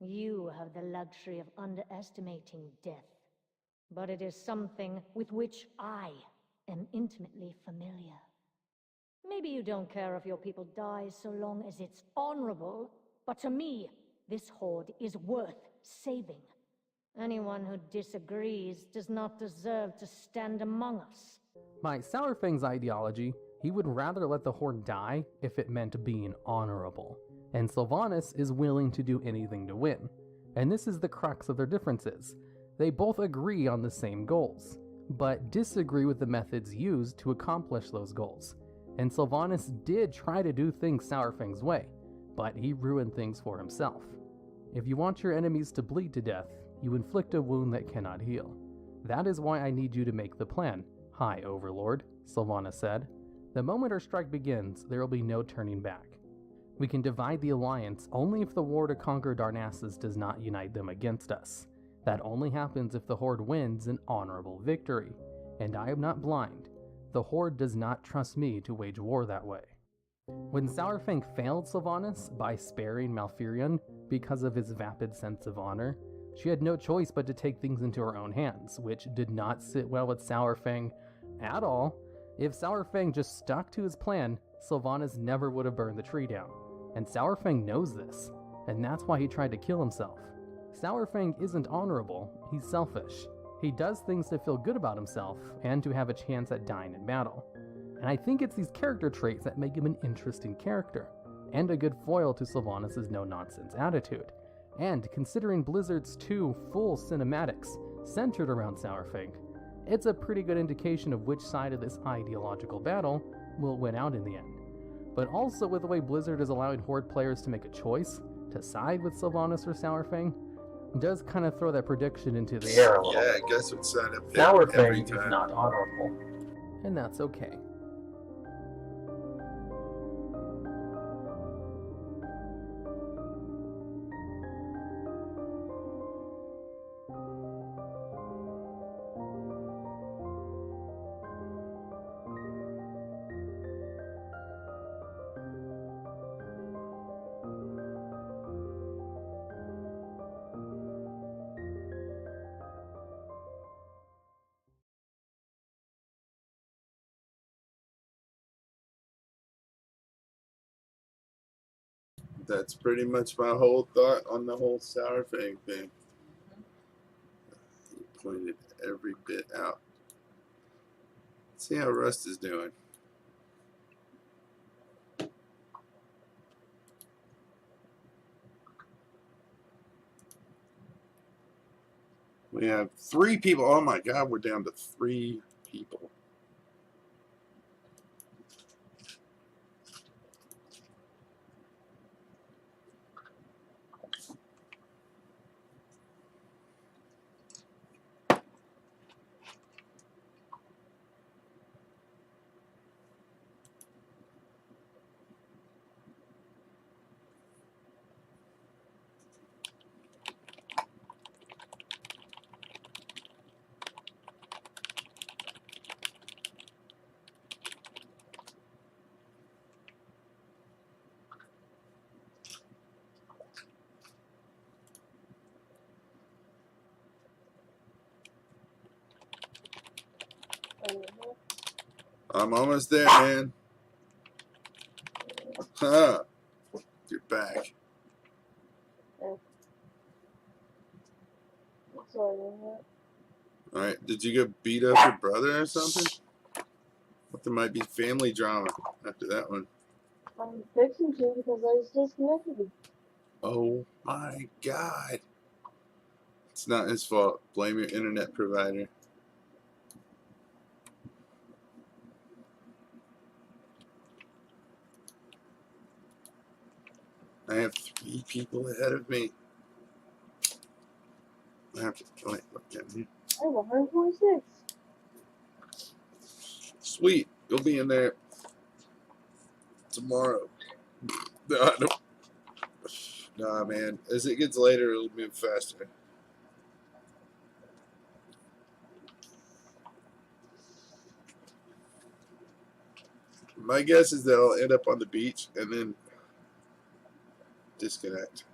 You have the luxury of underestimating death, but it is something with which I am intimately familiar. Maybe you don't care if your people die so long as it's honorable, but to me, this horde is worth saving. Anyone who disagrees does not deserve to stand among us.
By Sourfang's ideology, he would rather let the Horde die if it meant being honorable, and Sylvanas is willing to do anything to win. And this is the crux of their differences. They both agree on the same goals, but disagree with the methods used to accomplish those goals. And Sylvanas did try to do things Sourfang's way, but he ruined things for himself. If you want your enemies to bleed to death, you inflict a wound that cannot heal. That is why I need you to make the plan, High Overlord, Sylvanas said. The moment our strike begins, there will be no turning back. We can divide the Alliance only if the war to conquer Darnassus does not unite them against us. That only happens if the Horde wins an honorable victory, and I am not blind. The Horde does not trust me to wage war that way. When Sourfang failed Sylvanas by sparing Malfurion because of his vapid sense of honor, she had no choice but to take things into her own hands, which did not sit well with Sourfang at all. If Sourfang just stuck to his plan, Sylvanas never would have burned the tree down. And Sourfang knows this, and that's why he tried to kill himself. Sourfang isn't honorable, he's selfish. He does things to feel good about himself, and to have a chance at dying in battle. And I think it's these character traits that make him an interesting character, and a good foil to Sylvanas' no-nonsense attitude. And considering Blizzard's 2 full cinematics centered around Sourfang, it's a pretty good indication of which side of this ideological battle will win out in the end. But also with the way Blizzard is allowing Horde players to make a choice to side with Sylvanas or Sourfang, does kind of throw that prediction into the air a little
Yeah,
bit.
I guess what side up there every
Sourfang is
time.
not honorable, and that's okay.
That's pretty much my whole thought on the whole Sourfang thing. He pointed every bit out. Let's see how Rust is doing. We have 3 people. Oh my God, we're down to 3 people. I'm almost there, man. Huh. You're back. Alright, did you get beat up your brother or something? But there might be family drama after that one.
I'm fixing to because I was disconnected.
Oh my God. It's not his fault. Blame your internet provider. I have 3 people ahead of me. I have to wait, look at me.
I have 126.
Sweet, you'll be in there tomorrow. Nah, man. As it gets later, it'll move faster. My guess is that I'll end up on the beach and then disconnect.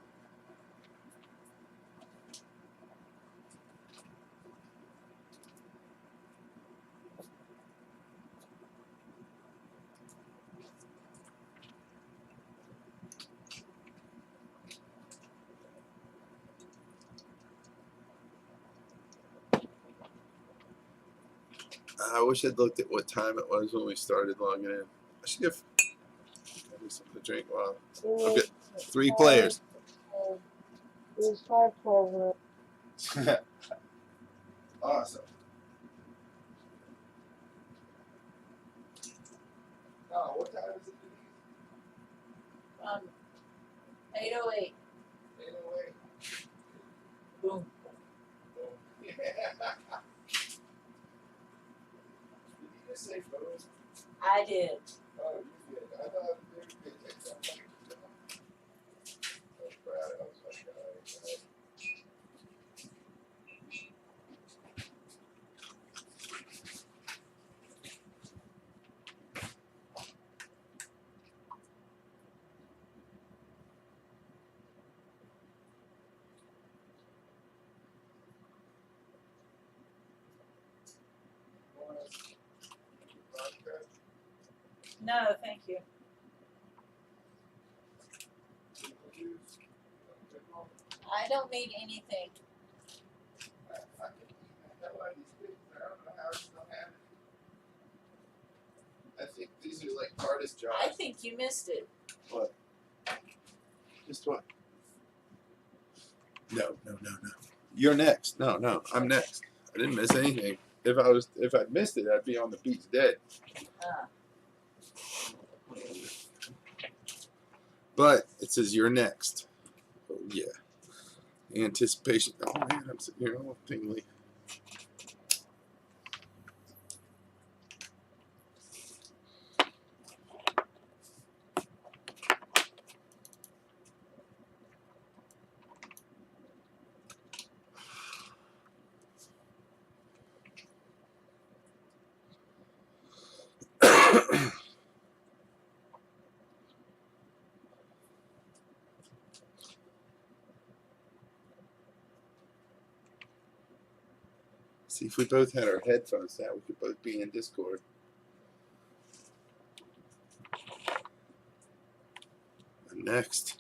I wish I'd looked at what time it was when we started logging in. I should give maybe something to drink while. Okay, 3 players.
It was 5:12.
Awesome. Oh, what time is it?
8:08.
8:08.
Boom.
Yeah. Did you just say photos?
I did.
Oh, you did. I thought it was very good. I'm proud of my guy.
No, thank you. I don't need anything.
I think these are like hardest jobs.
I think you missed it.
What? Just what? No. You're next. No, I'm next. I didn't miss anything. If I'd missed it, I'd be on the beach dead. But it says you're next. Oh yeah. Anticipation. Oh man, I'm sitting here all tingly. See, if we both had our headphones down, we could both be in Discord. And next.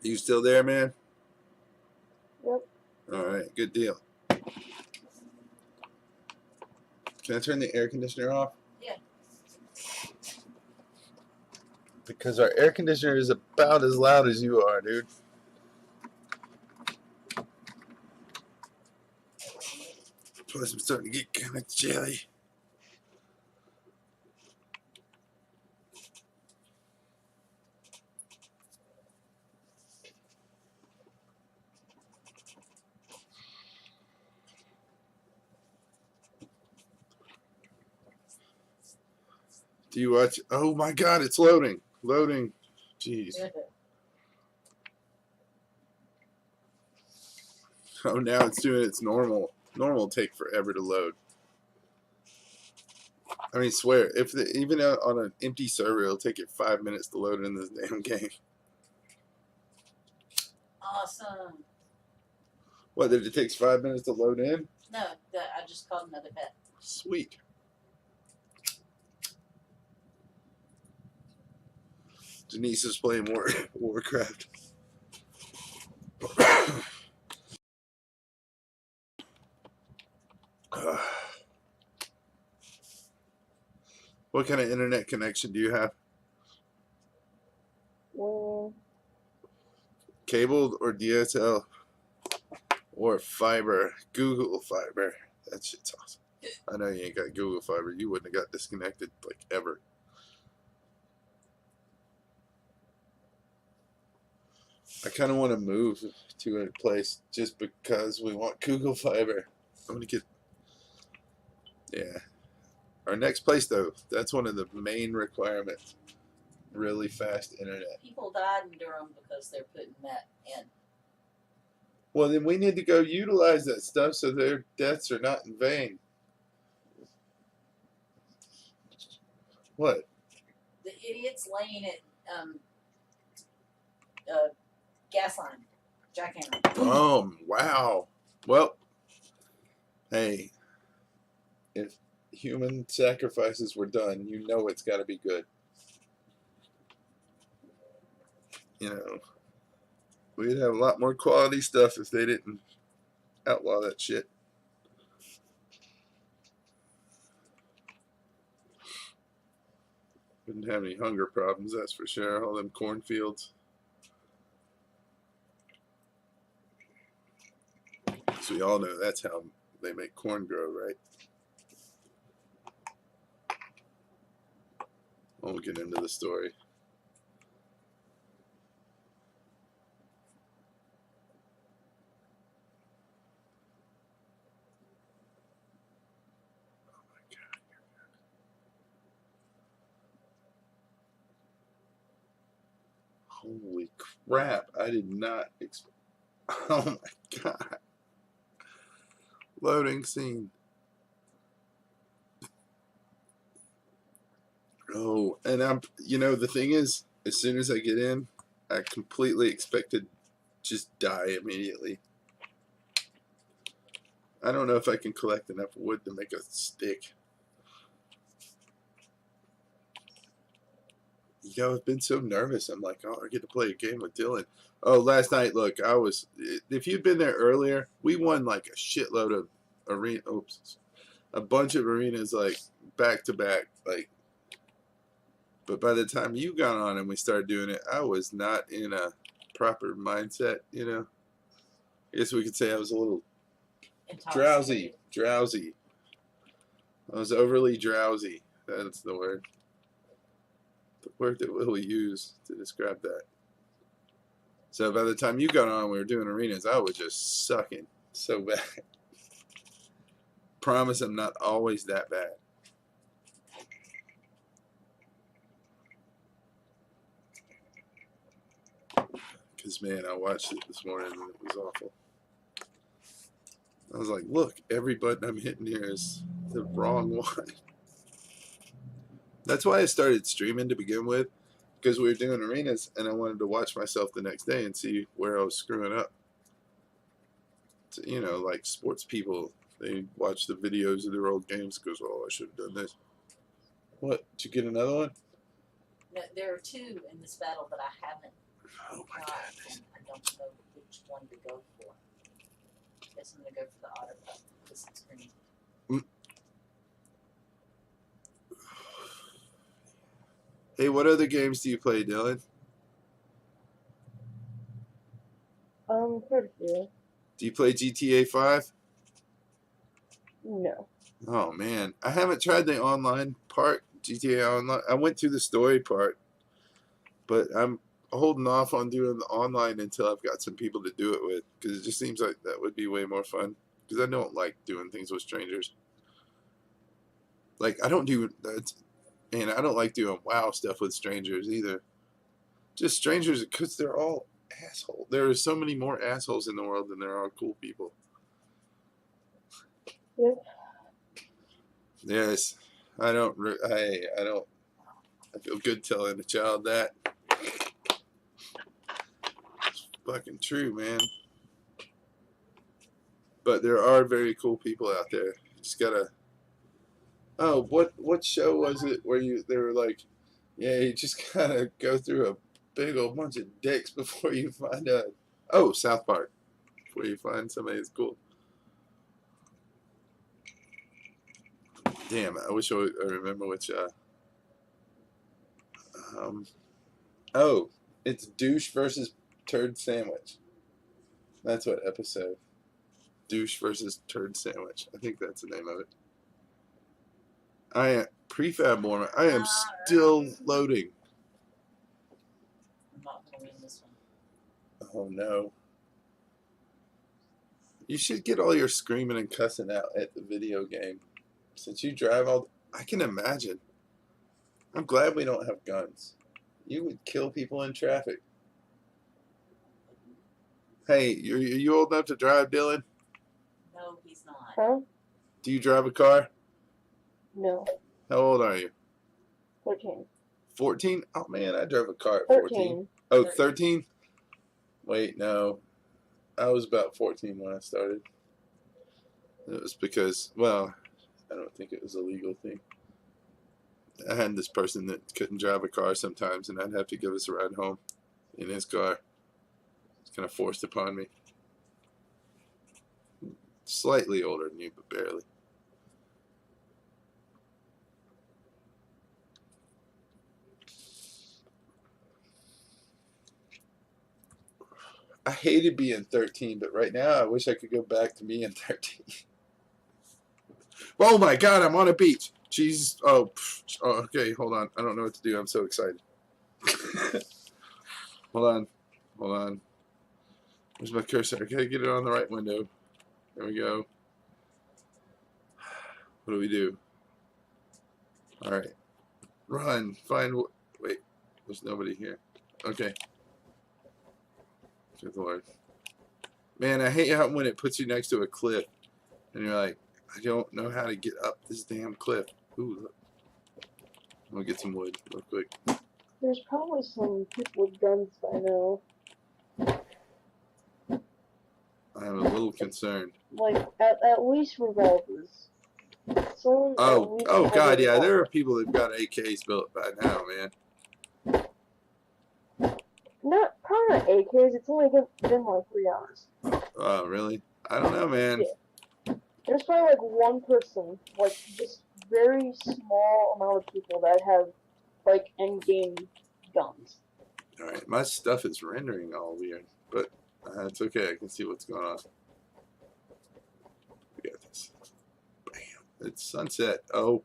You still there, man?
Yep.
All right, good deal. Can I turn the air conditioner off?
Yeah.
Because our air conditioner is about as loud as you are, dude. Plus, I'm starting to get kind of jelly. Do you watch? Oh my God, it's loading. Loading. Jeez. Oh, now it's doing its normal. Normal take forever to load. I mean, swear, if even on an empty server, it'll take it 5 minutes to load in this damn game.
Awesome.
What? That it takes 5 minutes to load in?
No, I just called another bet.
Sweet. Denise is playing Warcraft. What kind of internet connection do you have?
Well,
Cabled or DSL? Or fiber? Google Fiber. That shit's awesome. I know you ain't got Google Fiber. You wouldn't have got disconnected like ever. I kind of want to move to a place just because we want Google Fiber. I'm going to get... Yeah. Our next place, though, that's one of the main requirements. Really fast internet.
People died in Durham because they're putting that in.
Well, then we need to go utilize that stuff so their deaths are not in vain. What?
The idiots laying it, gas line, jackhammer.
Oh, wow. Well, hey, if human sacrifices were done, you know it's got to be good. You know, we'd have a lot more quality stuff if they didn't outlaw that shit. Wouldn't have any hunger problems, that's for sure. All them cornfields. So we all know that's how they make corn grow, right? We'll get into the story. Oh my God. Holy crap, I did not expect. Oh my God. Loading scene. Oh, and I'm, you know, the thing is, as soon as I get in, I completely expect to just die immediately. I don't know if I can collect enough wood to make a stick. You know, I've been so nervous. I'm like, oh, I get to play a game with Dylan. Oh, last night, look, I was, if you'd been there earlier, we won like a shitload of arena, oops, a bunch of arenas, like, back to back, like, but by the time you got on and we started doing it, I was not in a proper mindset, you know. I guess we could say I was a little drowsy. I was overly drowsy. That's the word. The word that we'll use to describe that. So by the time you got on, we were doing arenas. I was just sucking so bad. Promise I'm not always that bad. Because, man, I watched it this morning and it was awful. I was like, look, every button I'm hitting here is the wrong one. That's why I started streaming to begin with, because we were doing arenas and I wanted to watch myself the next day and see where I was screwing up. So, you know, like sports people, they watch the videos of their old games and goes, oh, I should have done this. What? Did you get another one?
No, there are two in this battle that I haven't.
Oh my goodness.
I don't know which one to go for. I guess I'm gonna go for the autopilot. This is green.
Hey, what other games do you play, Dylan?
Quite a few.
Do you play GTA 5?
No.
Oh man, I haven't tried the online part, GTA Online. I went through the story part, but I'm holding off on doing the online until I've got some people to do it with, because it just seems like that would be way more fun. Because I don't like doing things with strangers. Like, I don't do that, and I don't like doing WoW stuff with strangers either. Just strangers, because they're all assholes. There are so many more assholes in the world than there are cool people.
Yep.
Yes, I don't. I feel good telling a child that. It's fucking true, man. But there are very cool people out there. You just gotta. Oh, what show was it where they were like, yeah, you just gotta go through a big old bunch of dicks before you find a. Oh, South Park. Before you find somebody that's cool. Damn, I wish I remember which. Oh, it's Douche versus Turd Sandwich. That's what episode. Douche versus Turd Sandwich. I think that's the name of it. I am Prefab Warmer. I am still loading.
I'm not gonna win this one.
Oh no. You should get all your screaming and cussing out at the video game. Since you drive all, I can imagine. I'm glad we don't have guns. You would kill people in traffic. Hey, are you old enough to drive, Dylan?
No, he's not.
Huh?
Do you drive a car?
No.
How old are you?
14.
14? Oh man, I drove a car at 14.
13.
Oh, 13? Wait, no. I was about 14 when I started. It was because, well, I don't think it was a legal thing. I had this person that couldn't drive a car sometimes, and I'd have to give us a ride home in his car. It's kind of forced upon me. Slightly older than you, but barely. I hated being 13, but right now I wish I could go back to being 13. Oh my God, I'm on a beach. Jesus. Oh, okay, hold on. I don't know what to do. I'm so excited. Hold on. Where's my cursor? I gotta get it on the right window. There we go. What do we do? Alright. Run. Wait. There's nobody here. Okay. Good Lord. Man, I hate how when it puts you next to a cliff and you're like, I don't know how to get up this damn cliff. Ooh, look. I'm gonna get some wood real quick.
There's probably some people with guns by now.
I'm a little concerned.
Like, at least revolvers.
Oh God, yeah, there are people that've got AKs built by now, man.
Probably not AKs, it's only been like 3 hours.
Oh, really? I don't know, man.
Yeah. There's probably like one person, like just very small amount of people that have like endgame guns.
Alright, my stuff is rendering all weird, but it's okay, I can see what's going on. We got this. Bam. It's sunset. Oh,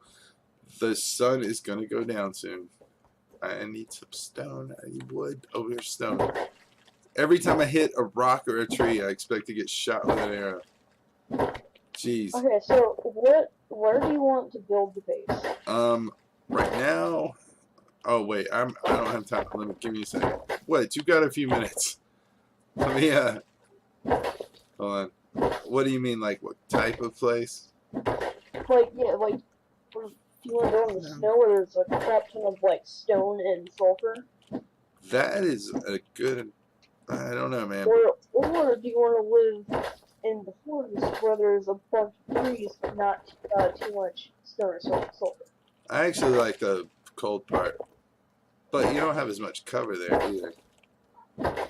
the sun is gonna go down soon. I need some stone. I need wood. Oh, here's stone. Every time I hit a rock or a tree, I expect to get shot with an arrow. Jeez.
Okay, so where do you want to build the base?
Right now. Oh wait, I don't have time. Give me a second. Wait, you got a few minutes. Let me hold on. What do you mean, like what type of place?
Like yeah, like if you want to go in the snow where there's a crap ton of like stone and sulfur.
That is a good. I don't know, man.
Or do you want to live in the forest where there's a bunch of trees, but not too much stone or sulfur?
I actually like the cold part, but you don't have as much cover there either.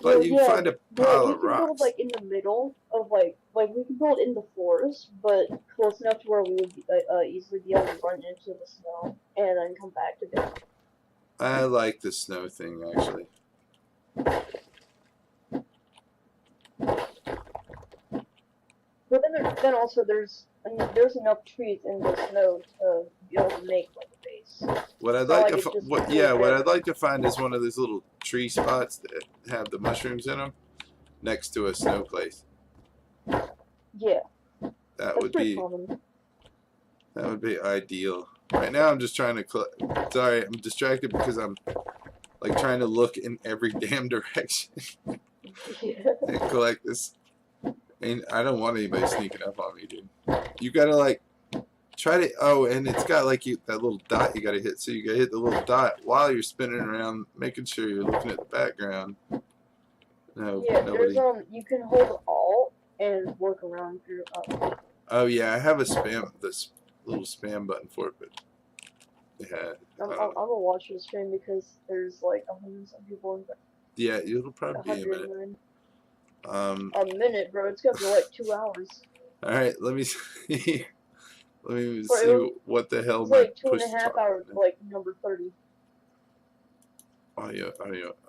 But you can find a pile of rocks.
We can build like in the middle of like we can build in the forest, but close enough to where we would easily be able to run into the snow and then come back to build.
I like the snow thing actually.
But then also there's enough trees in the snow to be able to make like a base.
What I'd like what I'd like to find is one of those little tree spots that have the mushrooms in them next to a snow place.
Yeah.
That would be ideal. Right now I'm just trying to sorry, I'm distracted because I'm like trying to look in every damn direction and collect this. And I don't want anybody sneaking up on me, dude. You gotta like try to. Oh, and it's got like that little dot you gotta hit. So you gotta hit the little dot while you're spinning around, making sure you're looking at the background. No,
yeah,
nobody.
You can hold Alt and work around through.
Oh yeah, I have this little spam button for it, but yeah.
I'm gonna watch your stream because there's like 100-some people in there.
Yeah, it'll probably be a minute.
A minute, bro. It's gonna be like 2 hours.
All right, let me see. Let me see what the hell my
like 2.5 hours, like number 30.
Audio.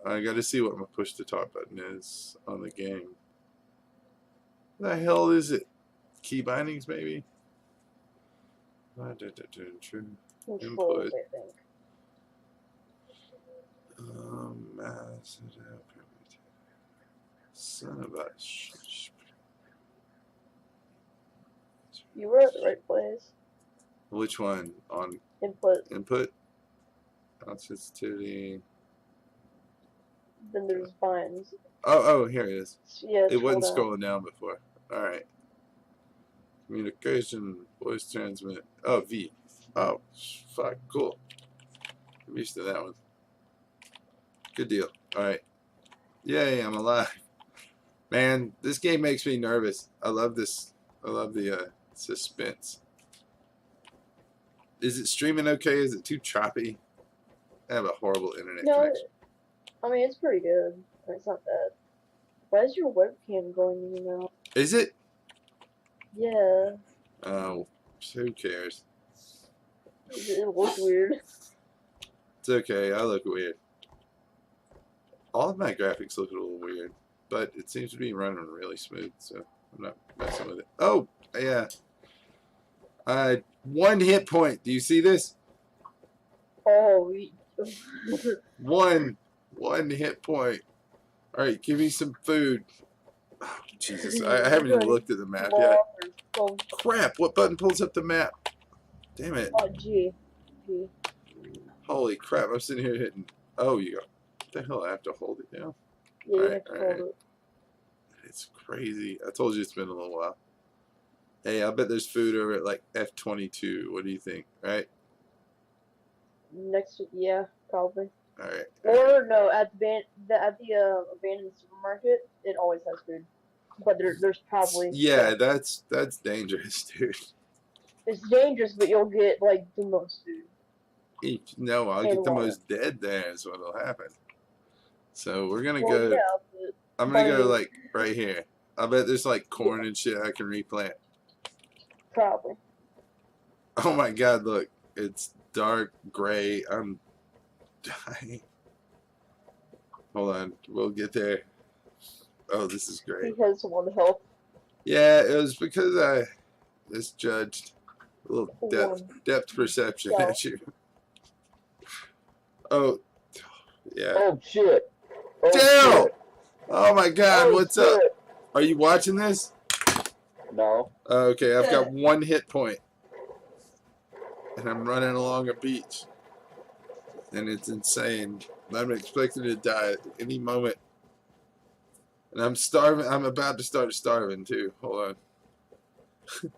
I got to see what my push to talk button is on the game. The hell is it? Key bindings, maybe. True. Input.
I think.
Son of a
You were at the right place.
Which one? On
input.
Input? Sensitivity.
Then there's binds.
Oh, here it is.
Yeah,
it wasn't scrolling down before. Alright. Communication, voice transmit. Oh, V. Oh, fuck, cool. I'm used to that one. Good deal. Alright. Yay, I'm alive. Man, this game makes me nervous. I love this. I love the suspense. Is it streaming okay? Is it too choppy? I have a horrible internet
No,
connection.
I mean it's pretty good. It's not bad. Why is your webcam going in and out?
Is it?
Yeah,
Oh, who cares?
it looks weird.
It's okay. I look weird. All of my graphics look a little weird, but it seems to be running really smooth, so I'm not messing with it. Oh, yeah. 1 hit point. Do you see this?
Oh,
One hit point. All right, give me some food. Oh, Jesus, I haven't even looked at the map yet.
Oh,
Crap! What button pulls up the map? Damn it!
G. G.
Holy crap! I'm sitting here hitting. Oh, you go. What the hell? I have to hold it down.
Yeah, you
Alright,
have to hold
alright.
it.
It's crazy. I told you it's been a little while. Hey, I bet there's food over at like F22. What do you think? Right?
Next, yeah, probably.
All right.
Or no, at the abandoned supermarket, it always has food. But there's probably
Yeah, that's dangerous, dude.
it's dangerous, but you'll get like the most food.
No, I'll
And
get the
water.
most dead there is what'll happen. So we're gonna
Well,
go.
yeah, but
I'm gonna go
but-
like right here. I bet there's like corn and shit I can replant.
probably.
Oh my god, look. It's dark gray. I'm dying. Hold on. We'll get there. Oh, this is great.
He has one health.
Yeah, it was because I misjudged a little
One.
depth perception
Yeah.
issue. Oh, yeah.
Oh shit. Oh,
Daryl!
shit.
Oh my god,
Oh,
what's up?
shit.
Are you watching this?
No.
Okay, I've got 1 hit point. And I'm running along a beach. And it's insane. I'm expecting to die at any moment. And I'm starving. I'm about to start starving too. Hold on.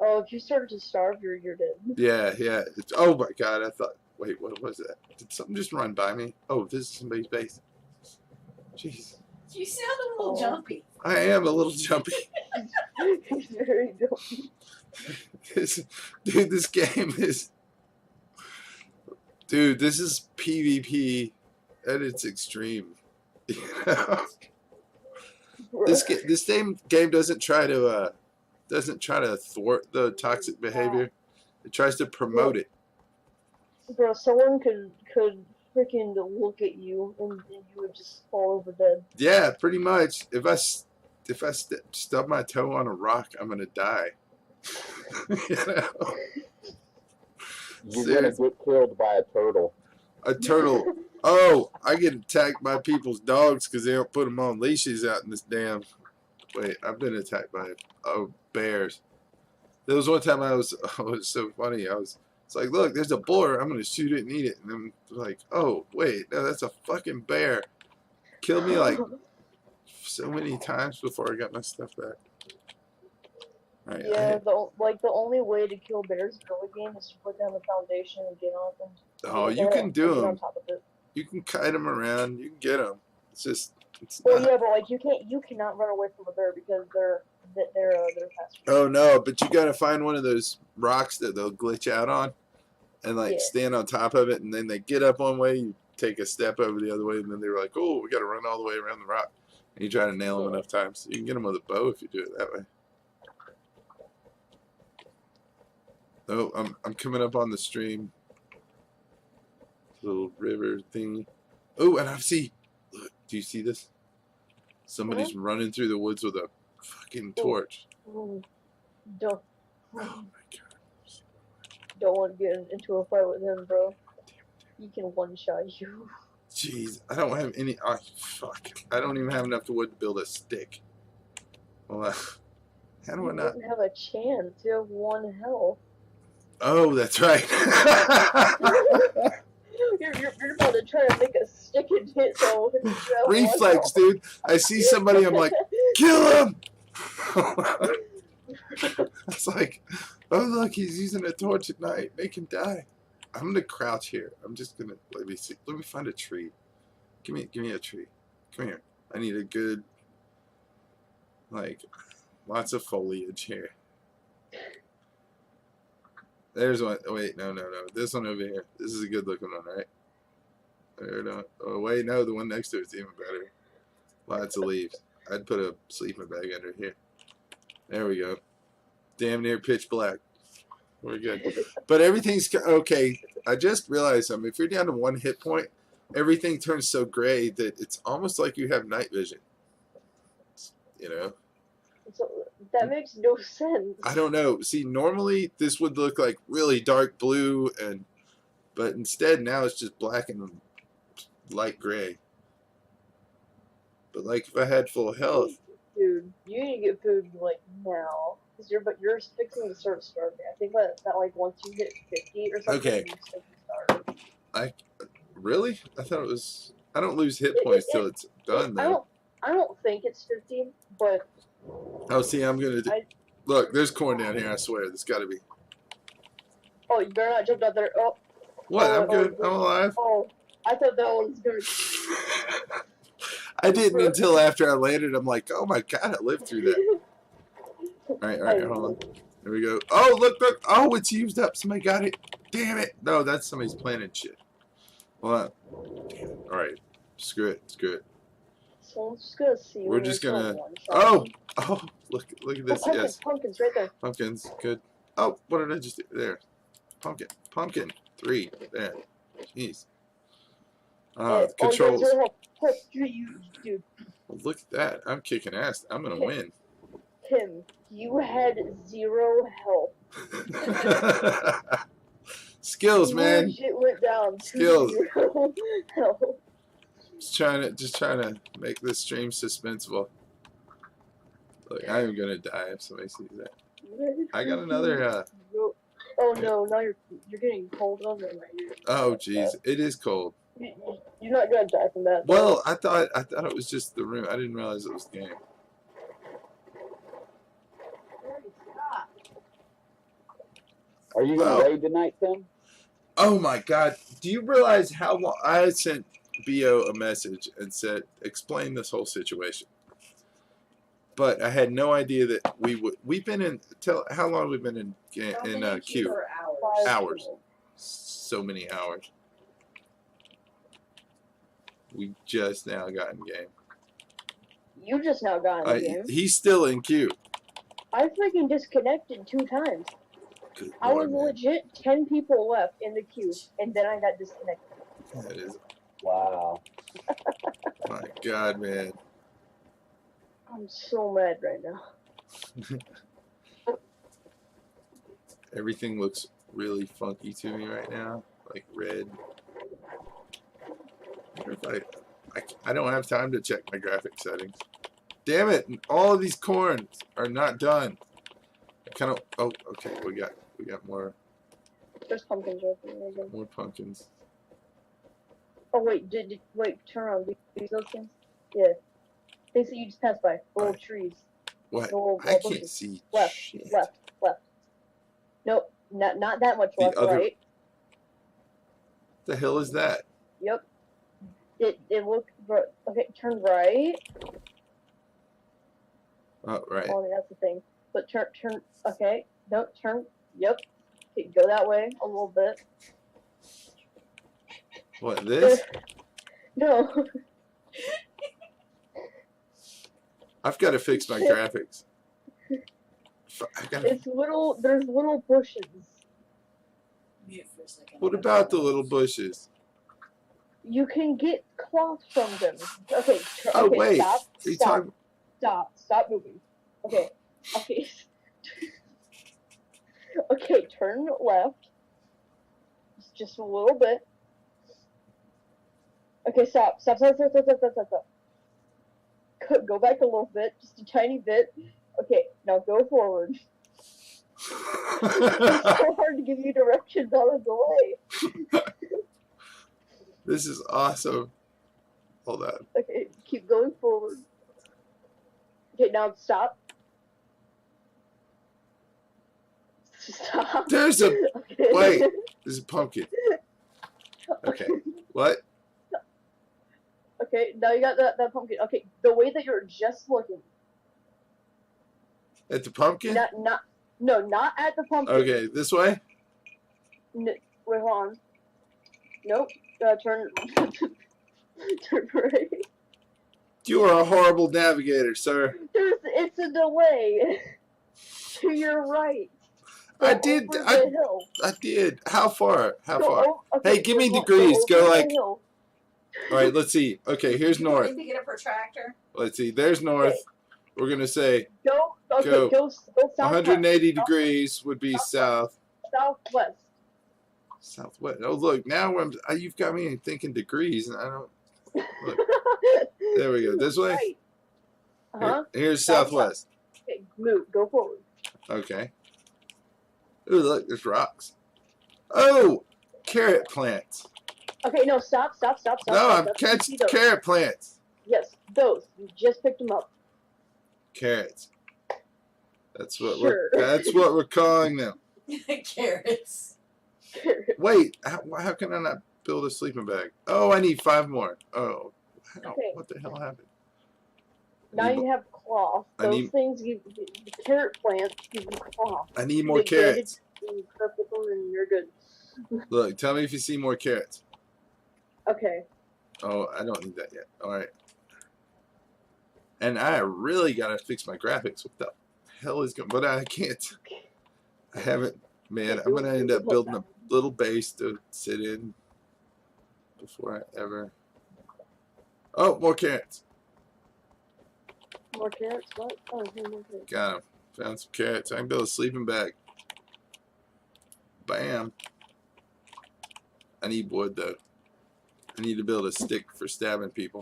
Oh, if you started to starve, you're dead.
Yeah, yeah. Oh my god, I thought. Wait, what was that? Did something just run by me? Oh, this is somebody's base. Jeez.
You sound a little
Oh.
jumpy.
I am a little jumpy.
He's very dumb.
Dude, this game is. Dude, this is PvP at its extreme. You know? This game doesn't try to thwart the toxic behavior. It tries to promote it.
Bro, someone could freaking look at you and you would just fall over dead.
Yeah, pretty much. If I stub my toe on a rock, I'm gonna die. You know?
You're gonna get killed by a turtle.
A turtle. Oh, I get attacked by people's dogs because they don't put them on leashes out in this damn. Wait, I've been attacked by bears. There was one time it was so funny. It's like, look, there's a boar. I'm gonna shoot it and eat it. And I'm like, oh wait, no, that's a fucking bear. Killed me like so many times before I got my stuff back. All right,
Yeah, the only way to kill bears in the game is to put down the foundation and get on them.
oh, you
Get
can
on-
do
get on
them.
top of it.
You can kite them around. You can get them. It's just, it's
Well,
not.
yeah, but like you cannot run away from a bear because they're faster.
Oh no, but you gotta find one of those rocks that they'll glitch out on, and like
Yeah.
stand on top of it, and then they get up one way, you take a step over the other way, and then they're like, oh, we gotta run all the way around the rock, and you try to nail them enough times. You can get them with a bow if you do it that way. Oh, I'm coming up on the stream. Little river thingy. Oh, and I see. Look, do you see this? Somebody's running through the woods with a fucking torch.
Ooh, don't
Oh my god.
don't want to get into a fight with him, bro. He can one shot you.
Jeez, I don't have any. Oh, fuck. I don't even have enough wood to build a stick. Well, how do I
You
not?
don't have a chance. You have 1 health.
Oh, that's right.
You're about to try to make a stick and hit so you have 1
Reflex,
health.
dude. I see somebody, I'm like, kill him! It's like, oh, look, he's using a torch at night. Make him die. I'm going to crouch here. I'm just going to, let me see. Let me find a tree. Give me a tree. Come here. I need a good, like, lots of foliage here. There's one. Wait, no. This one over here. This is a good looking one, right? There, no. Oh, wait, no. The one next to it's even better. Lots of leaves. I'd put a sleeping bag under here. There we go. Damn near pitch black. We're good. But everything's okay. I just realized something. If you're down to 1 hit point, everything turns so gray that it's almost like you have night vision. You know?
So, that makes no sense.
I don't know. See, normally this would look like really dark blue, but instead now it's just black and light gray. But like if I had full health,
Dude, you need to get food like now. Cause you're fixing to start starving. I think that like once you hit 50 or something,
Okay.
you start to starve.
really? I thought it was. I don't lose hit points till it's done though.
I don't think it's 50, but
Oh, see, I'm gonna do. Look, there's corn down here. I swear, there's got to be.
oh, you better not jump out there. Oh,
What? I'm
oh,
good. I'm alive.
oh, I thought that was gonna.
I didn't until after I landed. I'm like, oh my god, I lived through that. All right, hold on. There we go. Oh, look. Oh, it's used up. Somebody got it. Damn it. No, that's somebody's planted shit. Hold on. Damn it. All right. Screw it.
So I'm just gonna see.
We're
when
just
there's
gonna.
one
Oh, look at this.
pumpkins,
Yes,
pumpkins right there.
pumpkins. Good. Oh, what did I just do? There. Pumpkin. 3. There. Jeez.
Oh,
Controls.
Dude,
Look at that. I'm kicking ass. I'm gonna win.
Tim, you had 0 health.
Skills,
You
man.
legit went down to
Skills.
0 health.
Just trying to make this stream suspenseful. Look, I am gonna die if somebody sees that. I got another.
Oh no! Now you're getting cold over my ear.
Oh, jeez, it is cold.
You're not gonna die from that.
Well, I thought it was just the room. I didn't realize it was the game.
Are you gonna raid tonight, Tim?
Oh my God! Do you realize how long I sent Bo a message and said, explain this whole situation? But I had no idea that we would. We've been in. How long we've been in queue? Hours. So many hours. We just now got in game.
You just now got in the game.
He's still in queue.
I freaking disconnected 2 times.
Good
I was
Lord, man.
legit 10 people left in the queue, and then I got disconnected.
That is.
Wow.
My God, man.
I'm so mad right now.
Everything looks really funky to me right now, like red. I wonder if I don't have time to check my graphic settings. Damn it! All of these corns are not done. I kind of. Oh, okay. We got more.
There's pumpkins right there.
More pumpkins.
Oh wait, wait, turn around. These those things? Yeah. They say you just passed by. Little trees.
What?
Little
I can't
bushes.
see.
Left.
Shit.
Left. Nope, not that much
The
left.
other-
Right.
The hell is that?
Yep. It looked okay. Turn right.
Oh, right.
Oh, that's the thing. But turn. Okay. No, turn. Yep. Okay, go that way a little bit.
What, this?
No.
I've got to fix my graphics.
It's little. There's little bushes.
Mute for a second.
What about the little bushes?
You can get cloth from them. Okay.
Oh,
okay,
wait.
Stop.
Are you
Stop.
talking?
Stop moving. Okay. Okay. Okay, turn left. Just a little bit. Okay, stop. Go back a little bit, just a tiny bit. Okay, now go forward. It's so hard to give you directions out of the way.
This is awesome. Hold on.
Okay, keep going forward. Okay, now stop. Stop.
There's a.
Okay.
Wait. There's a pumpkin. Okay. What?
Okay, now you got that pumpkin. Okay, the way that you're just looking.
At the pumpkin?
Not at the pumpkin.
Okay, this way?
Wait, hold on. Nope. Turn. Turn right.
You are a horrible navigator, sir.
It's a delay. To your right.
I
Go
did.
over the hill.
I did. How far? How
Go
far?
okay,
Hey, give me
go
degrees. Go
over the
like.
hill.
All right, let's see. Okay, here's
You
north.
need to get a protractor.
Let's see. There's north.
Okay.
We're gonna say
Go. Okay.
Go.
Go southwest.
180 degrees would be south.
Southwest.
Southwest. Oh, look. Now you've got me thinking degrees, and I don't. Look. There we go. This way.
Right. Uh-huh.
Here's southwest.
Okay, move. Go forward.
Okay. Ooh, look. There's rocks. Oh, carrot plants.
Okay, no, stop.
No,
stop.
I'm
That's
catching
those.
carrot plants.
Yes, those. You just picked them up.
Carrots. That's what
Sure.
we're calling them.
Carrots.
Wait, how can I not build a sleeping bag? Oh, I need 5 more. Oh, wow,
Okay.
what the hell happened?
Now you have cloth.
I
Those
need-
things give the carrot plants give you cloth.
I need more
They get it,
carrots.
You purple them and you're good.
Look, tell me if you see more carrots.
Okay.
Oh, I don't need that yet. All right. And I really gotta fix my graphics. What the hell is going? But I can't. I haven't. Man, I'm gonna end up building a little base to sit in before I ever. Oh, more carrots.
More carrots? What? Oh, here, more carrots.
Got 'em. Found some carrots. I can build a sleeping bag. Bam. I need wood though. I need to build a stick for stabbing people.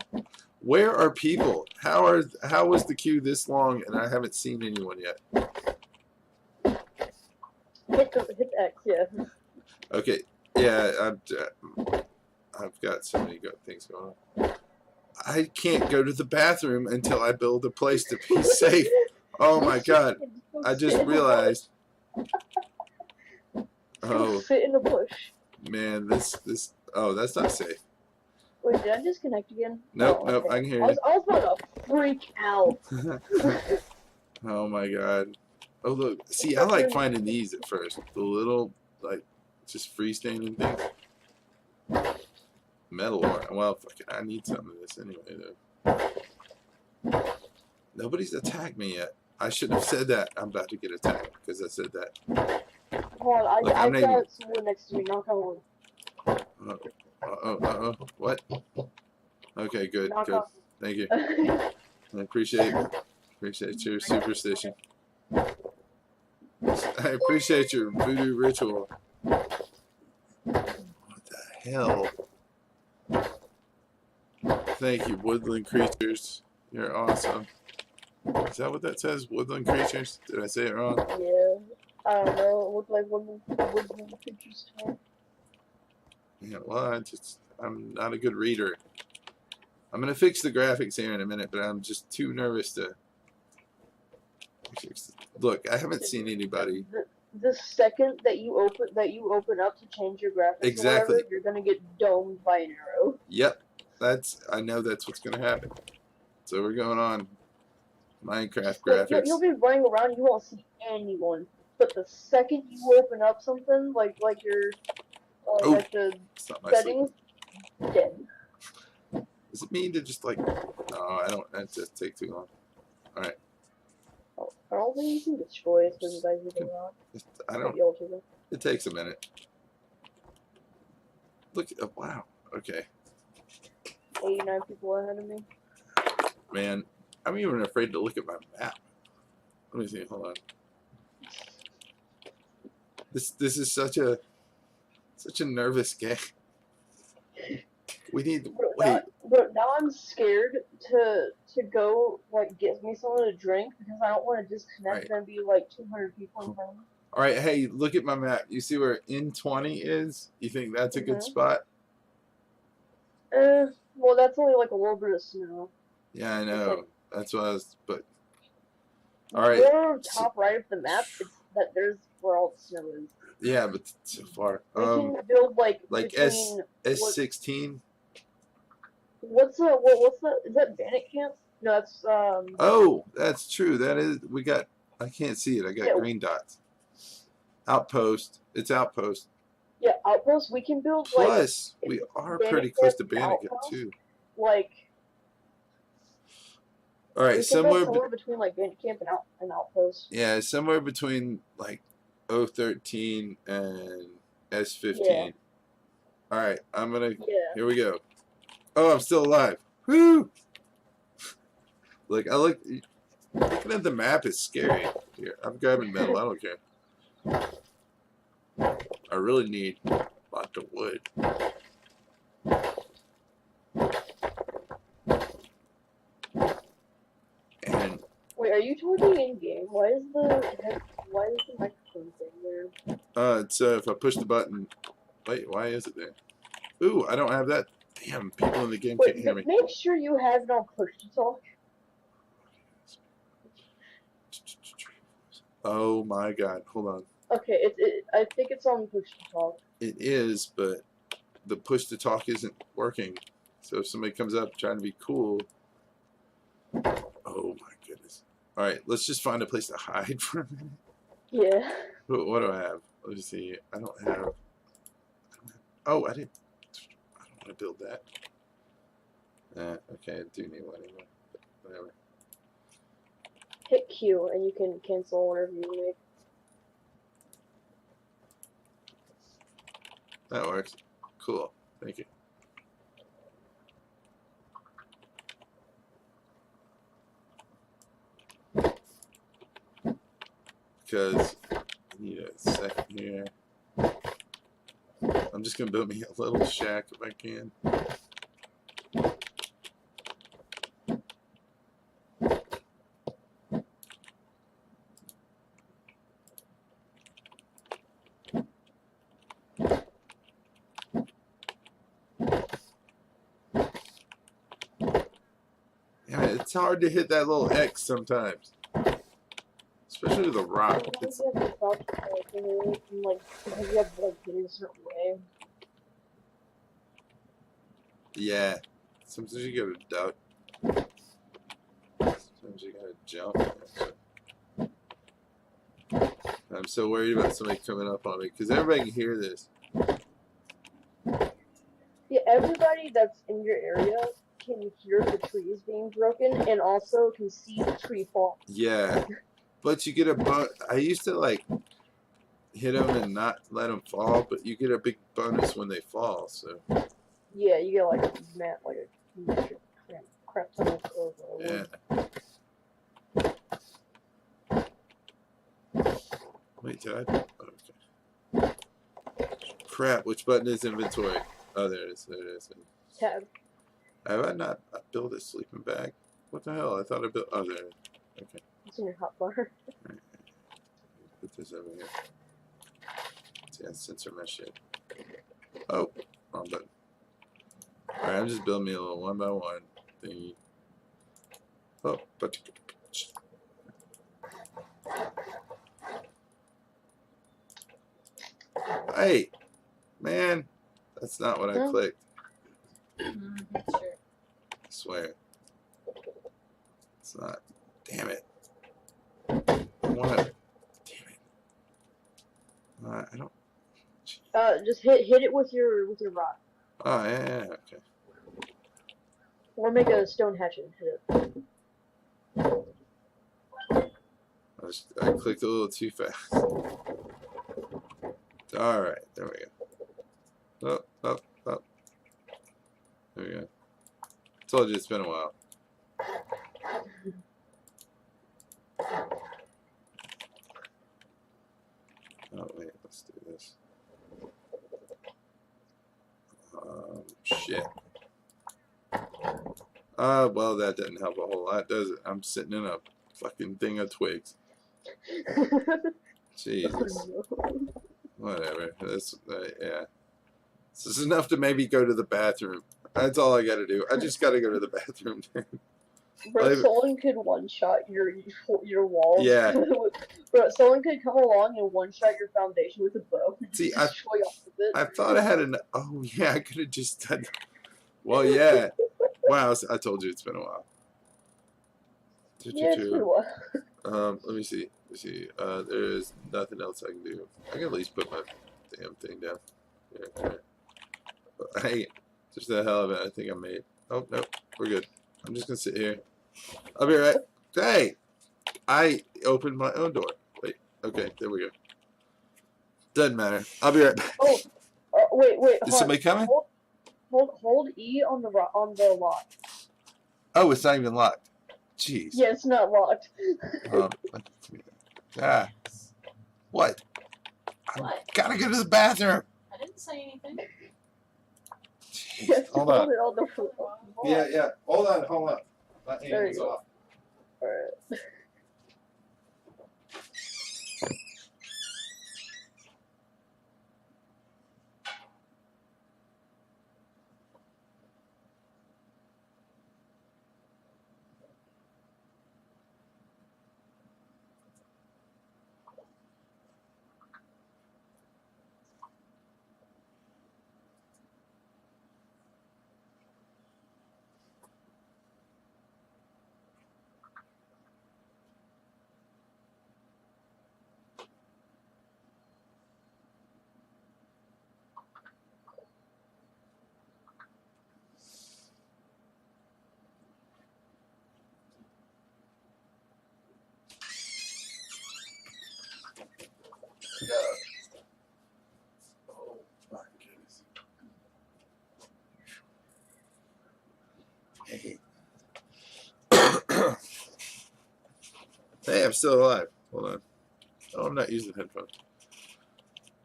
Where are people? How was the queue this long and I haven't seen anyone yet?
Hit X, yeah.
Okay. Yeah, I've got so many good things going on. I can't go to the bathroom until I build a place to be safe. Oh my god. I just realized. Oh
Sit in a bush.
man, this oh, that's not safe.
Wait, did I disconnect again?
Nope,
Oh,
nope,
okay.
I can hear
I was about to freak out.
you. Oh my god. Oh look, see, I like finding these at first. The little like just freestanding things. Metal ore. Well, fuck it, I need some of this anyway though. Nobody's attacked me yet. I should have said that. I'm about to get attacked because I said that.
Hold on,
Look,
I
I'm not
got
even-
someone next to me, knock on wood.
Uh-oh. What? Okay, good,
Knock
good.
on
Thank you.
wood.
I appreciate your superstition. I appreciate your voodoo ritual. What the hell? Thank you, woodland creatures. You're awesome. Is that what that says? Woodland creatures? Did I say it wrong?
Yeah. I don't know, it looked like one of the pictures to me.
Yeah, well, I'm not a good reader. I'm gonna fix the graphics here in a minute, but I'm just too nervous to fix it. Look, I haven't seen anybody.
The second that you open up to change your graphics, or
Exactly.
whatever, you're gonna get domed by an arrow.
Yep, I know that's what's gonna happen. So we're going on Minecraft
Like,
graphics.
you'll be running around, you won't see anyone. But the second you open up something, like your,
Oh,
like the
It's not my sleep.
settings, dead.
Does it mean to just like? No, I don't. That just take too long. All right.
I don't think you can destroy it because you guys are around.
I don't.
Maybe ultimate.
It takes a minute. Look. Oh, wow. Okay.
89 people ahead of me.
Man, I'm even afraid to look at my map. Let me see. Hold on. This is such a nervous game. We need. Wait.
But now I'm scared to go like get me someone to drink because I don't want to disconnect and be like 200 people in front of me.
All right. Hey, look at my map. You see where N20 is? You think that's a good spot?
Well, that's only like a little bit of snow.
Yeah, I know. That's what I was. But all right.
More top right of the map, it's that there's where all the snow is.
Yeah, but so far.
We can build like
S
between
S16.
what's the is that bandit camp? No, that's
Oh, that's true. That is. We got. I can't see it. I got
Yeah.
green dots. Outpost. It's outpost.
Yeah, outposts. We can build like
Plus, we are
Bandit
pretty close to
Camp
Bannigan
outpost?
too.
like
All right,
we can build
somewhere.
somewhere between like Bandit Camp and outpost.
Yeah, somewhere between like O13 and S15.
Yeah.
All right, I'm gonna.
Yeah.
Here we go. Oh, I'm still alive. Woo! Like looking at the map is scary. Here, I'm grabbing metal. I don't care. I really need lots of wood. And
Wait, are you talking in game? Why is the microphone thing there?
it's if I push the button. Wait, why is it there? Ooh, I don't have that. Damn, people in the game
Wait,
can't hear me.
make sure you have it on push to talk.
Oh my god, hold on.
Okay, I think it's on push to talk.
It is, but the push to talk isn't working. So if somebody comes up trying to be cool. Oh my goodness. Alright, let's just find a place to hide for a minute.
Yeah.
What do I have? Let me see. I don't have. Oh, I don't want to build that. Okay, I do need one anyway. But whatever.
Hit Q and you can cancel whatever you make.
That works. Cool. Thank you. Because I need a second here. I'm just gonna build me a little shack if I can. Yeah, it's hard to hit that little X sometimes. Especially the rock. It's,
You have to crouch like because you have to like get in a certain way.
yeah. Sometimes you gotta duck. Sometimes you gotta jump. I'm so worried about somebody coming up on me because everybody can hear this.
Yeah, everybody that's in your area can hear the trees being broken and also can see the tree fall.
Yeah. But you get a I used to like hit them and not let them fall, but you get a big bonus when they fall. So
Yeah, you get like a crap ton of
yeah. Wait, did I? Oh, okay. Crap! Which button is inventory? Oh, there it is. There it is.
Tab.
Have I not built a sleeping bag? What the hell? I thought I built. Oh, there it is. Okay.
It's in your hotbar.
Put this over here. See, I censor my shit. Oh, wrong button. Alright, I'm just building me a little one by one thingy. Oh, but. Hey, man, that's not what I clicked.
Sure.
I swear. It's not. Damn it. I want to. Damn it. I don't.
Just hit it with your rock.
Oh, yeah, okay.
Or make a stone hatchet and hit it.
I clicked a little too fast. Alright, there we go. Up, up, up. There we go. Told you it's been a while. Oh, wait, let's do this. Shit. Well, that didn't help a whole lot, does it? I'm sitting in a fucking thing of twigs. Jesus. Whatever. That's, yeah. This is enough to maybe go to the bathroom. That's all I gotta do. I just gotta go to the bathroom.
Bro, someone could one-shot your walls.
Yeah.
Bro, someone could come along and one-shot your foundation with a bow.
See,
destroy all of it.
I thought I had an. Oh, yeah, I could have just done. Well, yeah. Wow, I told you it's been a while.
Yeah, it's been a while.
Let me see. There's nothing else I can do. I can at least put my damn thing down. Yeah. Hey, just the hell of it, I think I made. Oh no, we're good. I'm just gonna sit here. I'll be right. Hey, I opened my own door. Wait. Okay, there we go. Doesn't matter. I'll be right back.
Oh, wait,
Is
hold
somebody coming?
Hold E on the lock.
Oh, it's not even locked. Jeez.
Yeah, it's not locked.
Ah. What?
What?
Gotta go to the bathroom.
I didn't say anything.
You have to
Hold
hold
on.
it on the lock.
Yeah. Hold on. My
There
hand's
you go.
off.
Alright.
Oh my goodness. Hey. Hey, I'm still alive. Hold on. Oh, I'm not using headphones.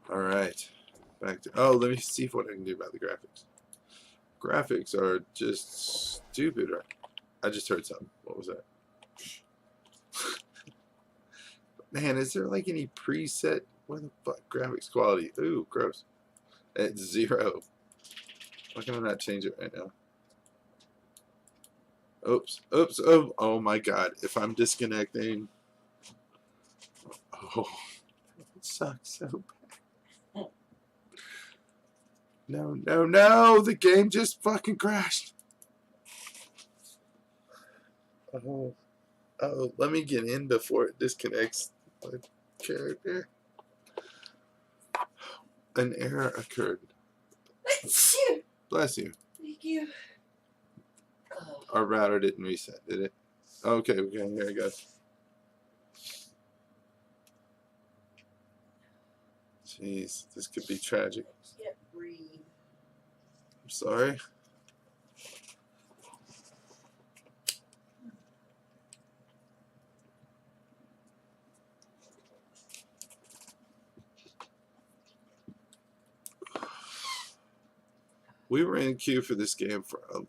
Alright. Back to. Oh, let me see what I can do about the graphics. Graphics are just stupid, right? I just heard something. What was that? Man, is there like any preset? What the fuck? Graphics quality. Ooh, gross. It's 0. Why can I not change it right now? Oops. Oh my god. If I'm disconnecting. Oh, it sucks so bad. No. The game just fucking crashed. Oh, let me get in before it disconnects my character. An error occurred. Bless you.
Thank you.
Our router didn't reset, did it? Okay, here it goes. Jeez, this could be tragic.
Can't breathe.
I'm sorry. We were in queue for this game for a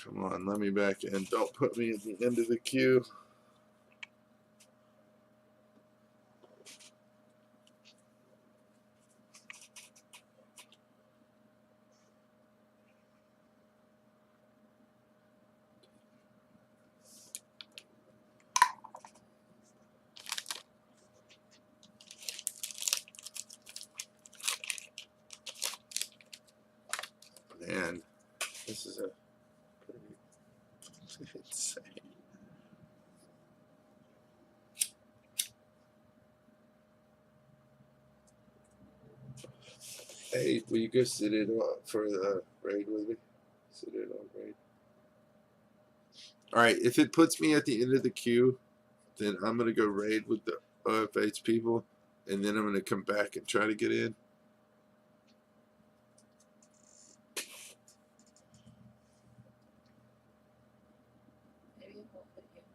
Come on, let me back in. Don't put me at the end of the queue. Man, this is a pretty insane. Hey, will you go sit in for the raid with me? Sit in on raid. Alright, if it puts me at the end of the queue, then I'm going to go raid with the OFH people, and then I'm going to come back and try to get in.
Maybe it won't put you in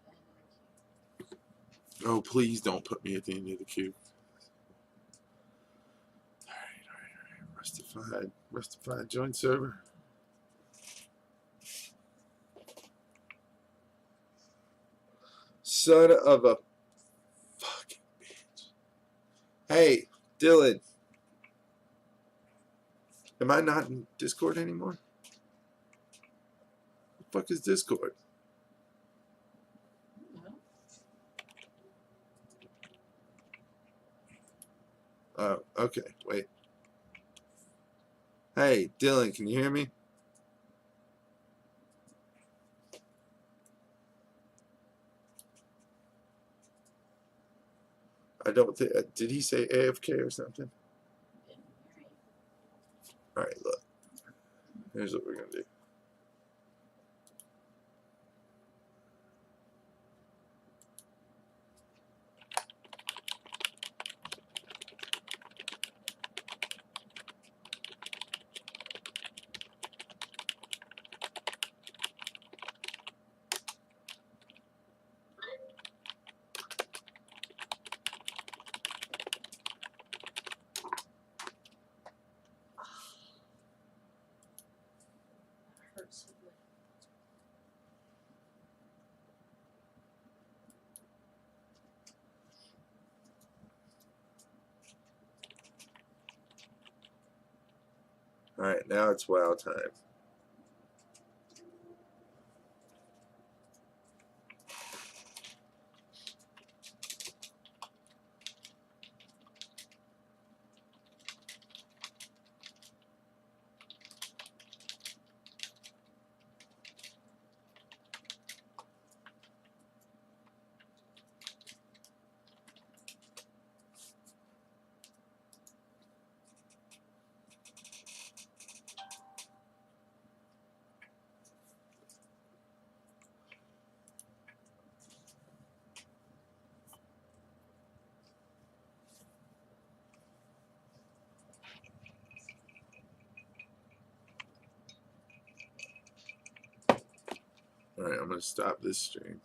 the queue.
Oh, please don't put me at the end of the queue. Alright. Rustified. Join server. Son of a fucking bitch. Hey, Dylan. Am I not in Discord anymore? What the fuck is Discord? Oh, okay. Wait. Hey, Dylan, can you hear me? I don't think. Did he say AFK or something?
Didn't hear you.
All right, look. Here's what we're gonna do.
That hurts so good.
All right, now it's WoW time. All right, I'm gonna stop this stream.